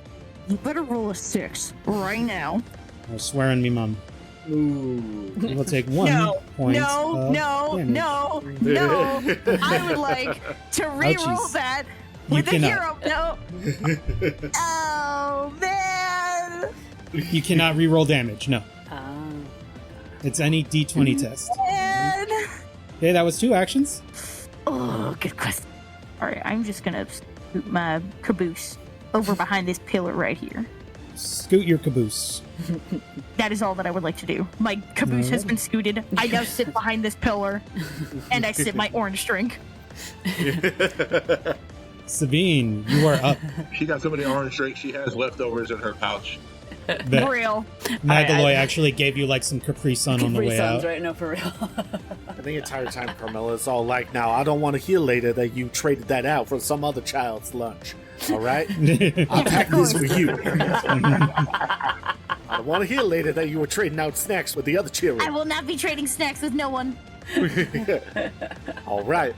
You better roll a 6 right now. I swear on me, mum. Ooh. He will take 1 No, point. no, of no, damage. no, no. I would like to re-roll Ouchies. that You with a cannot. hero. No. Oh, man. You cannot re-roll damage. No, Oh. it's any D20 test. Man. Okay, that was 2 actions. Oh, good question. All right, I'm just going to scoot my caboose over behind this pillar right here. Scoot your caboose. That is all that I would like to do. My caboose has been scooted. I now sit behind this pillar, and I sip my orange drink. Sabine, you are up. She got so many orange drinks she has leftovers in her pouch. That Real. Magaloy actually gave you like some Capri Sun on the way out. Right? No, for real. The entire time, Carmella's all like, now, I don't want to hear later that you traded that out for some other child's lunch. All right? I'll pack this for you. I don't want to hear later that you were trading out snacks with the other I children. will not be trading snacks with no one. All right.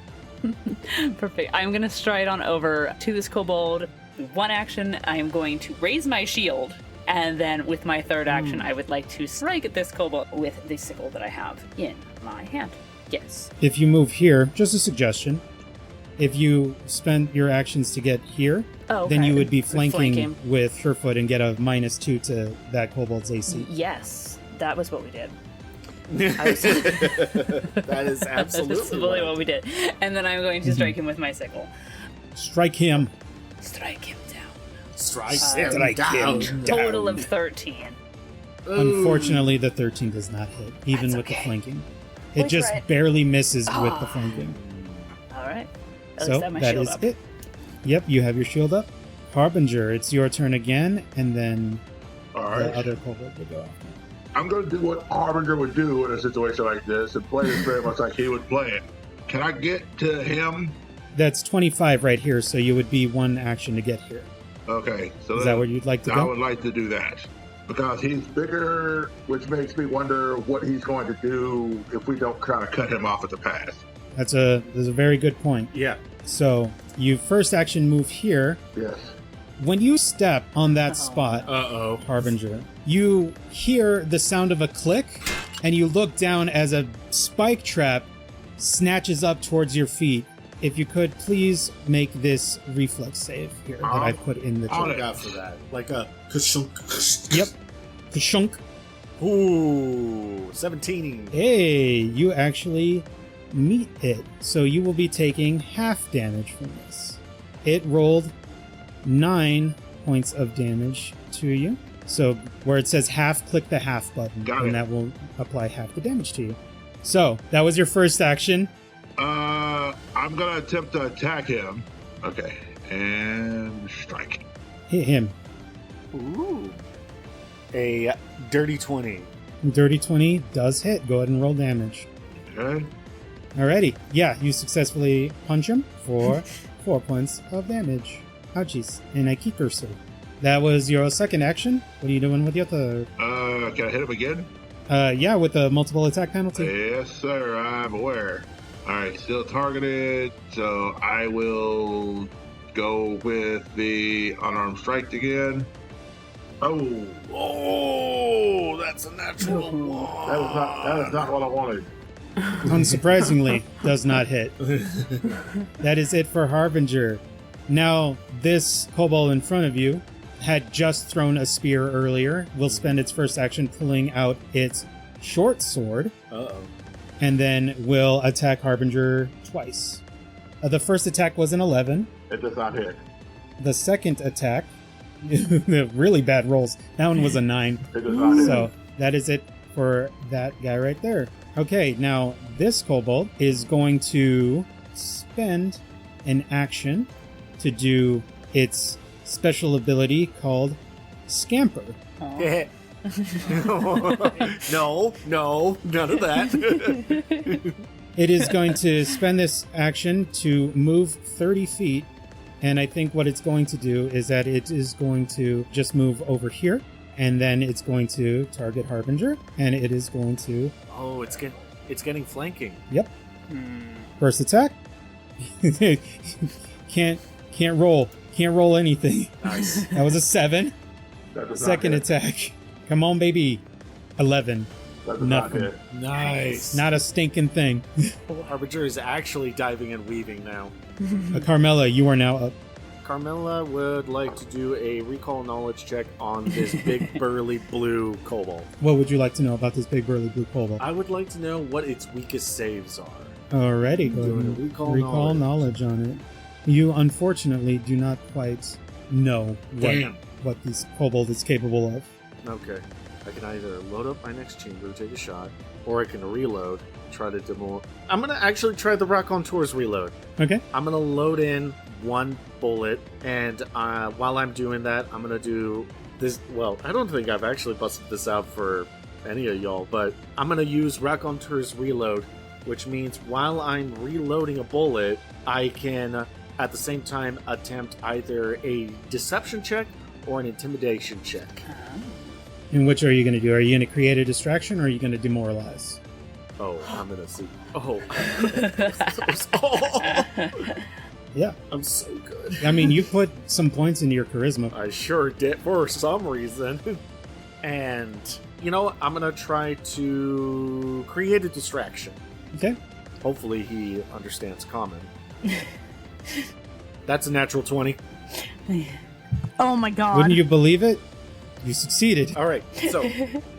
Perfect. I'm going to stride on over to this kobold. One action, I am going to raise my shield. And then with my third action, I would like to strike at this kobold with the sickle that I have in my hand. Yes. If you move here, just a suggestion. If you spend your actions to get here, Oh, then okay. you would be With flanking with Surefoot and get a -2 to that kobold's AC. Yes, that was what we did. That is That's absolutely absolutely right. what we did. And then I'm going to strike him with my sickle. Strike him. Strike him down. Strike Strike him down. him. Total of 13. Unfortunately, the 13 does not hit, even That's with okay. the flanking. It Wait, just right. barely misses with the flanking. All right. At So least I have my that shield is up. it. Yep, you have your shield up. Harbinger, it's your turn again, and then All the right. other kobold will go after. I'm going to do what Harbinger would do in a situation like this and play this very much like he would play it. Can I get to him? That's 25 right here, so you would be 1 action to get here. Okay. So Is that where you'd like to I go? would like to do that. Because he's bigger, which makes me wonder what he's going to do if we don't kind of cut him off at the pass. That's a very good point. Yeah. So you first action move here. Yes. When you step on that spot, Uh-oh. Harbinger, you hear the sound of a click, and you look down as a spike trap snatches up towards your feet if you could please make this reflex save here that I've put in the What do chat. I got for that? Like a kashunk. Yep. Kashunk. Ooh, 17. Hey, you actually meet it. So you will be taking half damage from this. It rolled 9 points of damage to you. So where it says half, click the half button, Got and it. that will apply half the damage to you. So that was your first action. I'm gonna attempt to attack him. Okay, and strike. Hit him. Ooh. A dirty 20. Dirty 20 does hit. Go ahead and roll damage. Okay. Alrighty. Yeah, you successfully punch him for 4 points of damage. Ouchies. And I keep cursor. That was your second action. What are you doing with your third? Can I hit him again? Yeah, with the multiple attack penalty. Yes, sir. I'm aware. All right, still targeted. So I will go with the unarmed strike again. Oh, Oh, that's a natural one. that is not what I wanted. Unsurprisingly, does not hit. That is it for Harbinger. Now, this kobold in front of you had just thrown a spear earlier. Will spend its first action pulling out its short sword, Uh-oh. and then will attack Harbinger twice. The first attack was an 11. It does not hit. The second attack, the really bad rolls. That one was a 9. It does not hit. So that is it for that guy right there. Okay, now this kobold is going to spend an action to do its special ability called Scamper. No, none of that. It is going to spend this action to move 30 feet, and I think what it's going to do is that it is going to just move over here, and then it's going to target Harbinger, and it is going to... Oh, it's getting flanking. Yep. First attack. Can't roll anything. Nice. That was a 7. That does not Second hit. attack. Come on, baby. 11. That does not Nothing. hit. Nice. Not a stinking thing. Harbinger is actually diving and weaving now. Carmella, you are now up. Carmella would like to do a recall knowledge check on this big burly blue kobold. What would you like to know about this big burly blue kobold? I would like to know what its weakest saves are. Alrighty, go ahead Doing and a recall recall knowledge on it. You unfortunately do not quite know Damn. what this kobold is capable of. Okay. I can either load up my next chamber, take a shot, or I can reload, try to demo. I'm going to actually try the Raconteur's reload. Okay. I'm going to load in one bullet, and while I'm doing that, I'm going to do this. Well, I don't think I've actually busted this out for any of y'all, but I'm going to use Raconteur's reload, which means while I'm reloading a bullet, I can at the same time attempt either a deception check or an intimidation check. And which are you going to do? Are you going to create a distraction or are you going to demoralize? Oh, I'm gonna see. Oh. Yeah. I'm so good. I mean, you put some points into your charisma. I sure did for some reason. And, you know what? I'm gonna try to create a distraction. Okay. Hopefully he understands common. That's a natural 20. Oh my god. Wouldn't you believe it? You succeeded. Alright, so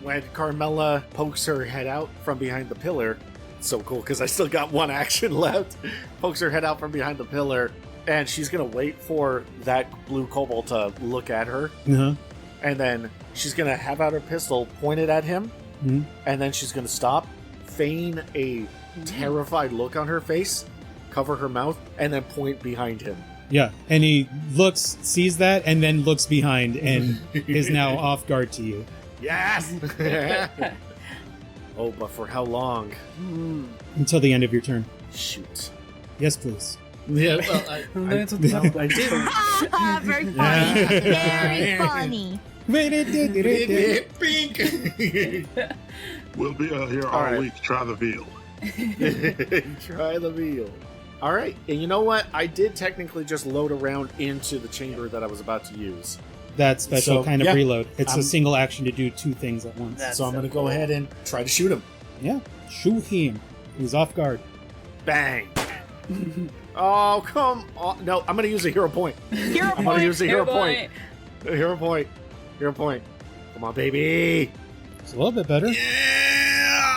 when Carmella pokes her head out from behind the pillar, it's so cool because I still got one action left. Pokes her head out from behind the pillar, and she's gonna wait for that blue kobold to look at her, Uh-huh. and then she's gonna have out her pistol pointed at him, Mhm. and then she's gonna stop, feign a terrified look on her face, cover her mouth, and then point behind him. Yeah. And he looks, sees that, and then looks behind and is now off guard to you. Yes! Oh, but for how long? Until the end of your turn. Shoot. Yes, please. Yeah, well, I did. Very funny. Very funny. We'll be here all Alright. week. Try the veal. Try the veal. All right, and you know what? I did technically just load around into the chamber that I was about to use. That special So, kind of yeah. reload. It's a I'm- single action to do two things at once. That's so I'm so going to go cool. ahead and try to shoot him. Yeah. Shoot him. He's off guard. Bang. Oh, come on. No, I'm going to use a hero point. Hero I'm going to use a hero Hero point. A hero point. Hero point. Come on, baby. It's a little bit better. Yeah!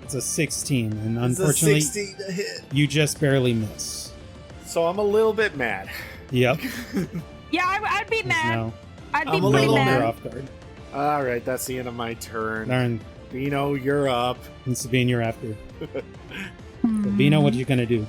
It's a 16, and It's a unfortunately, 16 to hit. you just barely miss. So I'm a little bit mad. Yep. Yeah, I'd be mad. No, I'd be I'm a pretty little you're mad. off guard. All right, that's the end of my turn. Darn, Beeno, you're up. and Sabine, you're after. Hmm. Beeno, what are you gonna do?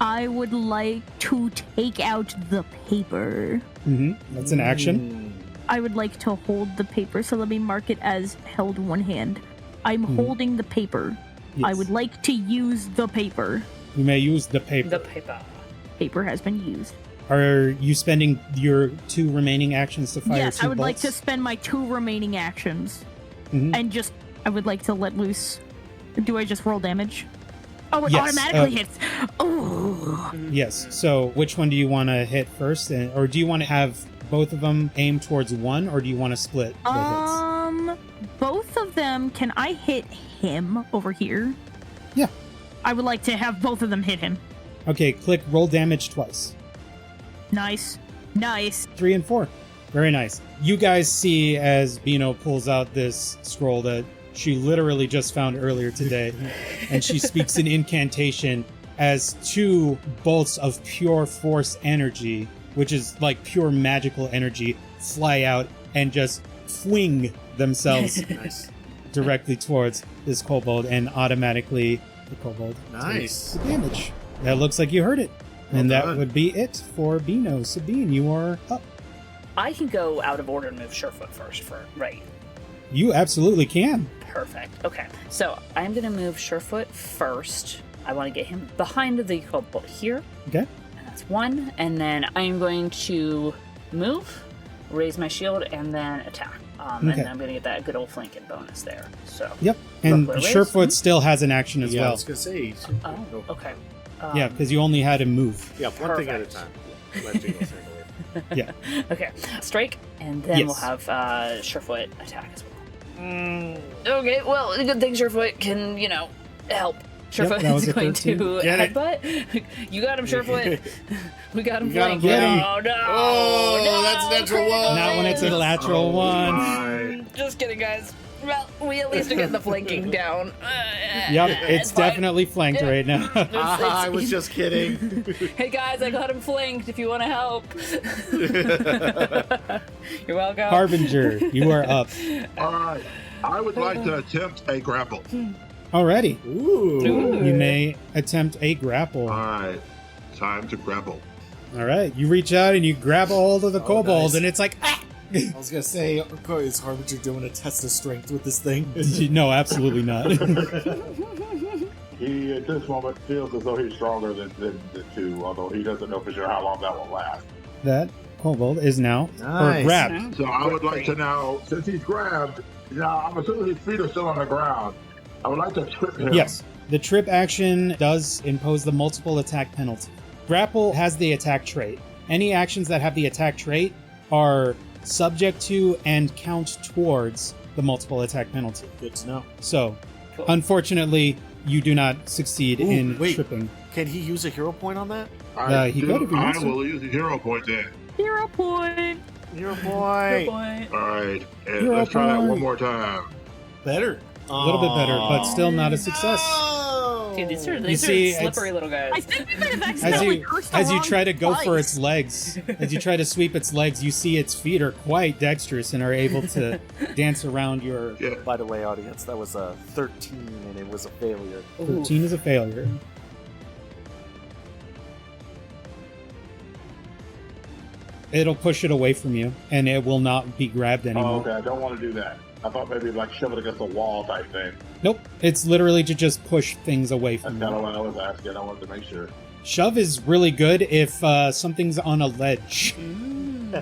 I would like to take out the paper. That's an action. I would like to hold the paper, so let me mark it as held one hand. I'm holding the paper. Yes. I would like to use the paper. You may use the paper. The paper. Paper has been used. Are you spending your 2 remaining actions to fire Yes, 2 I would like to bolts? spend my 2 remaining actions. Mhm. And just, I would like to let loose. Do I just roll damage? Oh, it Yes, automatically hits. Oh. Yes. So, which one do you want to hit first, or do you want to have both of them aim towards one, or do you want to split the hits? Both of them. Can I hit him over here? Yeah. I would like to have both of them hit him. Okay. Click roll damage twice. Nice. Nice. 3 and 4. Very nice. You guys see as Beeno pulls out this scroll that she literally just found earlier today, and she speaks an incantation as 2 bolts of pure force energy, which is like pure magical energy, fly out and just fling themselves Nice. directly towards this kobold, and automatically the kobold Nice. takes the damage. That looks like you heard it. And Well that done. would be it for Beeno. Sabine, you are up. I can go out of order and move Surefoot first, right? You absolutely can. Perfect. Okay, so I'm going to move Surefoot first. I want to get him behind the kobold here. Okay. And that's 1. And then I'm going to move, raise my shield, and then attack. And Okay. then I'm going to get that good old flanking bonus there. So. Yep. And Ruffler raise. Surefoot still has an action as Yeah, I well. was going to say. Oh, okay. Yeah, because you only had him move. Yeah, one thing at a Perfect. time. Let Jingles handle it. Yeah. Okay, strike, and then Yes. we'll have Surefoot attack as well. Okay, well, good thing Surefoot can, help. Surefoot that was is a going 13. to Get it. headbutt. You got him, Surefoot. We got him You got him flanked. flanked. Oh, no. Oh, no, that's natural critical one. Not when it's a miss. lateral one. My. Just kidding, guys. Well, we at least are getting the flanking down. Yep, it's fine. definitely flanked Yeah. right now. I was just kidding. Hey guys, I got him flanked if you want to help. You're welcome. Harbinger, you are up. All right. I would like to attempt a grapple. Alrighty. Ooh. You may attempt a grapple. All right. Time to grapple. Alright, you reach out and you grab a hold of the Oh, kobold, nice. and it's like, ah! I was going to say, is Harbinger doing a test of strength with this thing? No, absolutely not. He, at this moment, feels as though he's stronger than the 2, although he doesn't know for sure how long that will last. That kobold is now Nice. or grabbed. So I would like to now, since he's grabbed, now I'm assuming his feet are still on the ground. I would like to trip him. Yes, the trip action does impose the multiple attack penalty. Grapple has the attack trait. Any actions that have the attack trait are subject to and count towards the multiple attack penalty. Good to know. So, Cool. unfortunately, you do not succeed Ooh, in wait. tripping. Can he use a hero point on that? He could if he wants I to. will use a hero point then. Hero point. Hero Good point. point. All right. And Hero let's try that point. one more time. Better. A little bit better, but still not a success. No. Dude, these are You see, slippery little guys. I think we might have As accidentally you cursed the as you wrong try to go for dice. its legs, as you try to sweep its legs, you see its feet are quite dexterous and are able to dance around your. Yeah. By the way, audience, that was a 13 and it was a failure. 13 is a failure. It'll push it away from you, and it will not be grabbed Oh, anymore. okay. I don't want to do that. I thought maybe like shove it against a wall type thing. Nope, it's literally to just push things away That's from kind of you. what I was asking. I wanted to make sure. Shove is really good if something's on a ledge. Good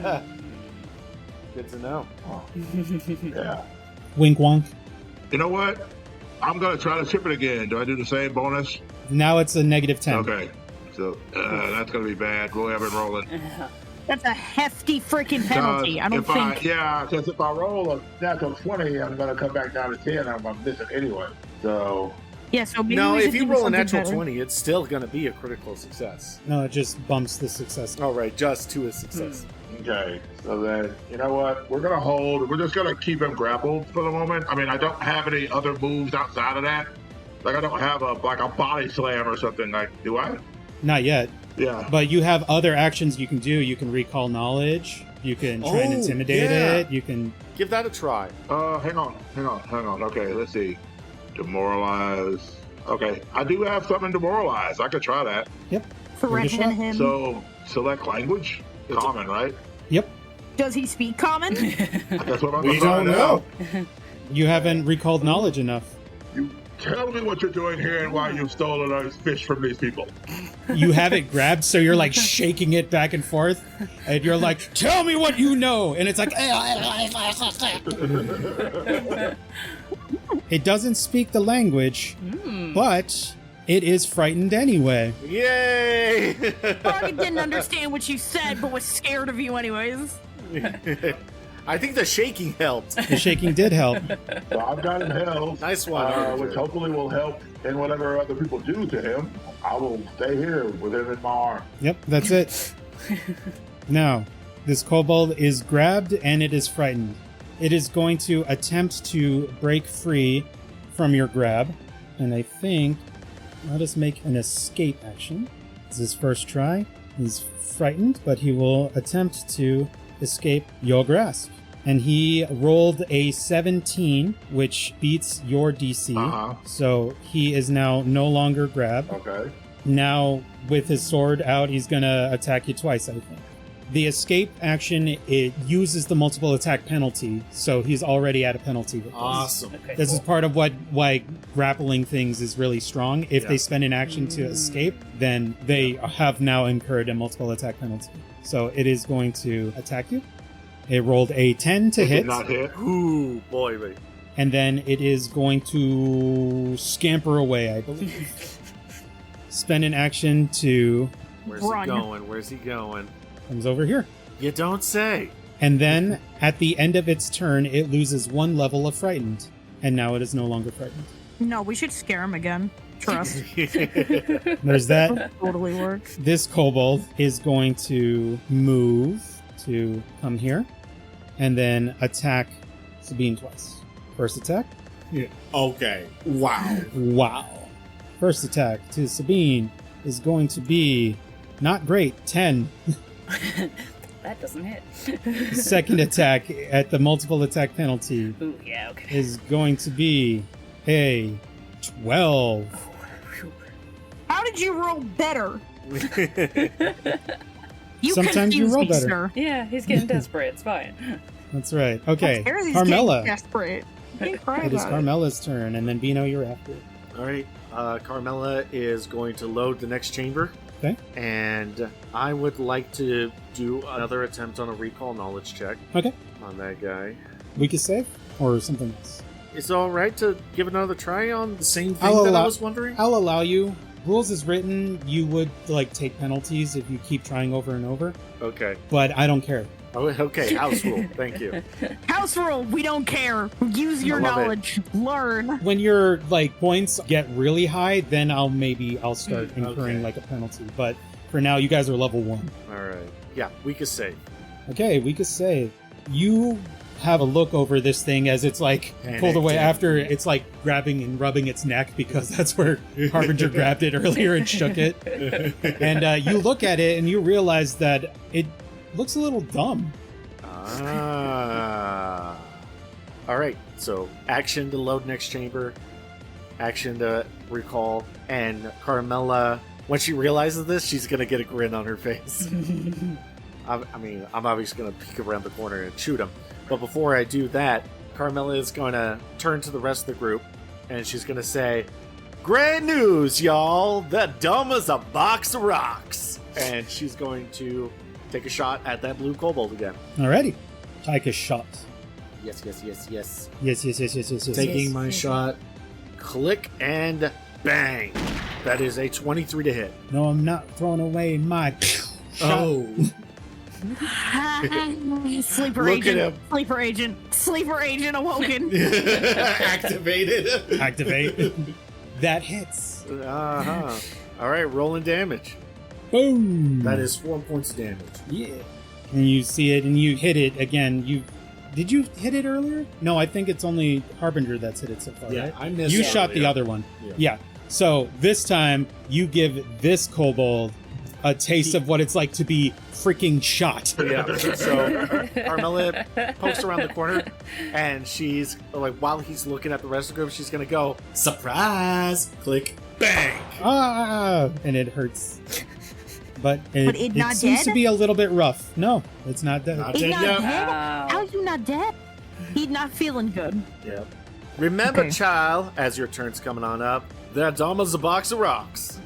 to know. Yeah. Wink wonk. You know what? I'm going to try to trip it again. Do I do the same bonus? Now it's a negative 10. Okay. So that's going to be bad. Go ahead and roll it. That's a hefty freaking penalty. I don't think. Because if I roll a natural 20, I'm going to come back down to 10. I'm missing anyway. So Yeah, so maybe No, we if should you think of roll a something natural better. 20, it's still going to be a critical success. No, it just bumps the success. All right, just to a success. Okay, so then, you know what? We're going to hold. We're just going to keep him grappled for the moment. I mean, I don't have any other moves outside of that. Like, I don't have a body slam or something. Like, do I? Not yet. Yeah. But you have other actions you can do. You can recall knowledge. You can try and Oh, intimidate yeah. it. You can... Give that a try. Hang on. Okay, let's see. Demoralize. Okay, I do have something demoralize. I could try that. Threaten him. So, select language? Common, right? Yep. Does he speak common? That's what I'm We gonna don't find know. out. You haven't recalled knowledge enough. You tell me what you're doing here and why you've stolen those fish from these people. You have it grabbed, so you're like shaking it back and forth, and you're like, "Tell me what you know," and it's like, it doesn't speak the language, but it is frightened anyway. Yay! Probably didn't understand what you said, but was scared of you anyways. I think the shaking helped. The shaking did help. So I've got him held. Nice one. Which hopefully will help in whatever other people do to him. I will stay here with him in my arm. Yep, that's it. Now, this kobold is grabbed and it is frightened. It is going to attempt to break free from your grab, and I think let us make an escape action. This is his first try. He's frightened, but he will attempt to escape your grasp. And he rolled a 17, which beats your DC. Uh-huh. So he is now no longer grabbed. Okay. Now, with his sword out, he's going to attack you twice, I think. The escape action, it uses the multiple attack penalty, so he's already at a penalty with this. Awesome. Okay, This is part of why grappling things is really strong. If Yeah. they spend an action to escape, then they have now incurred a multiple attack penalty. So it is going to attack you. It rolled a 10 to It hit, did not hit. Ooh, boy, wait. and then it is going to scamper away, I believe. Spend an action to Where's Run. he going? Where's he going? comes over here. You don't say. And then at the end of its turn, it loses 1 level of frightened, and now it is no longer frightened. No, we should scare him again. Trust. There's that. Totally works. This kobold is going to move to come here and then attack Sabine twice. First attack. Okay. Wow. Wow. First attack to Sabine is going to be not great, 10. That doesn't hit. Second attack at the multiple attack penalty Ooh, yeah, okay. is going to be a 12. How did you roll better? You Sometimes you confuse roll me, better. Sir. Yeah, he's getting desperate. It's fine. That's right. Okay, That's fair, he's getting Carmella. desperate. Can't cry It is about it. Carmella's turn, and then Beeno, you're after. All right. Carmella is going to load the next chamber. Okay. And I would like to do another attempt on a recall knowledge check Okay. on that guy. Weakest save or something else? Is it all right to give another try on the same thing I'll that I allow- was wondering? I'll allow you. Rules is written, you would take penalties if you keep trying over and over, Okay. but I don't care. Oh, okay. House rule. Thank you. House rule, we don't care. Use your I love it. knowledge. Learn. When your points get really high, then I'll start incurring okay. a penalty. But for now, you guys are level 1. All right. Yeah, weakest save. Okay, weakest save. You have a look over this thing as it's Panicked, pulled away yeah. after it's grabbing and rubbing its neck because that's where Harbinger grabbed it earlier and shook it. And you look at it and you realize that it looks a little dumb. Ah. All right. So action to load next chamber, action to recall, and Carmella. When she realizes this, she's gonna get a grin on her face. I'm obviously gonna peek around the corner and shoot him. But before I do that, Carmella is gonna turn to the rest of the group, and she's gonna say, "Great news, y'all! The dumb as a box of rocks." And she's going to take a shot at that blue kobold again. Alrighty. Take a shot. Yes. Yes. Taking my shot. Click and bang. That is a 23 to hit. No, I'm not throwing away my shot. Sleeper Look at agent. him. Sleeper agent. Sleeper agent awoken. Activated. Activate. That hits. Uh-huh. All right, rolling damage. Boom. That is 4 points of damage. Yeah. And you see it, and you hit it again. Did you hit it earlier? No, I think it's only Harbinger that's hit it so far, right? I missed You it shot the earlier. other one. Yeah. Yeah. So this time, you give this kobold a taste of what it's like to be freaking shot. Yeah. So Carmella pokes around the corner, and she's like, while he's looking at the rest of the group, she's gonna go, surprise! Click, bang! Ah! And it hurts. But it not seems dead? to be a little bit rough. No, it's not dead. Not He's dead not yet. dead? Wow. How's you not dead? He's not feeling good. Yep. Remember, Okay. child, as your turn's coming on up, that Dama's a box of rocks.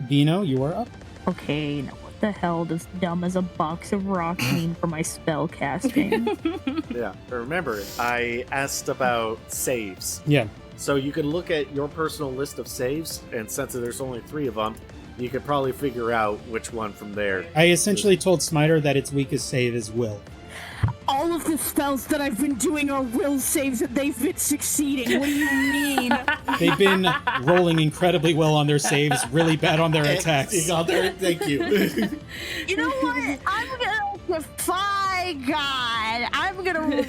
Beeno, you are up. Okay, now what the hell does dumb as a box of rocks mean for my spell casting? Yeah. But remember, I asked about saves. Yeah. So you could look at your personal list of saves, and since there's only 3 of them, you could probably figure out which one from there. I essentially told Smiter that its weakest save is will. All of the spells that I've been doing are will saves and they've been succeeding. What do you mean? They've been rolling incredibly well on their saves, really bad on their attacks. Thank you. You know what? I'm gonna defy God. I'm gonna.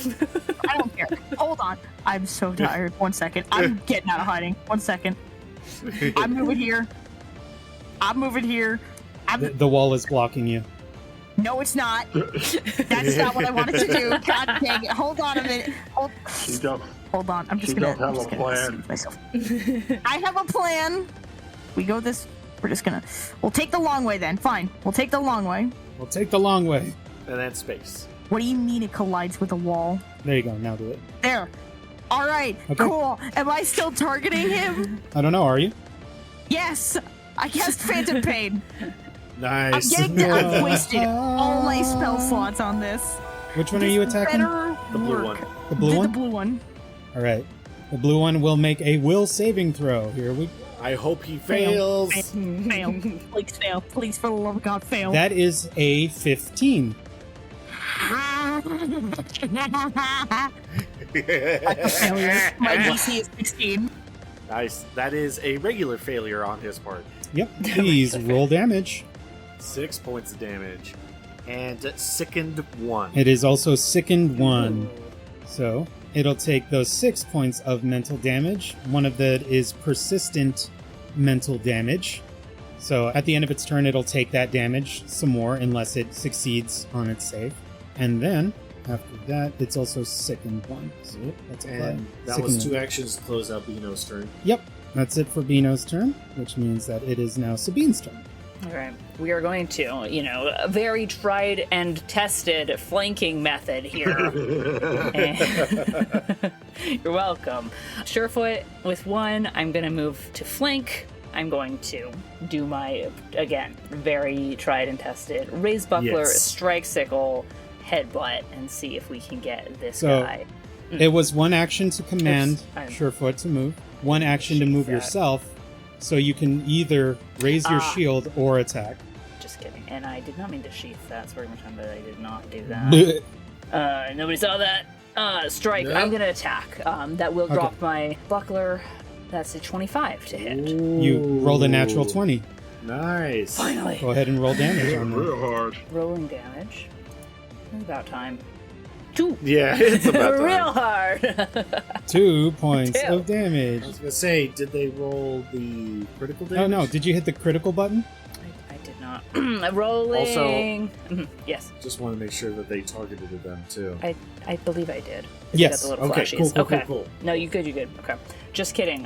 I don't care. Hold on. I'm so tired. 1 second. I'm getting out of hiding. 1 second. I'm moving here. The wall is blocking you. No, it's not. That's not what I wanted to do. God dang it. Hold on a minute. Hold on. I'm just She gonna. don't have I'm just a gonna plan. soothe myself. I have a plan. We go this. We're just gonna. We'll take the long way then. Fine. We'll take the long way. We'll take the long way. And then space. What do you mean it collides with a wall? There you go. Now do it. There. All right. Okay. Cool. Am I still targeting him? I don't know. Are you? Yes. I cast Phantom Pain. Nice. I've wasted all my spell slots on this. Which one are you attacking? Better The blue work. one. The blue The one? blue one. All right. The blue one will make a will saving throw. Here we go. I hope he fails. Fail. Please fail. Please, for the love of God, fail. That is a 15. Failure. My DC is 16. Nice. That is a regular failure on his part. Yep. Please roll damage. 6 points of damage. And sickened 1. It is also sickened 1. So it'll take those 6 points of mental damage. One of that is persistent mental damage. So at the end of its turn, it'll take that damage some more unless it succeeds on its save. And then after that, it's also sickened 1. So that's a And that sickened was 2 one. actions to close out Beeno's turn. Yep. That's it for Beeno's turn, which means that it is now Sabine's turn. All right, we are going to, a very tried and tested flanking method here. And- You're welcome. Surefoot with 1, I'm going to move to flank. I'm going to do my, again, very tried and tested raise buckler, Yes. strike sickle, headbutt, and see if we can get this So- guy. It was 1 action to command Oops, I'm- Surefoot to move, 1 action to Sheath move that. yourself, so you can either raise your Ah. shield or attack. Just kidding. And I did not mean to sheath that sword much time, but I did not do that. Nobody saw that. Strike. Nope. I'm gonna attack. That will drop my buckler. That's a 25 to hit. You rolled a natural 20. Nice. Finally. Go ahead and roll damage on that. Real hard. Rolling damage. It's about time. 2. Yeah, it's about time. Real hard. 2 points Two. of damage. I was gonna say, did they roll the critical damage? Oh no, did you hit the critical button? I did not. Rolling. Yes, Just want to make sure that they targeted them too. I believe I did. Yes. Got the little Okay, flashies. cool. Okay. Cool. No, you good. Okay. Just kidding.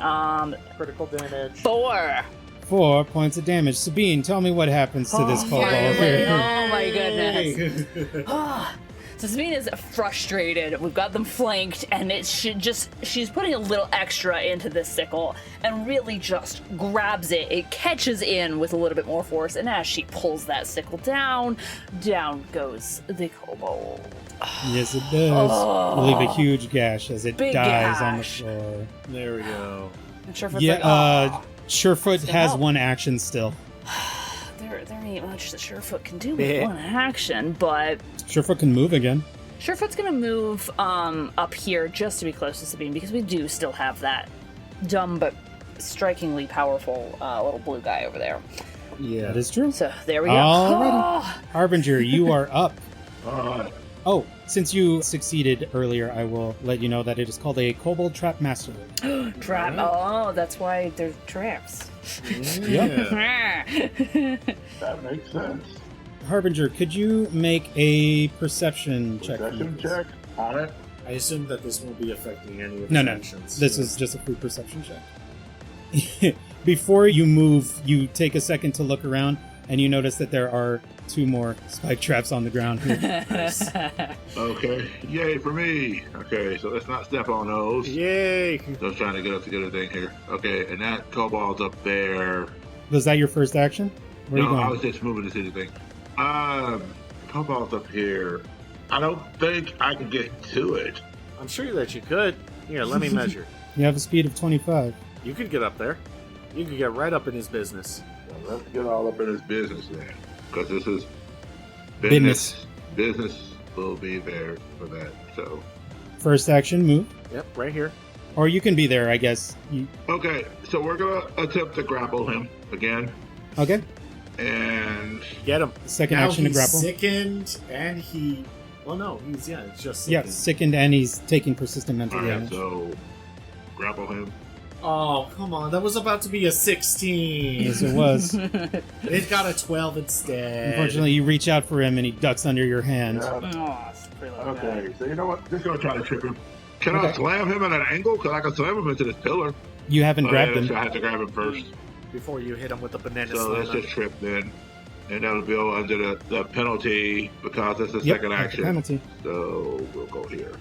Critical damage. 4. 4 points of damage. Sabine, tell me what happens to this kobold here. Oh my goodness. So Sabine is frustrated. We've got them flanked, and she's putting a little extra into this sickle and really just grabs it. It catches in with a little bit more force, and as she pulls that sickle down goes the kobold. Yes, it does. Leave a huge gash as it Big dies on the gash. floor. There we go. And Surefoot's Yeah, like, oh, Surefoot Still has help. 1 action still. there ain't much that Surefoot can do with Yeah. 1 action, but Surefoot can move again. Surefoot's gonna move up here just to be close to Sabine because we do still have that dumb but strikingly powerful little blue guy over there. Yeah. That is true. So there we go. Alrighty. Harbinger, you are up. Alright. Oh, since you succeeded earlier, I will let you know that it is called a Kobold Trap Master. Trap. Oh, that's why they're traps. Yeah. That makes sense. Harbinger, could you make a perception check? for me, Perception please? check on it. I assume that this won't be affecting any of the No. actions. This is just a free perception check. Before you move, you take a second to look around, and you notice that there are 2 more spike traps on the ground here. Okay. Yay for me. Okay, so let's not step on those. Yay! So I was trying to get us to get a thing here. Okay, and that kobold's up there. Was that your first action? Where are No, you I going? was just moving to see the thing. Kobold's up here. I don't think I can get to it. I'm sure that you could. Here, let me measure. You have a speed of 25. You could get up there. You could get right up in his business. So let's get all up in his business then. Because this is Business. Business will be there for that, so. First action, move. Yep, right here. Or you can be there, I guess. Okay, so we're going to attempt to grapple him again. Okay. And Get him. Second Now action to he's grapple. sickened, and he... Well, no, it's just Yeah, sickened. sickened, and he's taking persistent mental alright, damage. so grapple him. Oh, come on. That was about to be a 16. Yes, it was. It got a 12 instead. Unfortunately, you reach out for him, and he ducks under your hand. Oh, it's pretty low. Okay, so you know what? Just going to try to trip him. Can I Okay. slam him at an angle? Because I can slam him into this pillar. You haven't grabbed So him. I have to grab him first. Before you hit him with the banana So let's slammer. just trip then. And that'll go under the penalty because it's the Yep, second that's the action. penalty. So we'll go here.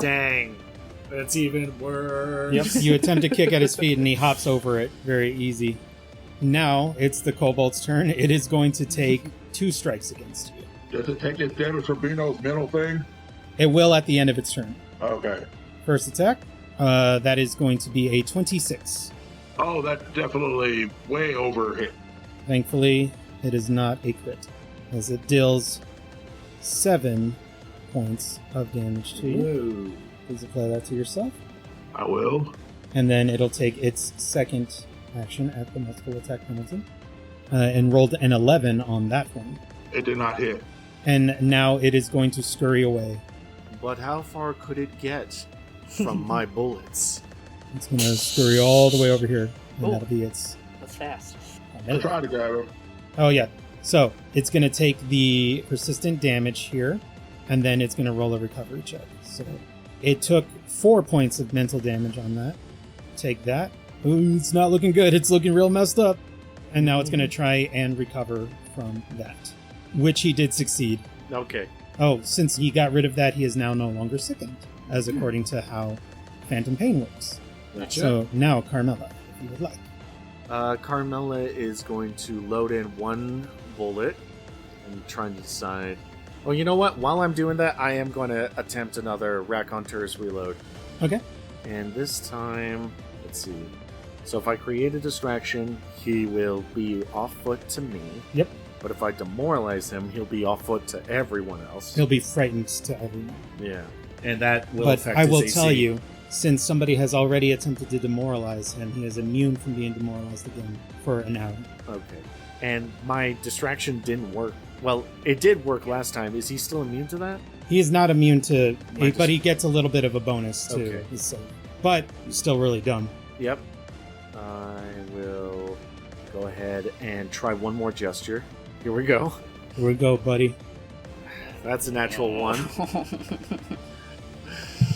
Dang. That's even worse. Yep, you attempt to kick at his feet, and he hops over it. Very easy. Now it's the kobold's turn. It is going to take 2 strikes against you. Does it take its damage from Beeno's mental thing? It will at the end of its turn. Okay. First attack, that is going to be a 26. Oh, that's definitely way over hit. Thankfully, it is not a crit, as it deals 7 points of damage to you. Ooh. Please apply that to yourself. I will. And then it'll take its second action at the multiple attack penalty. And rolled an 11 on that one. It did not hit. And now it is going to scurry away. But how far could it get from my bullets? It's going to scurry all the way over here. And Oh. that'll be its... That's fast. I tried to grab him. Oh, yeah. So it's going to take the persistent damage here, and then it's going to roll a recovery check. So it took 4 points of mental damage on that. Take that. Ooh, it's not looking good. It's looking real messed up. And now it's going to try and recover from that, which he did succeed. Okay. Oh, since he got rid of that, he is now no longer sickened, as according to how Phantom Pain works. Gotcha. So now, Carmella, if you would like. Carmella is going to load in 1 bullet and trying to decide. Oh, you know what? While I'm doing that, I am going to attempt another Raconteur's reload. Okay. And this time, let's see. So if I create a distraction, he will be off foot to me. Yep. But if I demoralize him, he'll be off foot to everyone else. He'll be frightened to everyone. Yeah. And that will But affect I his will AC. tell you, since somebody has already attempted to demoralize him, he is immune from being demoralized again for an hour. Okay. And my distraction didn't work. Well, it did work last time. Is he still immune to that? He is not immune to, My but he gets a little bit of a bonus to Okay. his save. But he's still really dumb. Yep. I will go ahead and try one more gesture. Here we go. Here we go, buddy. That's a natural 1.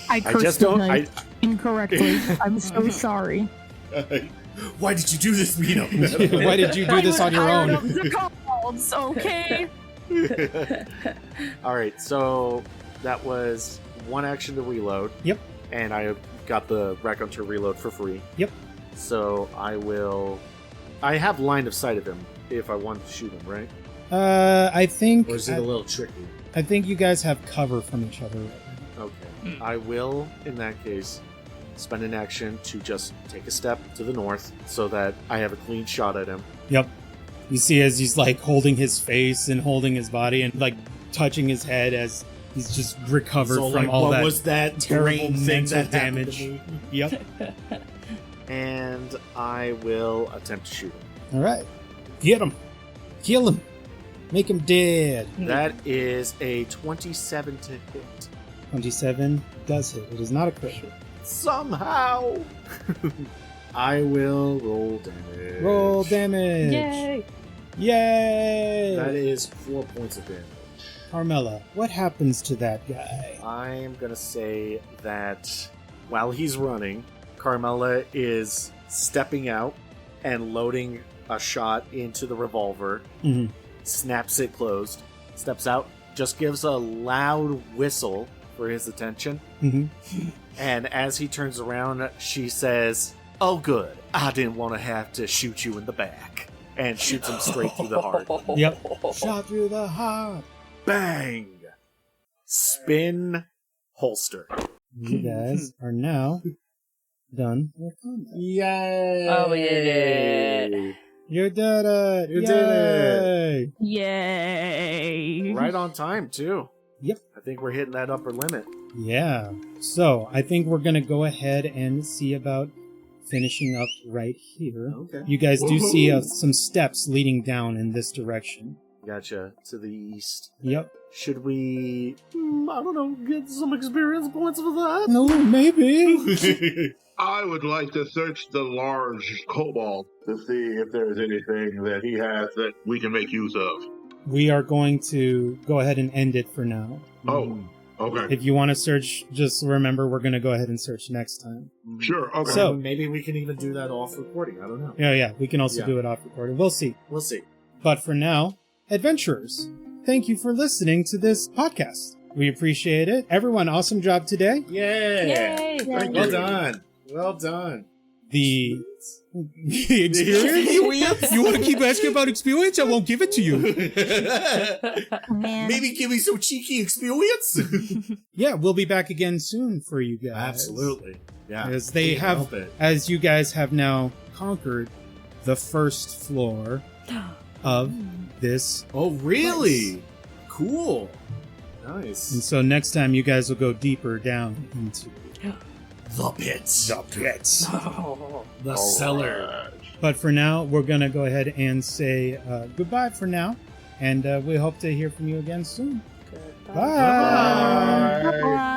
I cursed just don't- the knight incorrectly. I'm so sorry. Why did you do this, Beeno? Why did you do this on your I own? was tired of the kobolds, okay? All right, so that was 1 action to reload. Yep. And I got the Raconteur reload for free. Yep. So I have line of sight of him if I want to shoot him, right? I think Or is it a little tricky? I think you guys have cover from each other right now. Okay. I will, in that case, spend an action to just take a step to the north so that I have a clean shot at him. Yep. You see as he's like holding his face and holding his body and like touching his head as He's just recovered So, from like, all what that was that terrible brain thing mental that happened damage. to me? Yep. And I will attempt to shoot him. All right. Get him. Kill him. Make him dead. That is a 27 to hit. 27 does hit. It is not a crit. Somehow. I will roll damage. Roll damage. Yay! Yay! That is 4 points of damage. Carmella, what happens to that guy? I'm going to say that while he's running, Carmella is stepping out and loading a shot into the revolver, Mm-hmm. snaps it closed, steps out, just gives a loud whistle for his attention, Mm-hmm. and as he turns around, she says, "Oh good, I didn't want to have to shoot you in the back," and shoots him straight through the heart. Yep. Shot through the heart. Bang! Spin, holster. You guys are now done with combat. Yay! Oh, we did it. You did it! You did Yay! Right on time, too. Yep. I think we're hitting that upper limit. Yeah. So, I think we're going to go ahead and see about finishing up right here. Okay. You guys do see some steps leading down in this direction. Gotcha. To the east. Yep. Should we, I don't know, get some experience points for that? No, maybe. I would like to search the large kobold to see if there's anything that he has that we can make use of. We are going to go ahead and end it for now. Oh, okay. If you want to search, just remember we're going to go ahead and search next time. Sure, okay. So- maybe we can even do that off recording. I don't know. Yeah, we can also Yeah. do it off recording. We'll see. We'll see. But for now, adventurers, thank you for listening to this podcast. We appreciate it. Everyone, awesome job today. Yay! Yay! Thank Well you. done. Well done. The experience? You want to keep asking about experience? I won't give it to you. Man. Maybe give me some cheeky experience. Yeah, we'll be back again soon for you guys. Absolutely. Yeah. As they Can't have, help it. as you guys have now conquered the first floor of this. Oh, really? Cool. And Nice. so next time you guys will go deeper down into The pits. the pits. The cellar. But for now, we're going to go ahead and say goodbye for now. And we hope to hear from you again soon. Bye. Bye. Bye.